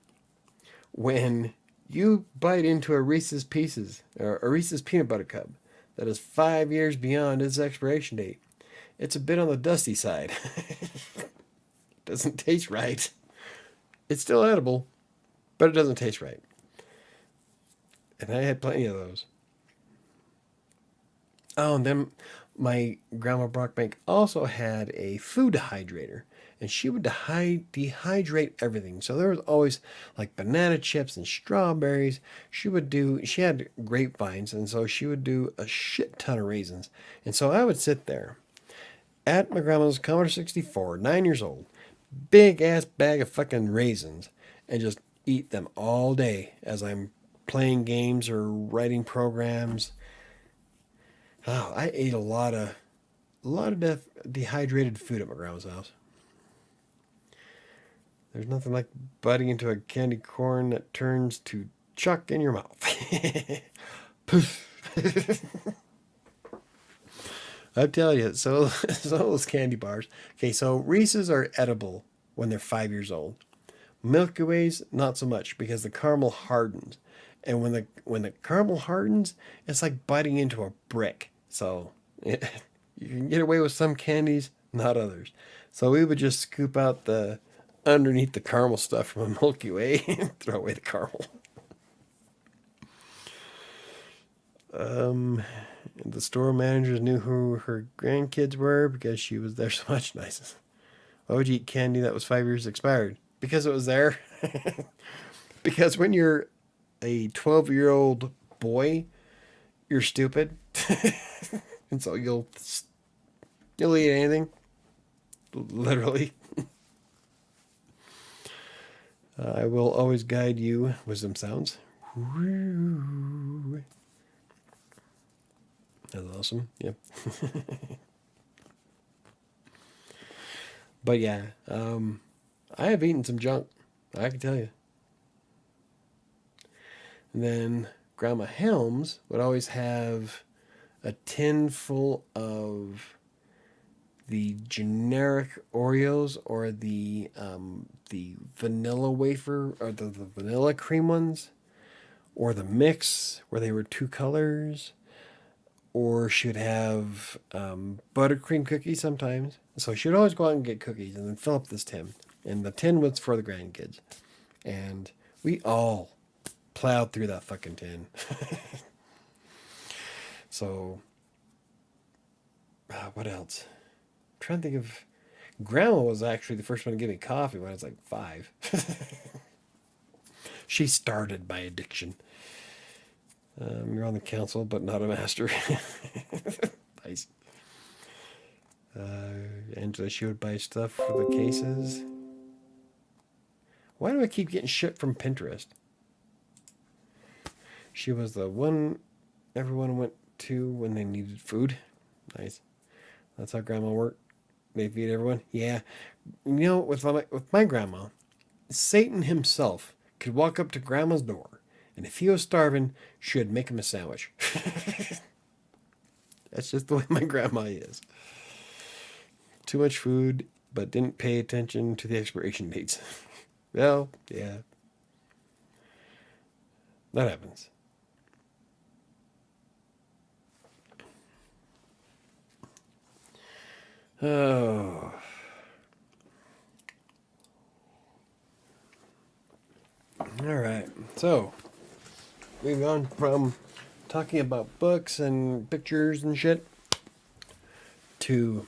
when you bite into a Reese's Pieces or a Reese's Peanut Butter Cup that is 5 years beyond its expiration date, it's a bit on the dusty side. Doesn't taste right. It's still edible, but it doesn't taste right. And I had plenty of those. Oh, and then my grandma Brockbank also had a food dehydrator, and she would dehydrate everything. So there was always like banana chips and strawberries. She had grapevines, and so she would do a shit ton of raisins. And so I would sit there at my grandma's Commodore 64, 9 years old, big ass bag of fucking raisins, and just eat them all day as I'm playing games or writing programs. Oh, I ate a lot of dehydrated food at my grandma's house. There's nothing like biting into a candy corn that turns to chuck in your mouth. Poof. I tell you, so those candy bars. Okay, so Reese's are edible when they're 5 years old. Milky Ways, not so much because the caramel hardens, and when the caramel hardens, it's like biting into a brick. So you can get away with some candies, not others. So we would just scoop out the underneath the caramel stuff from a Milky Way and throw away the caramel. The store managers knew who her grandkids were because she was there so much. Nice. Why would you eat candy that was 5 years expired? Because it was there. Because when you're a 12-year-old boy, you're stupid. And so you'll eat anything. Literally. I will always guide you. Wisdom sounds. That's awesome. Yep. But yeah, I have eaten some junk. I can tell you. And then Grandma Helms would always have a tin full of the generic Oreos or the vanilla wafer or the vanilla cream ones, or the mix where they were two colors, or she would have buttercream cookies sometimes. So she would always go out and get cookies and then fill up this tin. And the tin was for the grandkids. And we all plowed through that fucking tin. So, what else? I'm trying to think of... Grandma was actually the first one to give me coffee when I was like 5. She started my addiction. You're on the council, but not a master. Nice. Angela, she would buy stuff for the cases. Why do I keep getting shit from Pinterest? She was the one everyone went to when they needed food. Nice. That's how Grandma worked. They feed everyone. Yeah. You know, with my grandma, Satan himself could walk up to Grandma's door, and if he was starving, she would make him a sandwich. That's just the way my grandma is. Too much food, but didn't pay attention to the expiration dates. Well, yeah. That happens. Oh. All right. So, we've gone from talking about books and pictures and shit to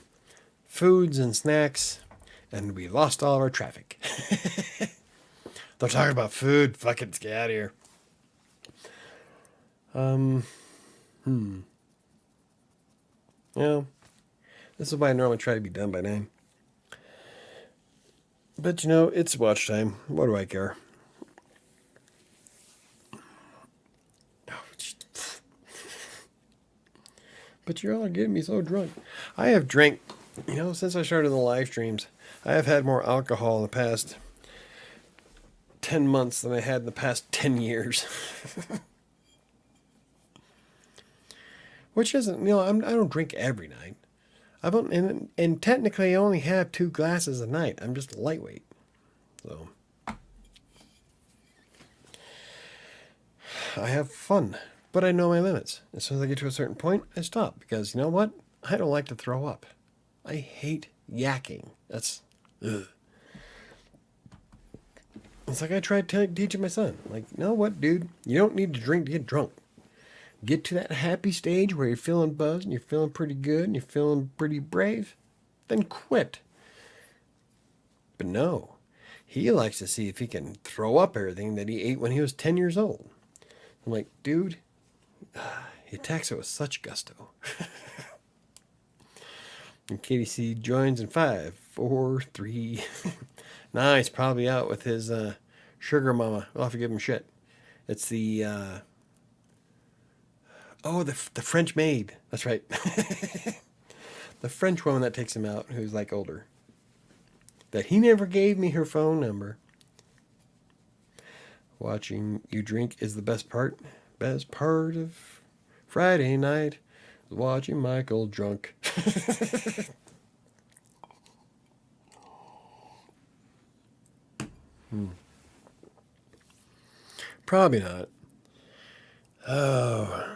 foods and snacks, and we lost all of our traffic. They're talking about food. Fuck it, let's get out of here. Yeah. This is why I normally try to be done by 9. But you know, it's watch time. What do I care? But you all are getting me so drunk. I have drank, you know, since I started the live streams, I have had more alcohol in the past 10 months than I had in the past 10 years. Which isn't, you know, I don't drink every night. And technically I only have 2 glasses a night. I'm just lightweight. So I have fun, but I know my limits. As soon as I get to a certain point, I stop because you know what? I don't like to throw up. I hate yakking. That's ugh. It's like I tried teaching my son. Like, you know what, dude? You don't need to drink to get drunk. Get to that happy stage where you're feeling buzzed and you're feeling pretty good and you're feeling pretty brave, then quit. But no, he likes to see if he can throw up everything that he ate when he was 10 years old. I'm like, dude, he attacks it with such gusto. And KDC joins in 5, 4, 3. Nah, he's probably out with his sugar mama. We'll have to give him shit. It's the the French maid. That's right. The French woman that takes him out, who's like older. That he never gave me her phone number. Watching you drink is the best part. Best part of Friday night is watching Michael drunk. Probably not. Oh.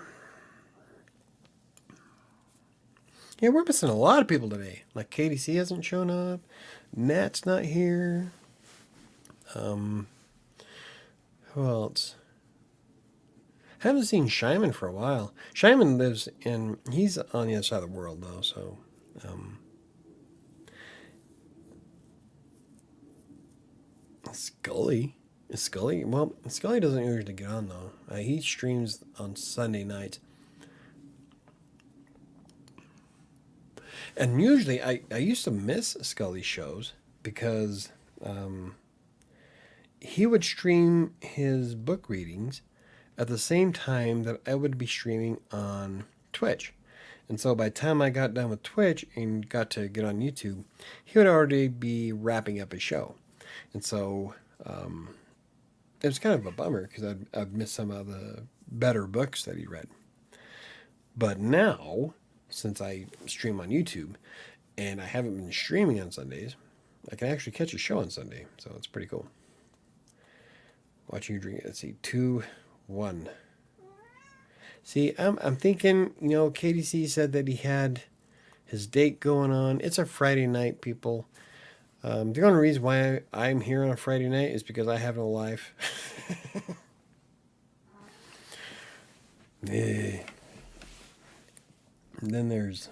Yeah, we're missing a lot of people today. Like KDC hasn't shown up. Nat's not here. Who else? Haven't seen Shyman for a while. Shyman lives in... He's on the other side of the world, though, so... Scully. Is Scully? Well, Scully doesn't usually get on, though. He streams on Sunday nights. And usually, I used to miss Scully's shows because he would stream his book readings at the same time that I would be streaming on Twitch. And so by the time I got done with Twitch and got to get on YouTube, he would already be wrapping up his show. And so it was kind of a bummer because I'd missed some of the better books that he read. But now, since I stream on YouTube and I haven't been streaming on Sundays, I can actually catch a show on Sunday. So it's pretty cool. Watching you drink. Let's see, 2, 1. See, I'm thinking, you know, KDC said that he had his date going on. It's a Friday night, people. The only reason why I'm here on a Friday night is because I have no life. And then there's...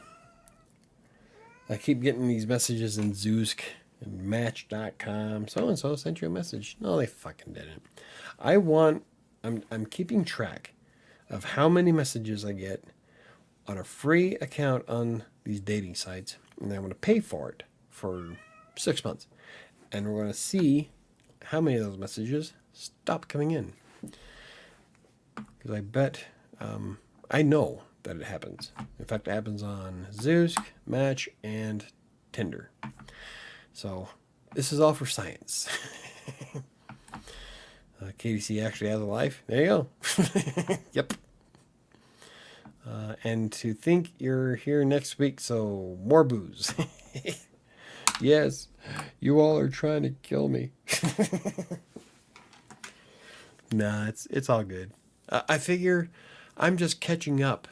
I keep getting these messages in Zoosk and Match.com. So-and-so sent you a message. No, they fucking didn't. I'm keeping track of how many messages I get on a free account on these dating sites. And I'm going to pay for it for 6 months. And we're going to see how many of those messages stop coming in. Because I bet, I know that it happens. In fact, it happens on Zoosk, Match, and Tinder. So this is all for science. KDC actually has a life. There you go. Yep. And to think you're here next week, so more booze. Yes, you all are trying to kill me. Nah, it's all good. I figure I'm just catching up.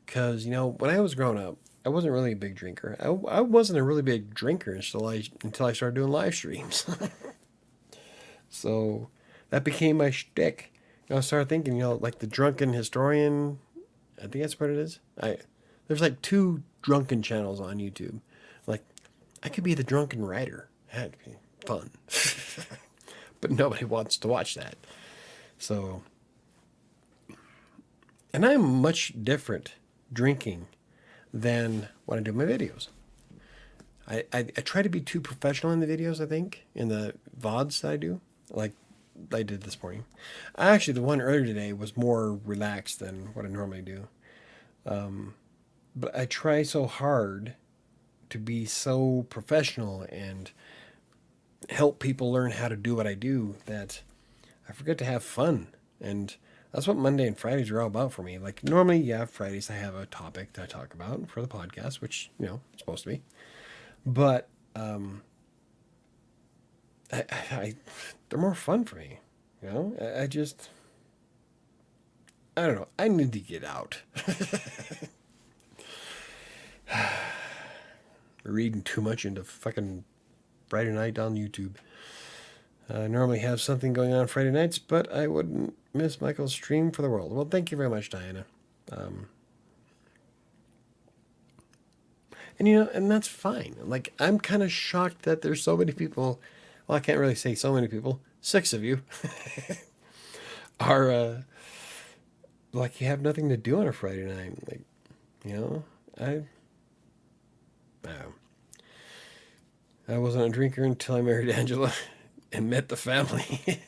Because, you know, when I was growing up, I wasn't really a big drinker. I wasn't a really big drinker until I started doing live streams. So that became my shtick. You know, I started thinking, you know, like the drunken historian. I think that's what it is. There's like 2 drunken channels on YouTube. Like, I could be the drunken writer. That'd be fun. But nobody wants to watch that. So, and I'm much different drinking than when I do my videos. I try to be too professional in the videos, I think, in the VODs that I do, like I did this morning. Actually, the one earlier today was more relaxed than what I normally do. But I try so hard to be so professional and help people learn how to do what I do that I forget to have fun. And that's what Monday and Fridays are all about for me. Like normally, yeah, Fridays I have a topic that I talk about for the podcast, which, it's supposed to be. But I they're more fun for me. I just, I don't know. I need to get out. Reading too much into fucking Friday night on YouTube. I normally have something going on Friday nights, but I wouldn't miss Michael's stream for the world. Well, thank you very much, Diana. And that's fine. Like, I'm kind of shocked that there's so many people. Well, I can't really say so many people. 6 of you are like you have nothing to do on a Friday night. Like, I I wasn't a drinker until I married Angela and met the family.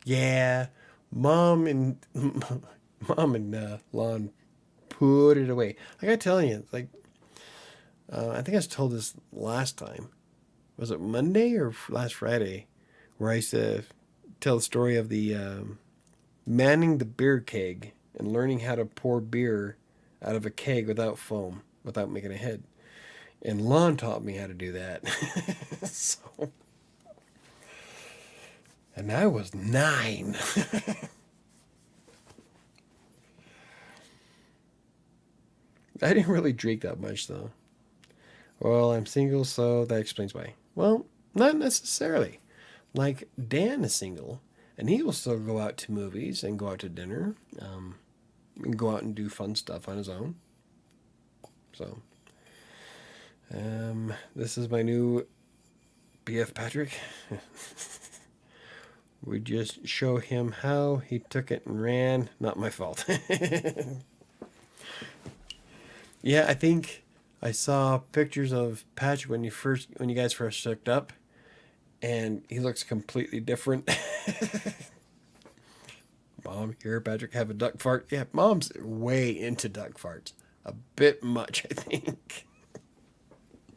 Yeah, mom and Lon put it away. I gotta tell you, like, I think I was told this last time. Was it Monday or last Friday, where I used to tell the story of the manning the beer keg and learning how to pour beer out of a keg without foam, without making a head. And Lon taught me how to do that. So, and I was 9. I didn't really drink that much though. Well, I'm single, so that explains why. Well, not necessarily. Like, Dan is single, and he will still go out to movies and go out to dinner, and go out and do fun stuff on his own. So, this is my new BF Patrick. We just show him how he took it and ran. Not my fault. Yeah, I think I saw pictures of Patrick when you guys first hooked up, and he looks completely different. Mom, here Patrick have a duck fart. Yeah, Mom's way into duck farts. A bit much, I think.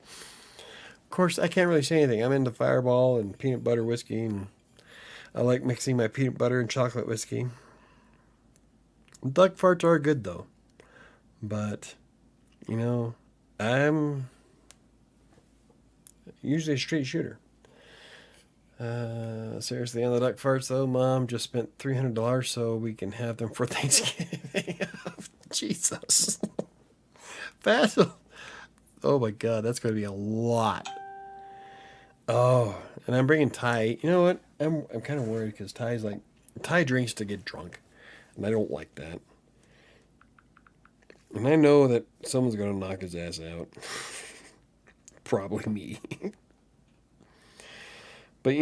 Of course, I can't really say anything. I'm into Fireball and peanut butter whiskey, and I like mixing my peanut butter and chocolate whiskey. Duck farts are good though, but I'm usually a straight shooter. Seriously, on the duck farts though, Mom just spent $300 so we can have them for Thanksgiving. Jesus, Basil. Oh my God, that's going to be a lot. Oh, and I'm bringing Ty. You know what? I'm kind of worried because Ty drinks to get drunk, and I don't like that. And I know that someone's going to knock his ass out. Probably me. But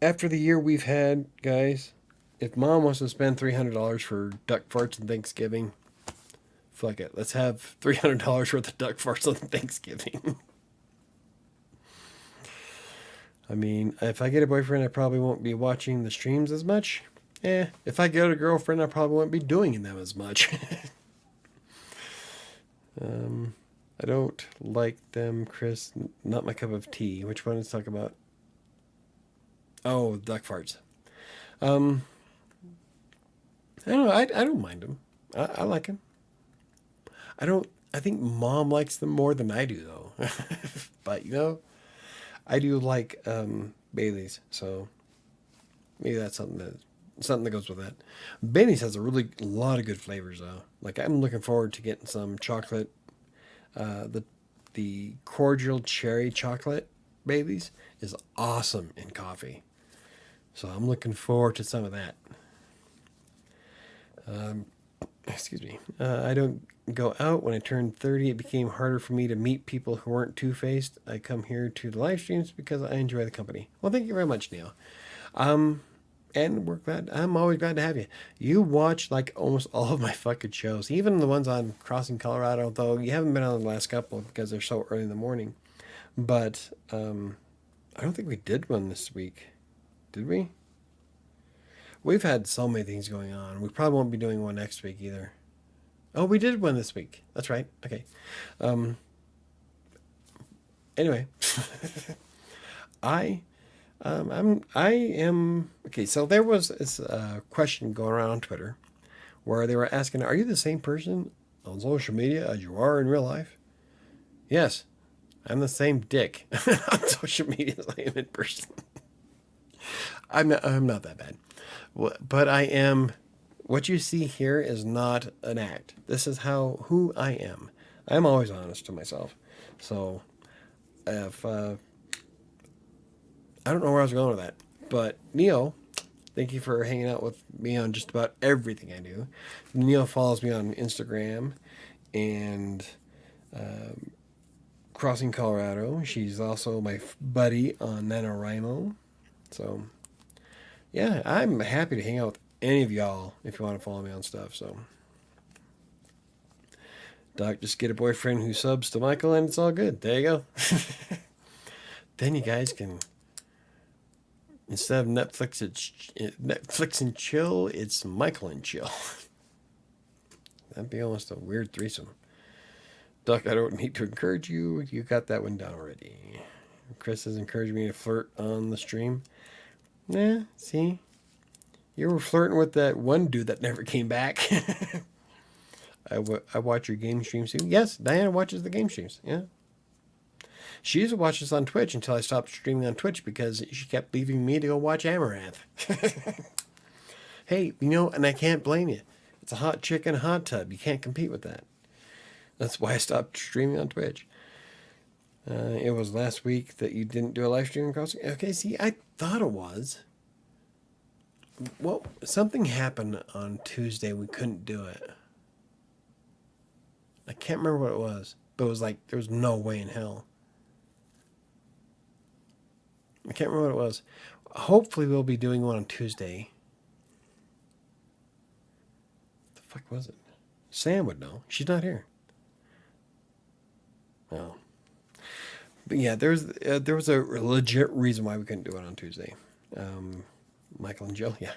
after the year we've had, guys, if Mom wants to spend $300 for duck farts on Thanksgiving, fuck it. Let's have $300 worth of duck farts on Thanksgiving. I mean, if I get a boyfriend, I probably won't be watching the streams as much. If I get a girlfriend, I probably won't be doing them as much. I don't like them, Chris. Not my cup of tea. Which one is talk about? Oh, duck farts. I don't know. I don't mind them. I like them. I think Mom likes them more than I do, though. But I do like Bailey's, so maybe that's something that goes with that. Bailey's has a lot of good flavors, though. Like, I'm looking forward to getting some chocolate. The cordial cherry chocolate Bailey's is awesome in coffee, so I'm looking forward to some of that. Excuse me. I don't go out. When I turned 30, it became harder for me to meet people who weren't two-faced. I come here to the live streams because I enjoy the company. Well, thank you very much, Neil. And I'm always glad to have you. You watch like almost all of my fucking shows, even the ones on Crossing Colorado, though you haven't been on the last couple because they're so early in the morning. But I don't think we did one this week. Did we? We've had so many things going on. We probably won't be doing one next week either. Oh, we did one this week. That's right. Okay. Um, anyway, I I am okay. So there was this question going around on Twitter where they were asking, "Are you the same person on social media as you are in real life?" Yes, I'm the same dick on social media as I am in person. I'm not that bad, but I am. What you see here is not an act. This is who I am. I'm always honest to myself. So if I don't know where I was going with that, but Neo, thank you for hanging out with me on just about everything I do. Neo follows me on Instagram and Crossing Colorado. She's also my buddy on NaNoWriMo. So yeah, I'm happy to hang out with any of y'all if you want to follow me on stuff. So Doc, just get a boyfriend who subs to Michael and it's all good. There you go. Then you guys can, instead of Netflix and chill, it's Michael and chill. That'd be almost a weird threesome. Duck, I don't need to encourage you. You got that one down already. Chris has encouraged me to flirt on the stream. Nah, see? You were flirting with that one dude that never came back. I watch your game streams too. Yes, Diana watches the game streams. Yeah. She used to watch us on Twitch until I stopped streaming on Twitch because she kept leaving me to go watch Amaranth. Hey, and I can't blame you. It's a hot chick in a hot tub. You can't compete with that. That's why I stopped streaming on Twitch. It was last week that you didn't do a live stream crossing. Okay, see, I thought it was. Well, something happened on Tuesday. We couldn't do it. I can't remember what it was, but it was like there was no way in hell. I can't remember what it was. Hopefully, we'll be doing one on Tuesday. What the fuck was it? Sam would know. She's not here. No. But yeah, there was a legit reason why we couldn't do it on Tuesday. Michael and Jill, yeah.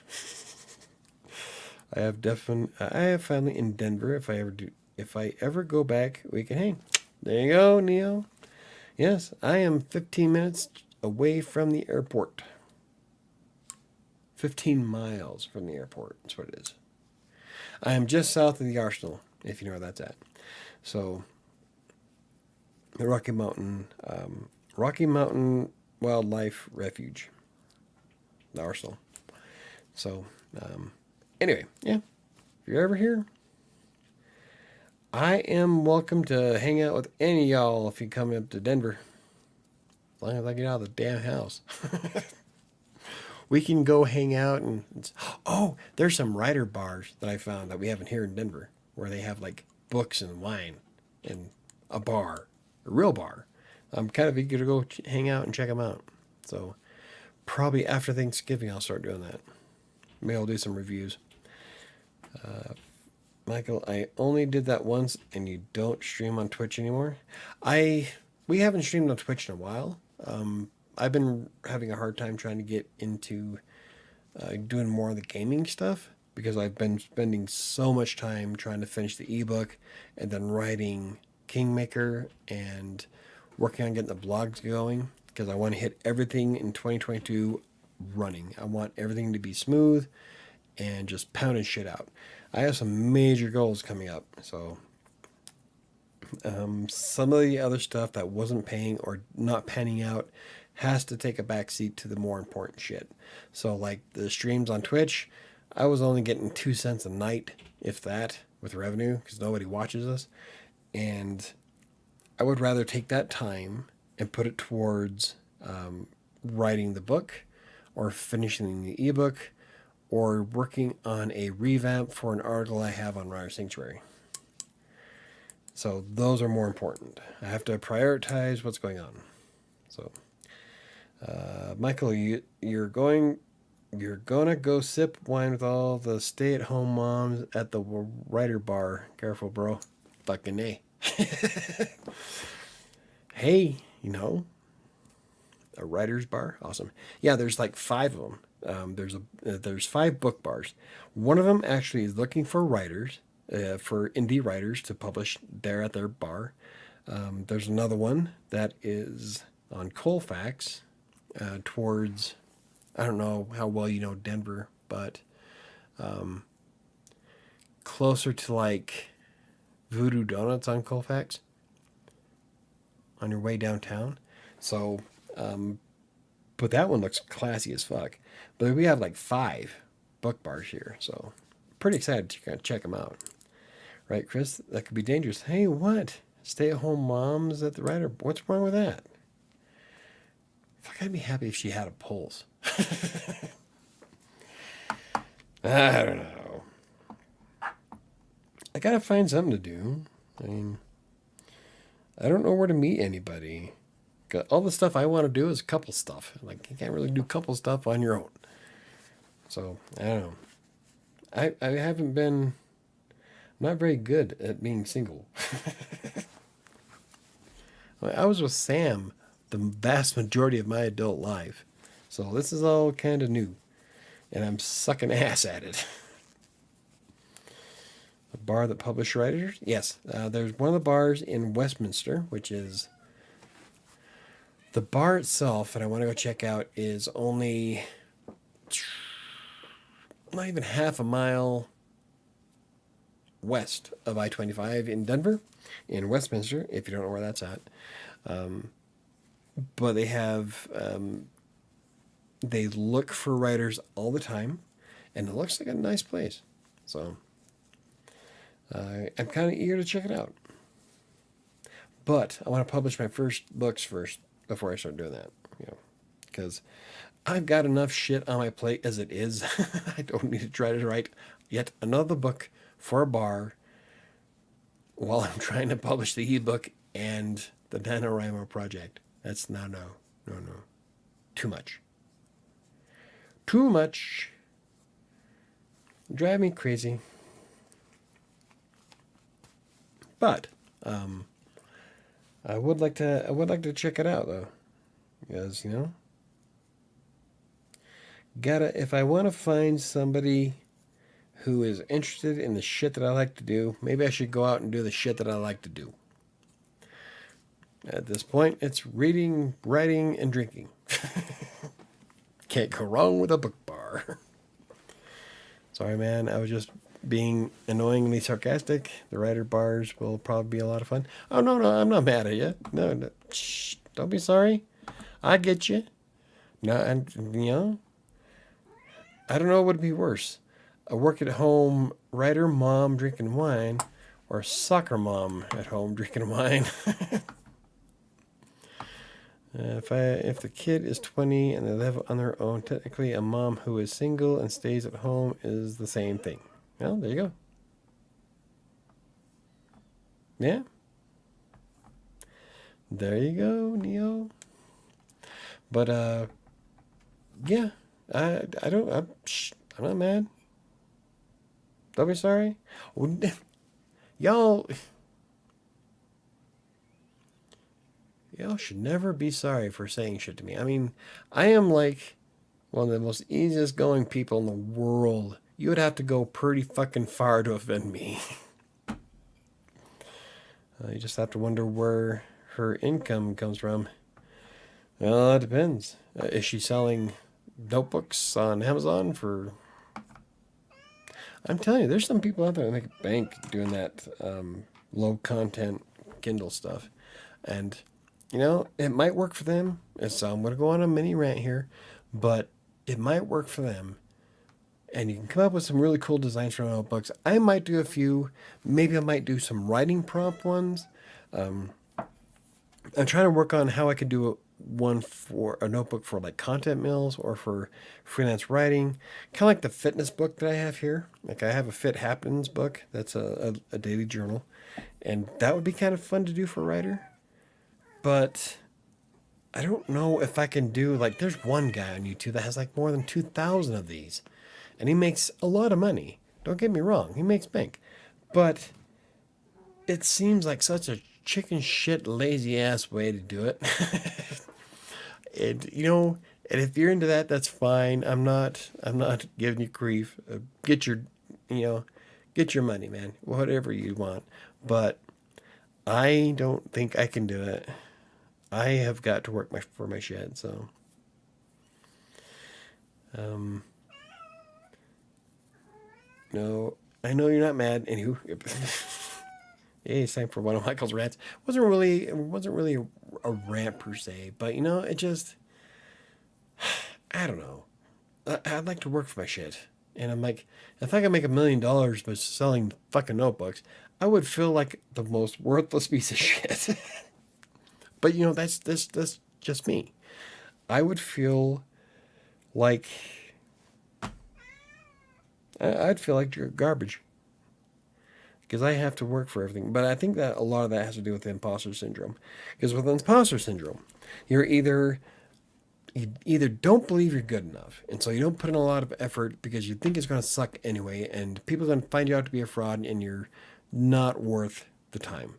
I have family in Denver. If I ever go back, we can hang. There you go, Neo. Yes, I am 15 minutes away from the airport. 15 miles from the airport. That's what it is. I am just south of the Arsenal, if you know where that's at. So, the Rocky Mountain Wildlife Refuge, the Arsenal. So, anyway, yeah. If you're ever here, I am welcome to hang out with any of y'all if you come up to Denver. As long as I get out of the damn house. We can go hang out and... Oh, there's some writer bars that I found that we have here in Denver where they have like books and wine and a bar, a real bar. I'm kind of eager to go hang out and check them out. So probably after Thanksgiving I'll start doing that. Maybe I'll do some reviews. Michael, I only did that once and you don't stream on Twitch anymore. We haven't streamed on Twitch in a while. I've been having a hard time trying to get into doing more of the gaming stuff because I've been spending so much time trying to finish the ebook and then writing Kingmaker and working on getting the blogs going because I want to hit everything in 2022 running. I want everything to be smooth and just pounding shit out. I have some major goals coming up, so some of the other stuff that wasn't paying or not panning out has to take a backseat to the more important shit. So like the streams on Twitch, I was only getting 2 cents a night, if that, with revenue, because nobody watches us. And I would rather take that time and put it towards writing the book or finishing the ebook or working on a revamp for an article I have on WriterSanctuary. So those are more important. I have to prioritize what's going on. So, Michael, you're going You're gonna go sip wine with all the stay-at-home moms at the writer bar. Careful, bro. Fucking A. Hey, a writer's bar. Awesome. Yeah, there's like five of them. There's five book bars. One of them actually is looking for writers, for indie writers to publish there at their bar. There's another one that is on Colfax, towards, I don't know how well you know Denver, but closer to like Voodoo Donuts on Colfax on your way downtown. So, but that one looks classy as fuck. But we have like five book bars here, so pretty excited to kind of check them out. Right, Chris? That could be dangerous. Hey, what? Stay-at-home moms at the writer. What's wrong with that? Fuck, I'd be happy if she had a pulse. I don't know. I gotta find something to do. I mean, I don't know where to meet anybody. All the stuff I want to do is couple stuff. Like, you can't really do couple stuff on your own. So, I don't know. I haven't been, not very good at being single. I was with Sam the vast majority of my adult life. So this is all kind of new. And I'm sucking ass at it. A bar that publishes writers? Yes. There's one of the bars in Westminster, which is the bar itself, and I want to go check out, is only not even half a mile west of I-25 in Denver, in Westminster, if you don't know where that's at. But they have, they look for writers all the time, and it looks like a nice place. So I'm kind of eager to check it out. But I want to publish my first books first before I start doing that, because I've got enough shit on my plate as it is. I don't need to try to write yet another book for a bar while I'm trying to publish the ebook and the NaNoWriMo project. That's no. Too much. Too much. Drive me crazy. But I would like to check it out though. Because, if I want to find somebody who is interested in the shit that I like to do, maybe I should go out and do the shit that I like to do. At this point, it's reading, writing, and drinking. Can't go wrong with a book bar. Sorry, man. I was just being annoyingly sarcastic. The writer bars will probably be a lot of fun. Oh, no, I'm not mad at you. No. Shh, don't be sorry. I get you. No, and, I don't know what would be worse. A work-at-home writer mom drinking wine, or a soccer mom at home drinking wine. If the kid is 20 and they live on their own, technically a mom who is single and stays at home is the same thing. Well, there you go. Yeah. There you go, Neo. But yeah, I'm not mad. Don't be sorry. Y'all should never be sorry for saying shit to me. I mean, I am like one of the most easiest going people in the world. You would have to go pretty fucking far to offend me. You just have to wonder where her income comes from. Well, it depends. Is she selling notebooks on Amazon for... I'm telling you, there's some people out there that make bank doing that low content Kindle stuff. And, it might work for them. So I'm going to go on a mini rant here, but it might work for them. And you can come up with some really cool designs for notebooks. I might do a few. Maybe I might do some writing prompt ones. I'm trying to work on how I could do one for a notebook for like content mills or for freelance writing, kind of like the fitness book that I have here. Like I have a Fit Happens book that's a daily journal, and that would be kind of fun to do for a writer. But I don't know if I can do, like, there's one guy on YouTube that has like more than 2,000 of these, and he makes a lot of money. Don't get me wrong, he makes bank, but it seems like such a chicken shit lazy ass way to do it. And and if you're into that, that's fine. I'm not giving you grief. Get your, you know, get your money, man. Whatever you want. But I don't think I can do it. I have got to work for my shed, so um no, I know you're not mad. Anywho, hey, it's time for one of Michael's rants. It wasn't really a rant per se, but it just, I don't know. I'd like to work for my shit. And I'm like, if I could make $1 million by selling fucking notebooks, I would feel like the most worthless piece of shit. But that's just me. I would feel like I'd feel like garbage because I have to work for everything. But I think that a lot of that has to do with imposter syndrome. Because with imposter syndrome, you either don't believe you're good enough, and so you don't put in a lot of effort because you think it's going to suck anyway, and people are going to find you out to be a fraud, and you're not worth the time.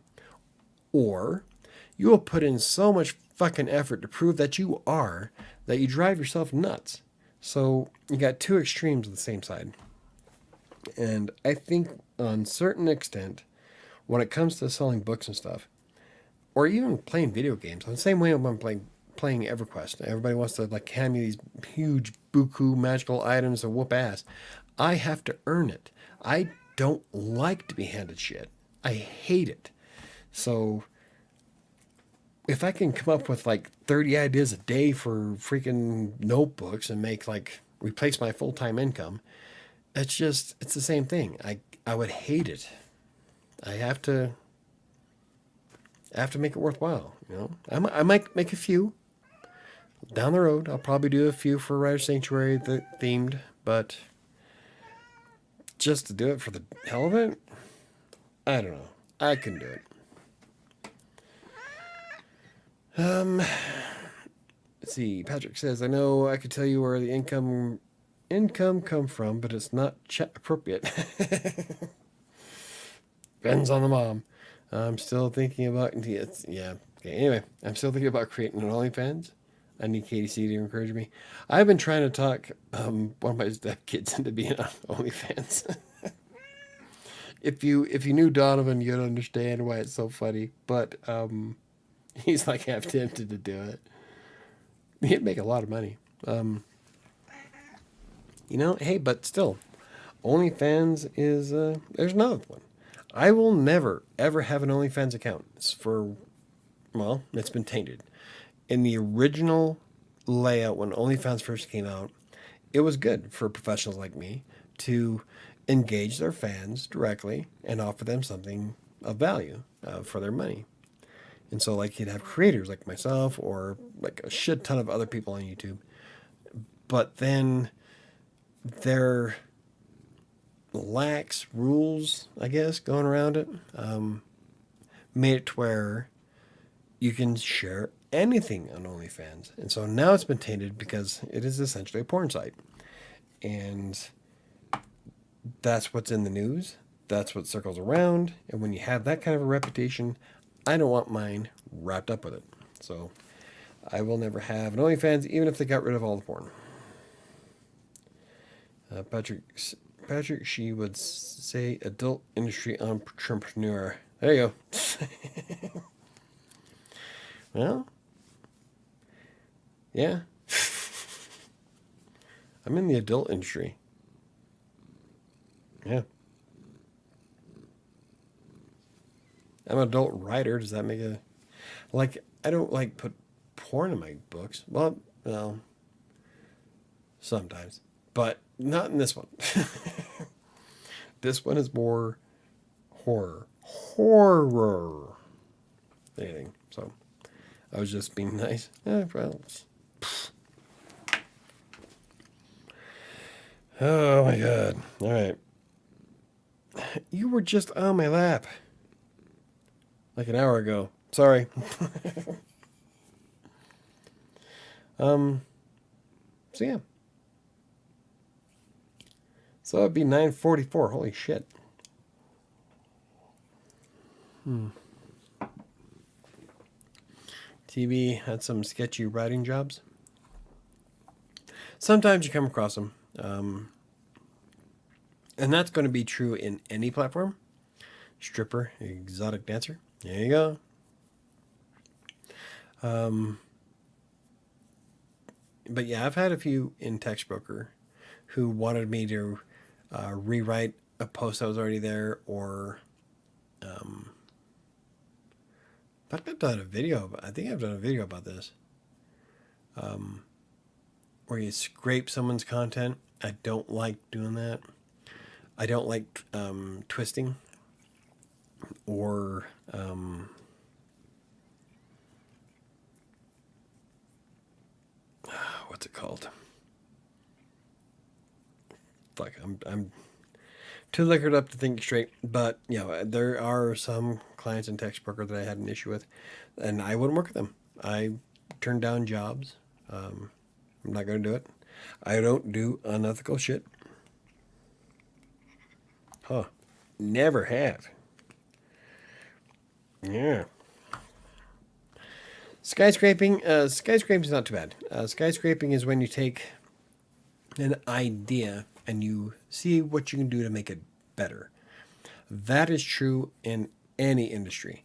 Or you will put in so much fucking effort to prove that you are that you drive yourself nuts. So you got two extremes of the same side. And I think on certain extent, when it comes to selling books and stuff, or even playing video games, the same way when I'm playing EverQuest, everybody wants to like hand me these huge buku magical items to whoop ass. I have to earn it. I don't like to be handed shit. I hate it. So if I can come up with like 30 ideas a day for freaking notebooks and replace my full-time income, it's the same thing. I would hate it. I have to make it worthwhile. I might make a few down the road. I'll probably do a few for WriterSanctuary themed, but just to do it for the hell of it, I don't know. I can do it. Let's see. Patrick says, "I know I could tell you where the income come from, but it's not chat appropriate." Depends on the mom. I'm still thinking about yeah. Okay. Anyway, I'm still thinking about creating an OnlyFans. I need KDC to encourage me. I've been trying to talk one of my stepkids into being on OnlyFans. If you knew Donovan, you'd understand why it's so funny. But he's like half tempted to do it. He'd make a lot of money. Hey, but still, OnlyFans is there's another one. I will never ever have an OnlyFans account. It's been tainted. In the original layout when OnlyFans first came out, it was good for professionals like me to engage their fans directly and offer them something of value for their money. And so, like, you'd have creators like myself or like a shit ton of other people on YouTube. But then there lax rules, I guess, going around it. Made it to where you can share anything on OnlyFans. And so now it's been tainted because it is essentially a porn site. And that's what's in the news. That's what circles around. And when you have that kind of a reputation, I don't want mine wrapped up with it. So I will never have an OnlyFans, even if they got rid of all the porn. Patrick, she would say adult industry entrepreneur. There you go. Well, yeah. I'm in the adult industry. Yeah. I'm an adult writer. Does that make I don't put porn in my books. Well, sometimes, but not in this one. This one is more horror anything. So I was just being nice. Oh my God. All right. You were just on my lap like an hour ago. Sorry. So yeah. So it'd be 9:44. Holy shit. TV had some sketchy writing jobs. Sometimes you come across them. And that's going to be true in any platform. Stripper, exotic dancer. There you go. But yeah, I've had a few in Textbroker who wanted me to rewrite a post that was already there, or in fact, I've done a video. I think I've done a video about this, where you scrape someone's content. I don't like doing that. I don't like twisting or what's it called? Fuck, I'm too liquored up to think straight. But you know, there are some clients in Textbroker that I had an issue with, and I wouldn't work with them. I turned down jobs. I'm not going to do it. I don't do unethical shit. Huh? Never have. Yeah. Skyscraping. Skyscraping is not too bad. Skyscraping is when you take an idea and you see what you can do to make it better. That is true in any industry.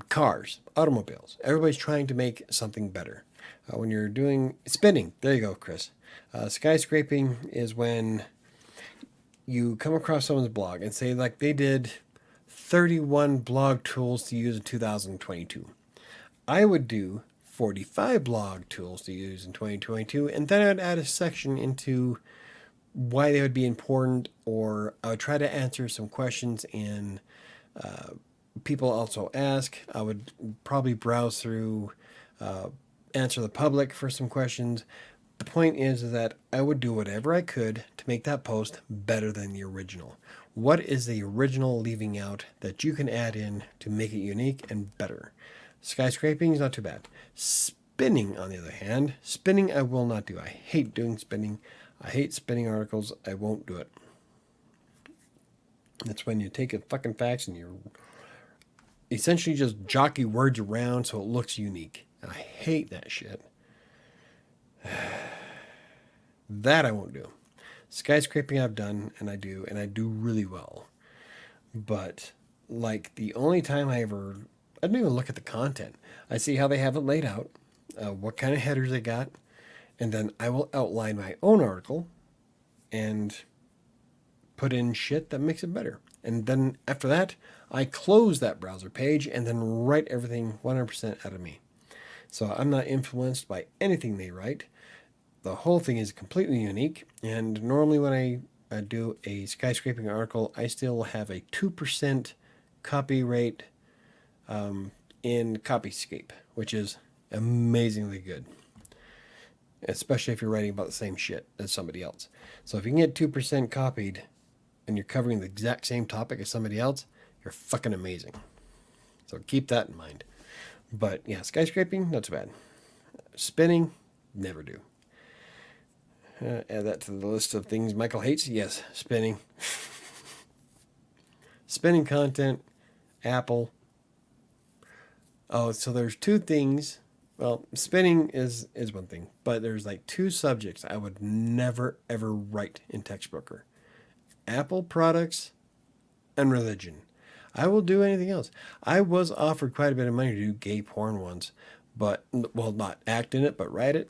Cars, automobiles. Everybody's trying to make something better. When you're doing spinning, there you go, Chris. Skyscraping is when you come across someone's blog and say, like, they did 31 blog tools to use in 2022. I would do 45 blog tools to use in 2022, and then I would add a section into why they would be important, or I would try to answer some questions in people also ask. I would probably browse through, answer the public for some questions. The point is that I would do whatever I could to make that post better than the original. What is the original leaving out that you can add in to make it unique and better? Skyscraping is not too bad. Spinning, on the other hand, spinning I will not do. I hate doing spinning. I hate spinning articles. I won't do it. That's when you take a fucking facts and you essentially just jockey words around so it looks unique. And I hate that shit. That I won't do. Skyscraping I've done, and I do really well. But like the only time I don't even look at the content. I see how they have it laid out, what kind of headers they got, and then I will outline my own article and put in shit that makes it better. And then after that, I close that browser page and then write everything 100% out of me. So I'm not influenced by anything they write. The whole thing is completely unique. And normally when I do a skyscraping article, I still have a 2% copy rate in Copyscape, which is amazingly good. Especially if you're writing about the same shit as somebody else. So if you can get 2% copied and you're covering the exact same topic as somebody else, you're fucking amazing. So keep that in mind. But yeah, skyscraping, not so bad. Spinning, never do. Add that to the list of things Michael hates. Yes, spinning. Spinning content, Apple. Oh, so there's two things. Well, spinning is one thing, but there's like two subjects I would never ever write in Textbroker: Apple products and religion. I will do anything else. I was offered quite a bit of money to do gay porn once, but, well, not act in it, but write it.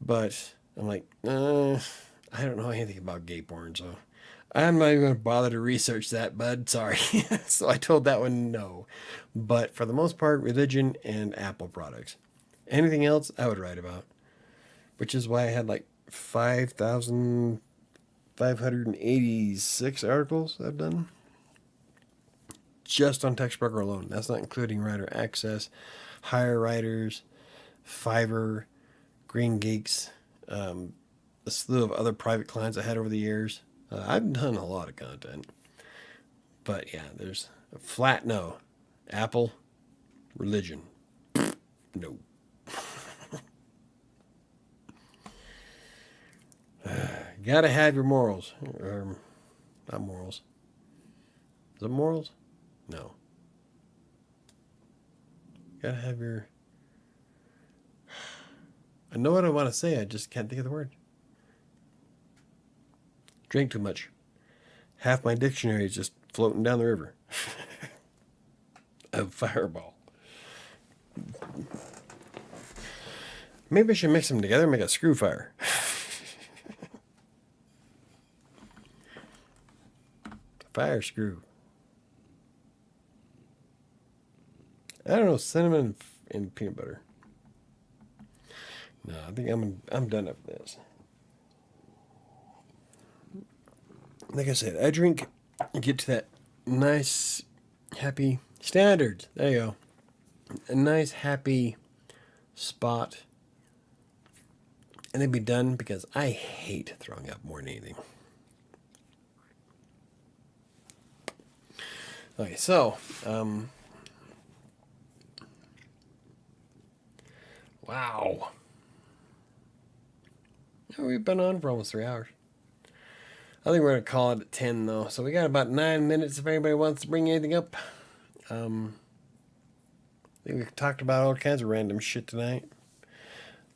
But I'm like, I don't know anything about gay porn, so I'm not even going to bother to research that, bud. Sorry. So I told that one no. But for the most part, religion and Apple products. Anything else I would write about, which is why I had like 5,586 articles I've done just on Textbroker alone. That's not including Writer Access, Hire Writers, Fiverr, Green Geeks, a slew of other private clients I had over the years. I've done a lot of content. But yeah, there's a flat no. Apple, religion, no. You gotta have your morals. Or, not morals. Is it morals? No. You gotta have your... I know what I want to say, I just can't think of the word. Drink too much. Half my dictionary is just floating down the river. A fireball. Maybe I should mix them together and make a screw fire. Fire screw. I don't know, cinnamon and peanut butter. No, I think I'm done after this. Like I said, I drink and get to that nice, happy standards. There you go. A nice, happy spot. And then be done because I hate throwing up more than anything. Okay, so, wow. We've been on for almost 3 hours. I think we're going to call it at 10, though. So we got about 9 minutes if anybody wants to bring anything up. I think we've talked about all kinds of random shit tonight.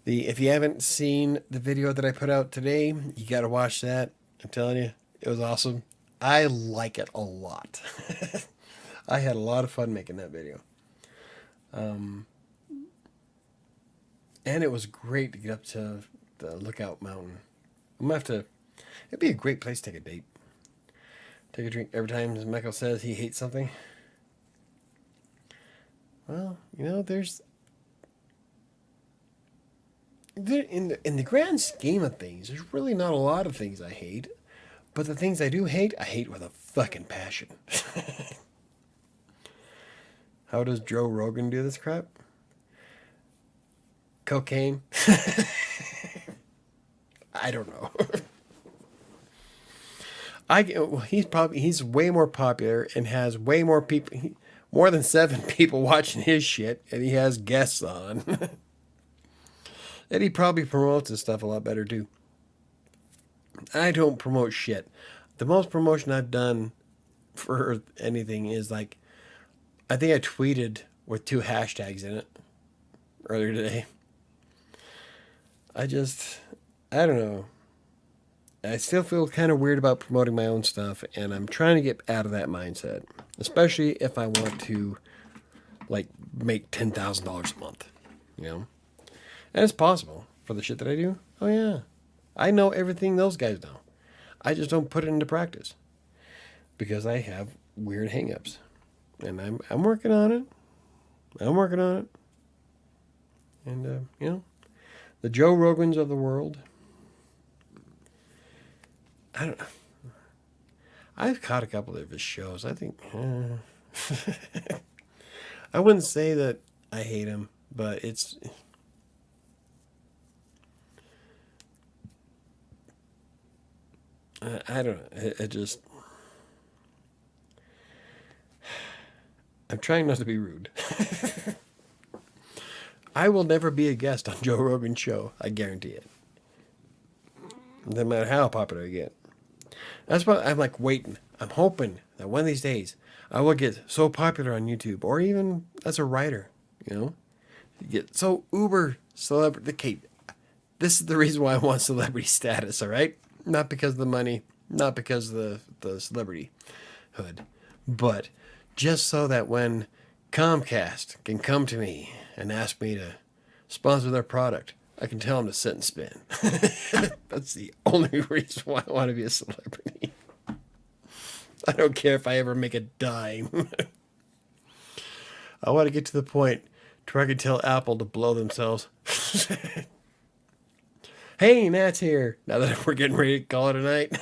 If you haven't seen the video that I put out today, you got to watch that. I'm telling you, it was awesome. I like it a lot. I had a lot of fun making that video. And it was great to get up to the Lookout Mountain. I'm going to have to... It'd be a great place to take a date. Take a drink every time Michael says he hates something. Well, you know, in the grand scheme of things, there's really not a lot of things I hate. But the things I do hate, I hate with a fucking passion. How does Joe Rogan do this crap? Cocaine? I don't know. He's way more popular and has way more people, more than 7 people watching his shit, and he has guests on. And he probably promotes his stuff a lot better too. I don't promote shit. The most promotion I've done for anything is like, I think I tweeted with 2 hashtags in it earlier today. I don't know. I still feel kind of weird about promoting my own stuff, and I'm trying to get out of that mindset, especially if I want to, like, make $10,000 a month, you know? And it's possible for the shit that I do. Oh, yeah. I know everything those guys know. I just don't put it into practice because I have weird hang-ups, and I'm working on it. And, you know, the Joe Rogans of the world... I don't know. I've caught a couple of his shows. I think... I wouldn't say that I hate him, but it's... I don't know. It just... I'm trying not to be rude. I will never be a guest on Joe Rogan's show. I guarantee it. No matter how popular I get. That's why I'm like waiting. I'm hoping that one of these days I will get so popular on YouTube, or even as a writer, you know, you get so uber celebrity. Okay, this is the reason why I want celebrity status. All right, not because of the money, not because of the celebrity hood, but just so that when Comcast can come to me and ask me to sponsor their product, I can tell them to sit and spin. That's the only reason why I want to be a celebrity. I don't care if I ever make a dime. I want to get to the point where I can tell Apple to blow themselves. Hey, Nat's here. Now that we're getting ready to call it a night.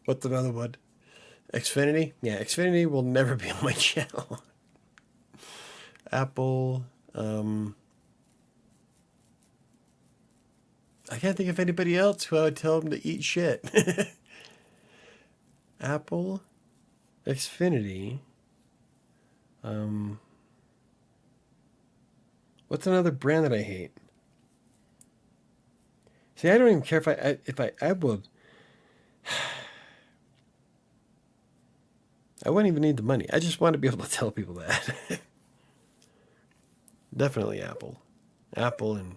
What's another one? Xfinity? Yeah, Xfinity will never be on my channel. Apple. I can't think of anybody else who I would tell them to eat shit. Apple, Xfinity. What's another brand that I hate? See, I don't even care if I would. I wouldn't even need the money. I just want to be able to tell people that. Definitely Apple. Apple and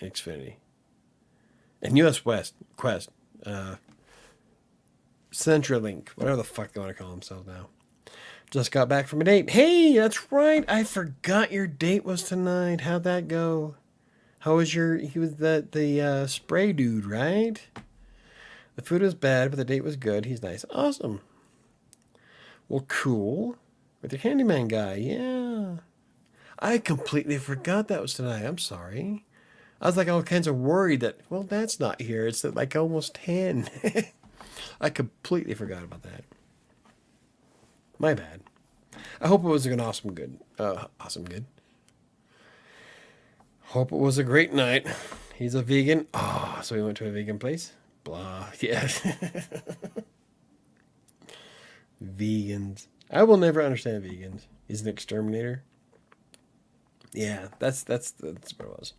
Xfinity. And US West, Quest, CenturyLink, whatever the fuck they want to call themselves now. Just got back from a date. Hey, that's right. I forgot your date was tonight. How'd that go? How was he was the spray dude, right? The food was bad, but the date was good. He's nice. Awesome. Well, cool. With your handyman guy, yeah. I completely forgot that was tonight. I'm sorry. I was like all kinds of worried that, well, that's not here. It's at like almost 10. I completely forgot about that. My bad. I hope it was an awesome good. Awesome good. Hope it was a great night. He's a vegan. Oh, so we went to a vegan place? Blah. Yeah. Vegans. I will never understand vegans. He's an exterminator. Yeah, that's what it was.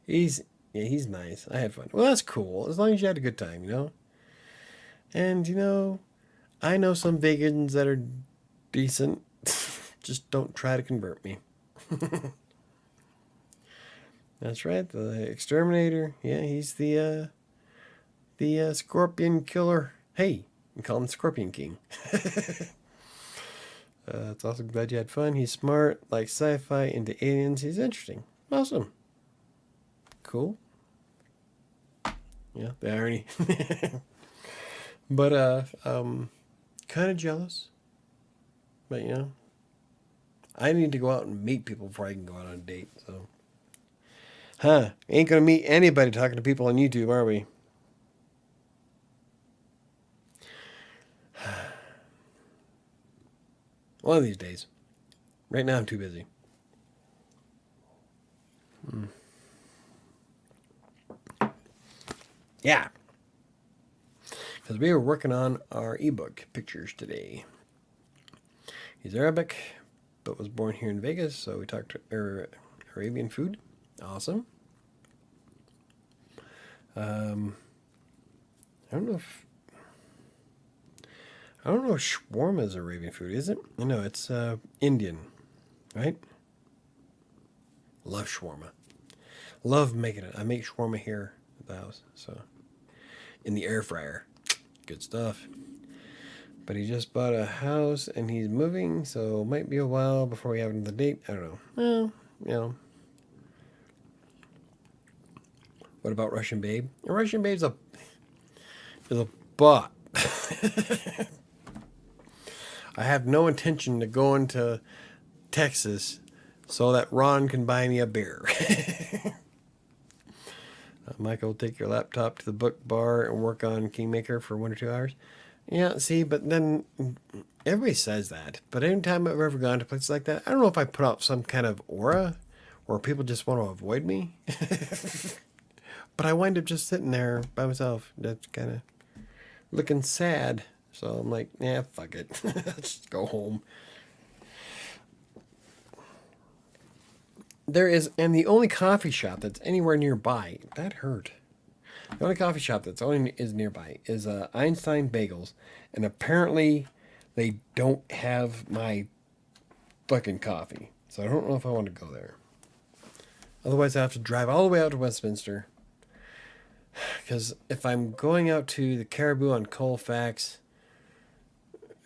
He's nice. I had fun. Well, that's cool. As long as you had a good time, you know? And, I know some vegans that are decent. Just don't try to convert me. That's right. The exterminator. Yeah, he's the scorpion killer. Hey, we call him Scorpion King. It's awesome. Glad you had fun. He's smart, like sci-fi, into aliens. He's interesting. Awesome. Cool. Yeah, the irony. But kind of jealous. But I need to go out and meet people before I can go out on a date. So, ain't gonna meet anybody talking to people on YouTube, are we? One of these days. Right now I'm too busy. Yeah. Because we were working on our ebook pictures today. He's Arabic, but was born here in Vegas, so we talked Arabian food. Awesome. I don't know if shawarma is Arabian food, is it? No, it's Indian, right? Love shawarma. Love making it. I make shawarma here at the house, so in the air fryer. Good stuff. But he just bought a house and he's moving, so it might be a while before we have another date. I don't know. Well, What about Russian Babe? Russian Babe's is a bot. I have no intention to go into Texas so that Ron can buy me a beer. Michael, take your laptop to the book bar and work on Kingmaker for 1 or 2 hours. Yeah, see, but then everybody says that. But anytime I've ever gone to places like that, I don't know if I put out some kind of aura or people just want to avoid me. But I wind up just sitting there by myself, just kind of looking sad. So I'm like, yeah, fuck it. Let's just go home. And the only coffee shop that's anywhere nearby, that hurt. The only coffee shop that's is nearby is Einstein Bagels. And apparently they don't have my fucking coffee. So I don't know if I want to go there. Otherwise I have to drive all the way out to Westminster. Because if I'm going out to the Caribou on Colfax,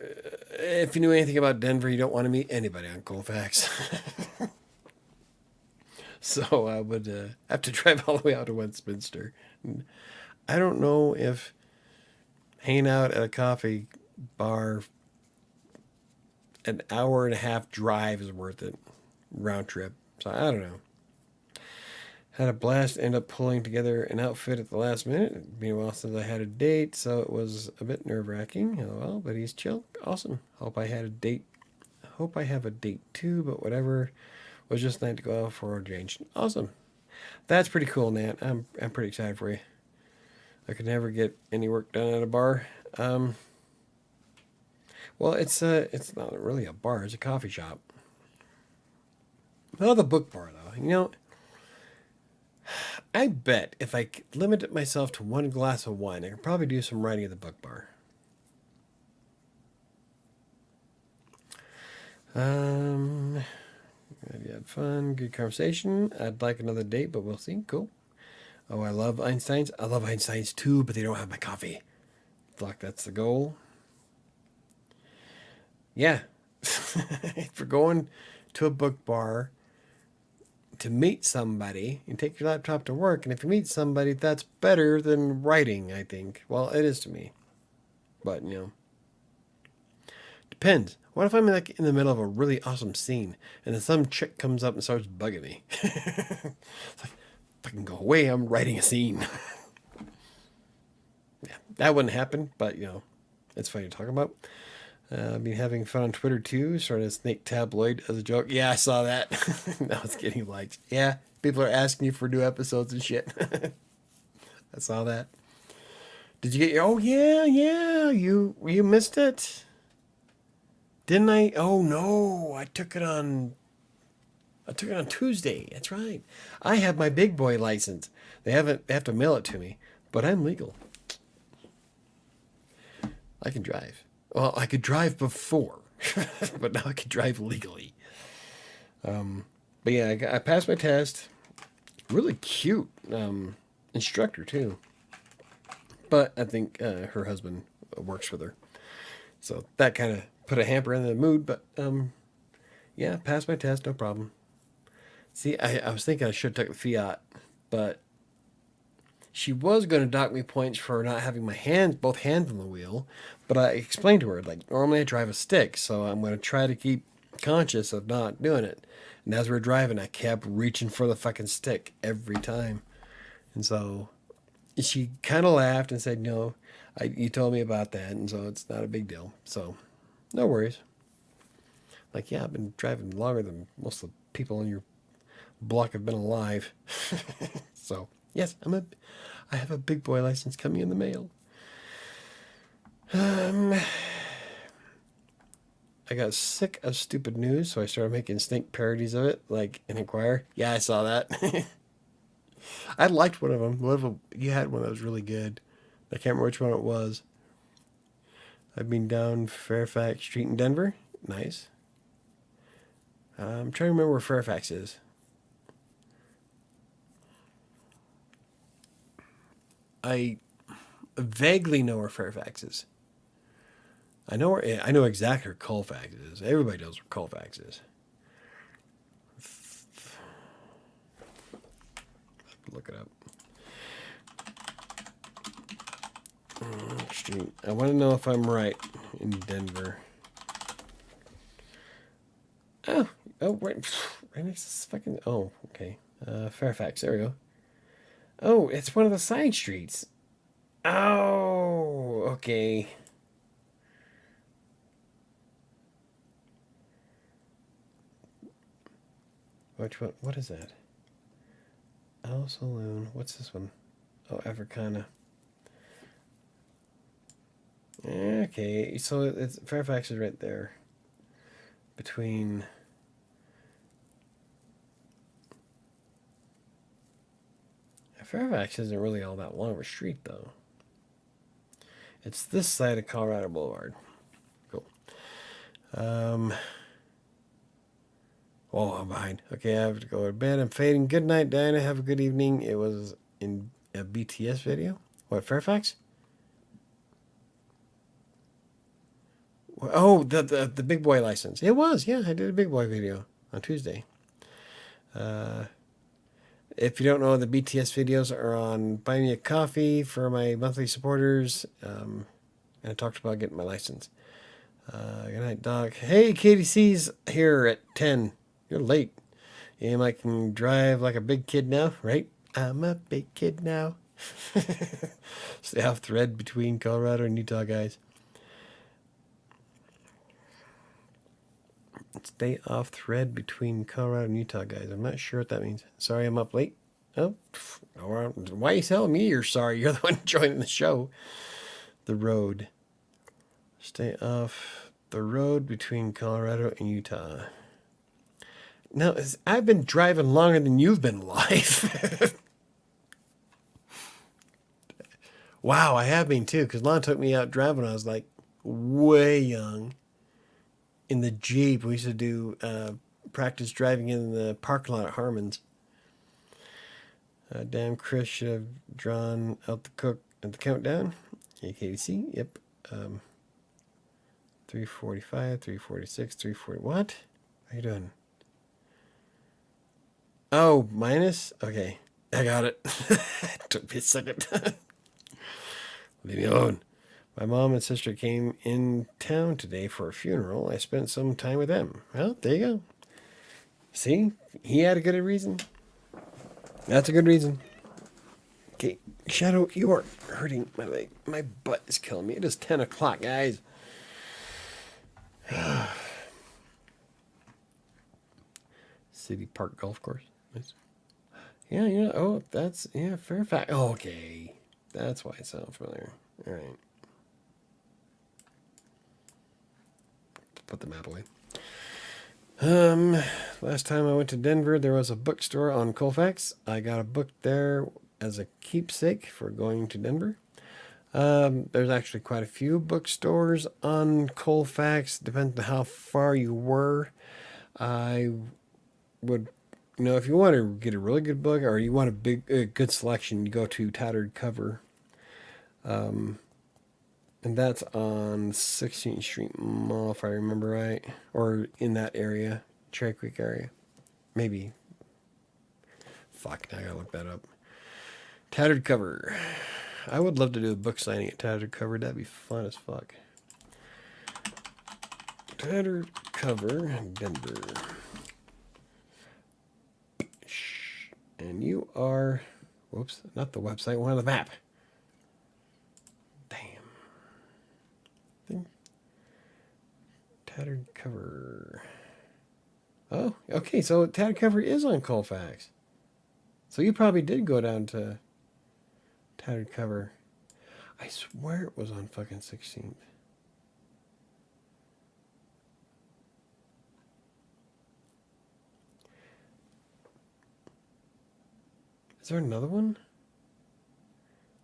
if you knew anything about Denver, you don't want to meet anybody on Colfax. So I would have to drive all the way out to Westminster. I don't know if hanging out at a coffee bar an hour and a half drive is worth it. Round trip. So I don't know. Had a blast, ended up pulling together an outfit at the last minute. It'd been a while since I had a date, so it was a bit nerve-wracking. Well, but he's chill. Awesome. Hope I had a date. Hope I have a date too, but whatever. Was just nice to go out for a change. Awesome. That's pretty cool, Nat. I'm pretty excited for you. I could never get any work done at a bar. Well, it's not really a bar. It's a coffee shop. Well, the book bar, though. I bet if I limited myself to one glass of wine, I could probably do some writing at the book bar. Um, you had fun, good conversation. I'd like another date, but we'll see. Cool. Oh, I love Einstein's. I love Einstein's too, but they don't have my coffee. Fuck, that's the goal. Yeah. If you're going to a book bar to meet somebody, you take your laptop to work, and if you meet somebody, that's better than writing, I think. Well, it is to me. But, depends. What if I'm like in the middle of a really awesome scene and then some chick comes up and starts bugging me? It's like, fucking go away, I'm writing a scene. Yeah, that wouldn't happen, but it's funny to talk about. I've been having fun on Twitter too. Started a snake tabloid as a joke. Yeah, I saw that. Now it's getting liked. Yeah, people are asking you for new episodes and shit. I saw that. Did you get your? Oh yeah. You missed it, didn't I? Oh no, I took it on. I took it on Tuesday. That's right. I have my big boy license. They have to mail it to me, but I'm legal. I can drive. Well, I could drive before, but now I can drive legally. But yeah, I passed my test. Really cute instructor too. But I think her husband works with her, so that kind of put a hamper in the mood. But yeah, passed my test, no problem. See, I was thinking I should have took the Fiat, but she was going to dock me points for not having both hands on the wheel. But I explained to her, like, normally I drive a stick, so I'm going to try to keep conscious of not doing it. And as we were driving, I kept reaching for the fucking stick every time. And so she kind of laughed and said, no, you told me about that, and so it's not a big deal. So no worries. Like, yeah, I've been driving longer than most of the people on your block have been alive. So yes, I have a big boy license coming in the mail. I got sick of stupid news, so I started making snake parodies of it, like in Inquirer. Yeah, I saw that. I liked one of them. You had one that was really good. I can't remember which one it was. I've been down Fairfax Street in Denver. Nice. I'm trying to remember where Fairfax is. I vaguely know where Fairfax is. I know exactly where Colfax is. Everybody knows where Colfax is. Look it up. Street. I want to know if I'm right in Denver. Oh, right next to this fucking. Oh, okay. Fairfax. There we go. Oh, it's one of the side streets. Oh, okay. Which one? What is that? Owl Saloon. What's this one? Oh, Africana. Okay, so it's Fairfax is right there. Between. Fairfax isn't really all that long of a street, though. It's this side of Colorado Boulevard. Cool. Oh, I'm behind. Okay, I have to go to bed. I'm fading. Good night, Diana. Have a good evening. It was in a BTS video. What, Fairfax? Oh, the big boy license. It was, yeah. I did a big boy video on Tuesday. If you don't know, the BTS videos are on Buy Me a Coffee for my monthly supporters. And I talked about getting my license. Good night, Doc. Hey, KDC's here at 10. You're late. And I can drive like a big kid now, right? I'm a big kid now. Stay off thread between Colorado and Utah, guys. Stay off thread between Colorado and Utah, guys. I'm not sure what that means. Sorry I'm up late. Oh, why are you telling me you're sorry? You're the one joining the show. The road. Stay off the road between Colorado and Utah. Now, I've been driving longer than you've been alive. Wow, I have been too, because Lon took me out driving when I was like way young in the Jeep. We used to do practice driving in the parking lot at Harmon's. Damn, Chris should have drawn out the cook at the countdown. AKDC, yep. 345, 346, 340. What? How you doing? Oh, minus? Okay. I got it. Took me a second. Leave me alone. My mom and sister came in town today for a funeral. I spent some time with them. Well, there you go. See? He had a good reason. That's a good reason. Okay, Shadow, you are hurting my leg. My butt is killing me. It is 10 o'clock, guys. City Park Golf Course. Nice. Yeah, yeah. Oh, that's, yeah, Fairfax. Oh, okay. That's why it sounds familiar. All right. Put the map away. Last time I went to Denver, there was a bookstore on Colfax. I got a book there as a keepsake for going to Denver. There's actually quite a few bookstores on Colfax, depending on how far you were. I would, if you want to get a really good book or you want a good selection, you go to Tattered Cover. And that's on 16th Street Mall, if I remember right. Or in that area, Cherry Creek area. Maybe. Fuck, now I gotta look that up. Tattered Cover. I would love to do a book signing at Tattered Cover. That'd be fun as fuck. Tattered Cover, Denver. And you are... Whoops, not the website, one on the map. Tattered Cover. Oh, okay. So Tattered Cover is on Colfax. So you probably did go down to Tattered Cover. I swear it was on fucking 16th. Is there another one?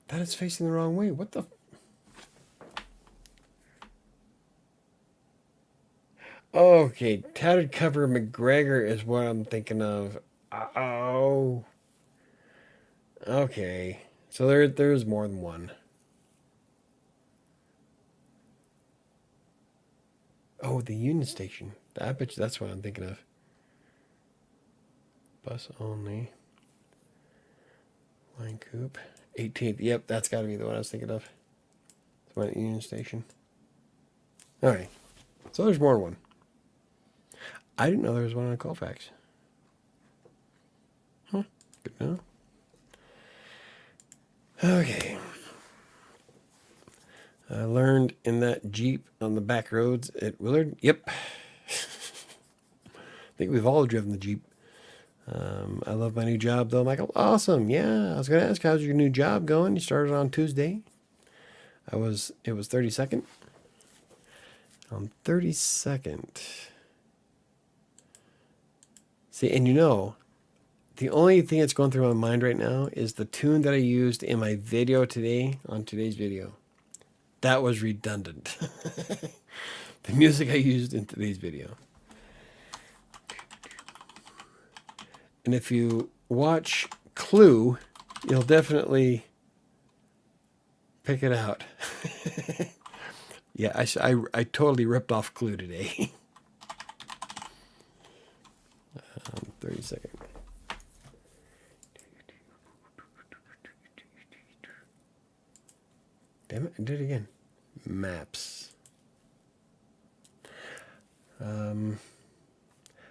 That is facing the wrong way. What the... Okay, Tattered Cover McGregor is what I'm thinking of. Oh. Okay. So there's more than one. Oh, the Union Station. I bet you that's what I'm thinking of. Bus only. Line Coupe. 18th. Yep, that's got to be the one I was thinking of. It's one at Union Station. Alright. So there's more than one. I didn't know there was one on Colfax. Huh. Good to know. Okay. I learned in that Jeep on the back roads at Willard. Yep. I think we've all driven the Jeep. I love my new job, though. Michael, awesome. Yeah, I was going to ask, how's your new job going? You started on Tuesday. It was 32nd. On 32nd. See, and the only thing that's going through my mind right now is the tune that I used in my video today, on today's video. That was redundant. The music I used in today's video. And if you watch Clue, you'll definitely pick it out. Yeah, I totally ripped off Clue today. 32nd. Damn it, I did it again. Maps.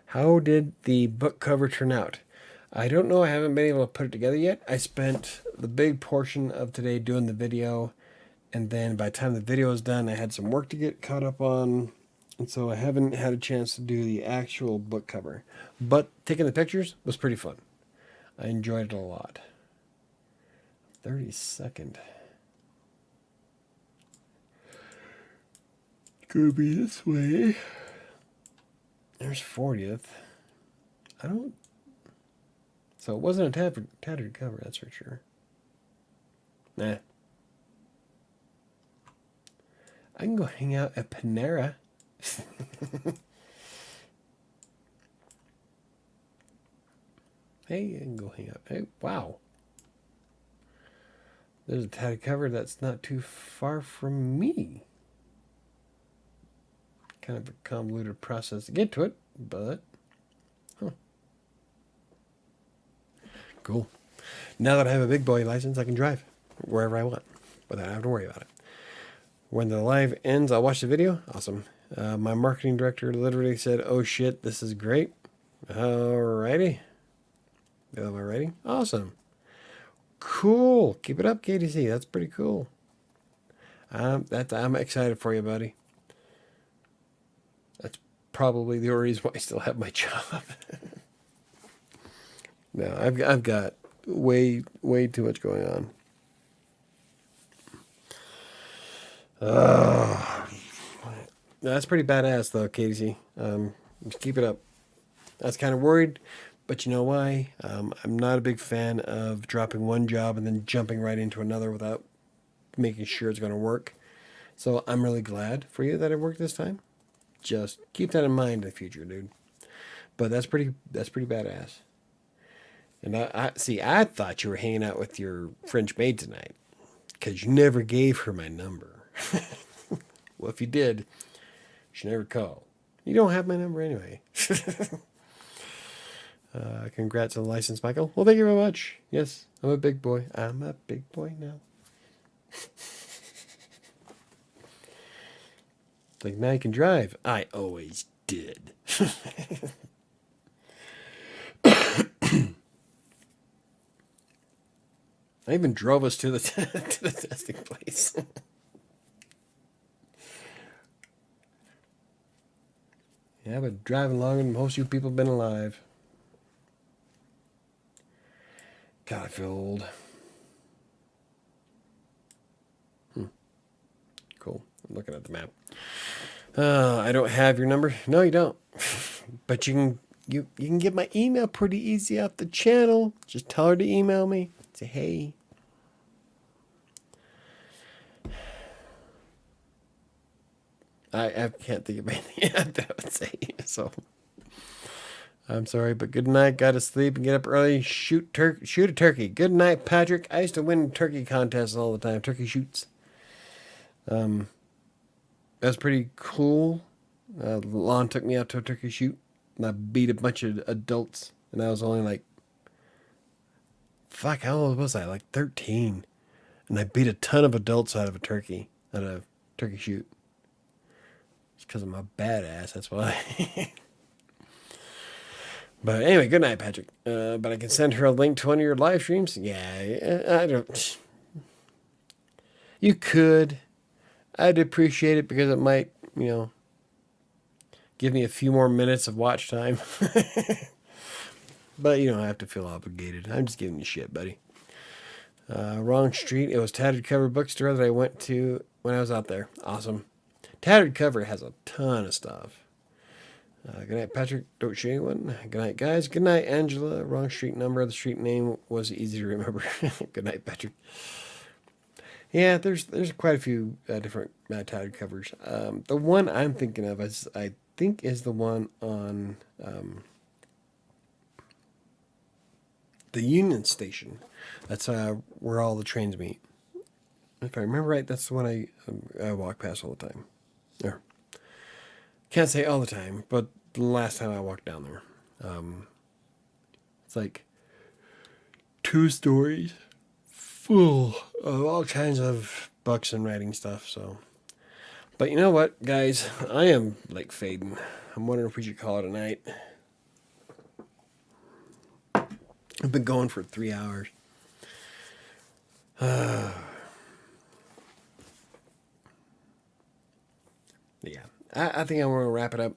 How did the book cover turn out? I don't know. I haven't been able to put it together yet. I spent the big portion of today doing the video, and then by the time the video is done, I had some work to get caught up on, and so I haven't had a chance to do the actual book cover. But taking the pictures was pretty fun. I enjoyed it a lot. 32nd. Could be this way. There's 40th. So it wasn't a tattered cover, that's for sure. Nah. I can go hang out at Panera. Hey, I can go hang out. Hey, wow. There's a tatted cover that's not too far from me. Kind of a convoluted process to get to it, but huh. Cool. Now that I have a big boy license, I can drive wherever I want without having to worry about it. When the live ends, I'll watch the video. Awesome. My marketing director literally said, "Oh shit, this is great." Alrighty. Am I ready? Awesome. Cool. Keep it up, KDC. That's pretty cool. I'm excited for you, buddy. That's probably the only reason why I still have my job. No, I've got way too much going on. That's pretty badass though, KDC. Just keep it up. I was kind of worried, but you know why? I'm not a big fan of dropping one job and then jumping right into another without making sure it's going to work. So I'm really glad for you that it worked this time. Just keep that in mind in the future, dude. But that's pretty badass. And I see. I thought you were hanging out with your French maid tonight because you never gave her my number. Well, if you did, she never called. You don't have my number anyway. Congrats on the license, Michael. Well, thank you very much. Yes, I'm a big boy. I'm a big boy now. Like, now you can drive. I always did. I even drove us to the to the testing place. Yeah, I've been driving longer than most of you people have been alive. God, I feel old. Cool. I'm looking at the map. I don't have your number. No, you don't. But you can get my email pretty easy off the channel. Just tell her to email me. Say, hey. I can't think of anything that I would say. So I'm sorry, but good night. Got to sleep and get up early. Shoot a turkey. Good night, Patrick. I used to win turkey contests all the time. Turkey shoots. That's pretty cool. Lon took me out to a turkey shoot, and I beat a bunch of adults, and I was only like, fuck, how old was I? Like 13. And I beat a ton of adults out of a turkey shoot. It's because I'm a badass, that's why. But anyway, good night, Patrick. But I can send her a link to one of your live streams. Yeah, I don't. You could. I'd appreciate it because it might, give me a few more minutes of watch time. But you don't have to feel obligated. I'm just giving you shit, buddy. Wrong street. It was Tattered Cover Bookstore that I went to when I was out there. Awesome. Tattered Cover has a ton of stuff. Good night, Patrick. Don't shoot anyone. Good night, guys. Good night, Angela. Wrong street number. The street name was easy to remember. Good night, Patrick. Yeah, there's quite a few different tattered covers. The one I'm thinking of is the one on the Union Station. That's where all the trains meet. If I remember right, that's the one I walk past all the time. Or can't say all the time, but the last time I walked down there, it's like 2 stories full of all kinds of books and writing stuff. So, but you know what, guys, I am like fading. I'm wondering if we should call it a night. I've been going for 3 hours. Yeah, I think I'm going to wrap it up.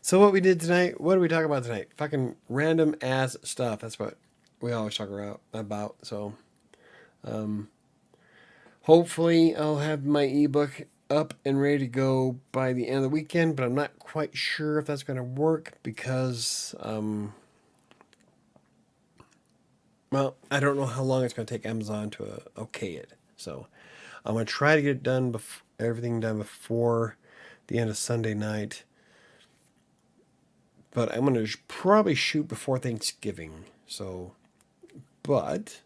So what we did tonight, what did we talk about tonight? Fucking random ass stuff. That's what we always talk about. So hopefully I'll have my ebook up and ready to go by the end of the weekend, but I'm not quite sure if that's going to work because, well, I don't know how long it's going to take Amazon to okay it. So I'm going to try to get it done, everything done before the end of Sunday night. But I'm going to probably shoot before Thanksgiving. So, but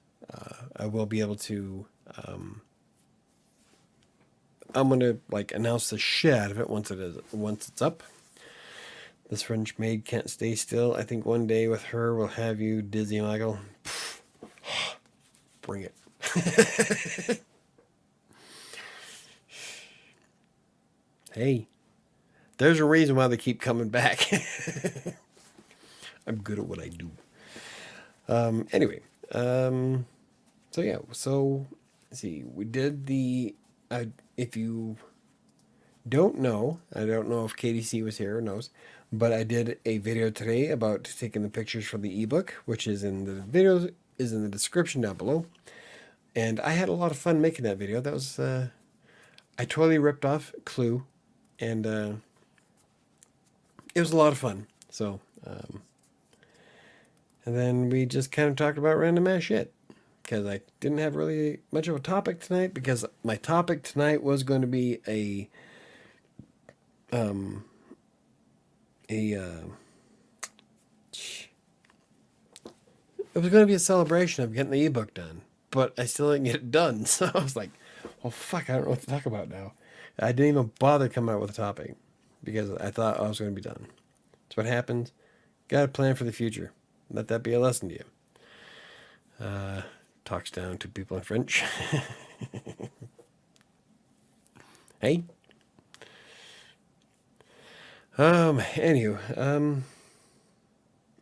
I will be able to, I'm going to like announce the shit out of it once it's up. This French maid can't stay still. I think one day with her we'll have you dizzy, Michael. Bring it. Hey, there's a reason why they keep coming back. I'm good at what I do. Anyway, so yeah, so let's see, we did if you don't know, I don't know if KDC was here or knows, but I did a video today about taking the pictures for the ebook, which is in the video, is in the description down below. And I had a lot of fun making that video. That was, I totally ripped off Clue, and it was a lot of fun. So, and then we just kind of talked about random ass shit, because I didn't have really much of a topic tonight, because my topic tonight was going to be it was going to be a celebration of getting the ebook done, but I still didn't get it done. So I was like, well, fuck, I don't know what to talk about now. I didn't even bother coming up with a topic because I thought I was going to be done. That's what happens. Got to plan for the future. Let that be a lesson to you. Talks down to people in French. Hey. Anywho,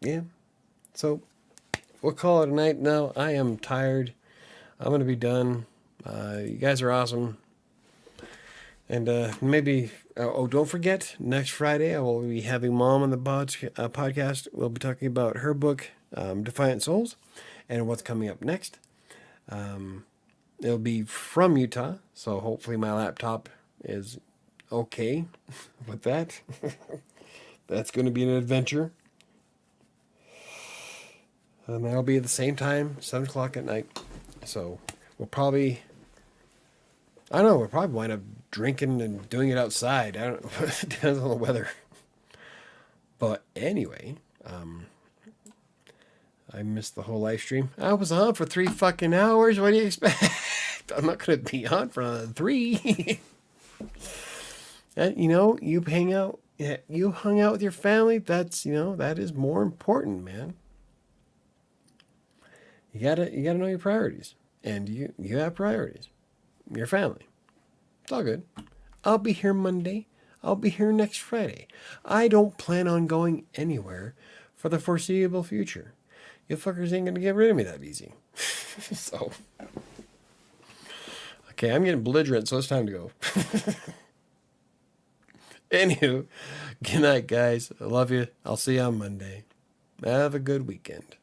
yeah. So we'll call it a night now. I am tired. I'm gonna be done. You guys are awesome. And maybe, don't forget, next Friday I will be having Mom on the podcast. We'll be talking about her book, Defiant Souls, and what's coming up next. It'll be from Utah, so hopefully my laptop is okay with that. That's going to be an adventure. And that'll be at the same time, 7 o'clock at night. So we'll probably wind up drinking and doing it outside. I don't know. It depends on the weather. But anyway, I missed the whole live stream. I was on for 3 fucking hours. What do you expect? I'm not going to be on for another 3. You hang out. Yeah, you hung out with your family. That's, that is more important, man. You gotta know your priorities, and you have priorities. Your family. It's all good. I'll be here Monday. I'll be here next Friday. I don't plan on going anywhere for the foreseeable future. You fuckers ain't gonna get rid of me that easy. So, okay, I'm getting belligerent, so it's time to go. Anywho, good night, guys. I love you. I'll see you on Monday. Have a good weekend.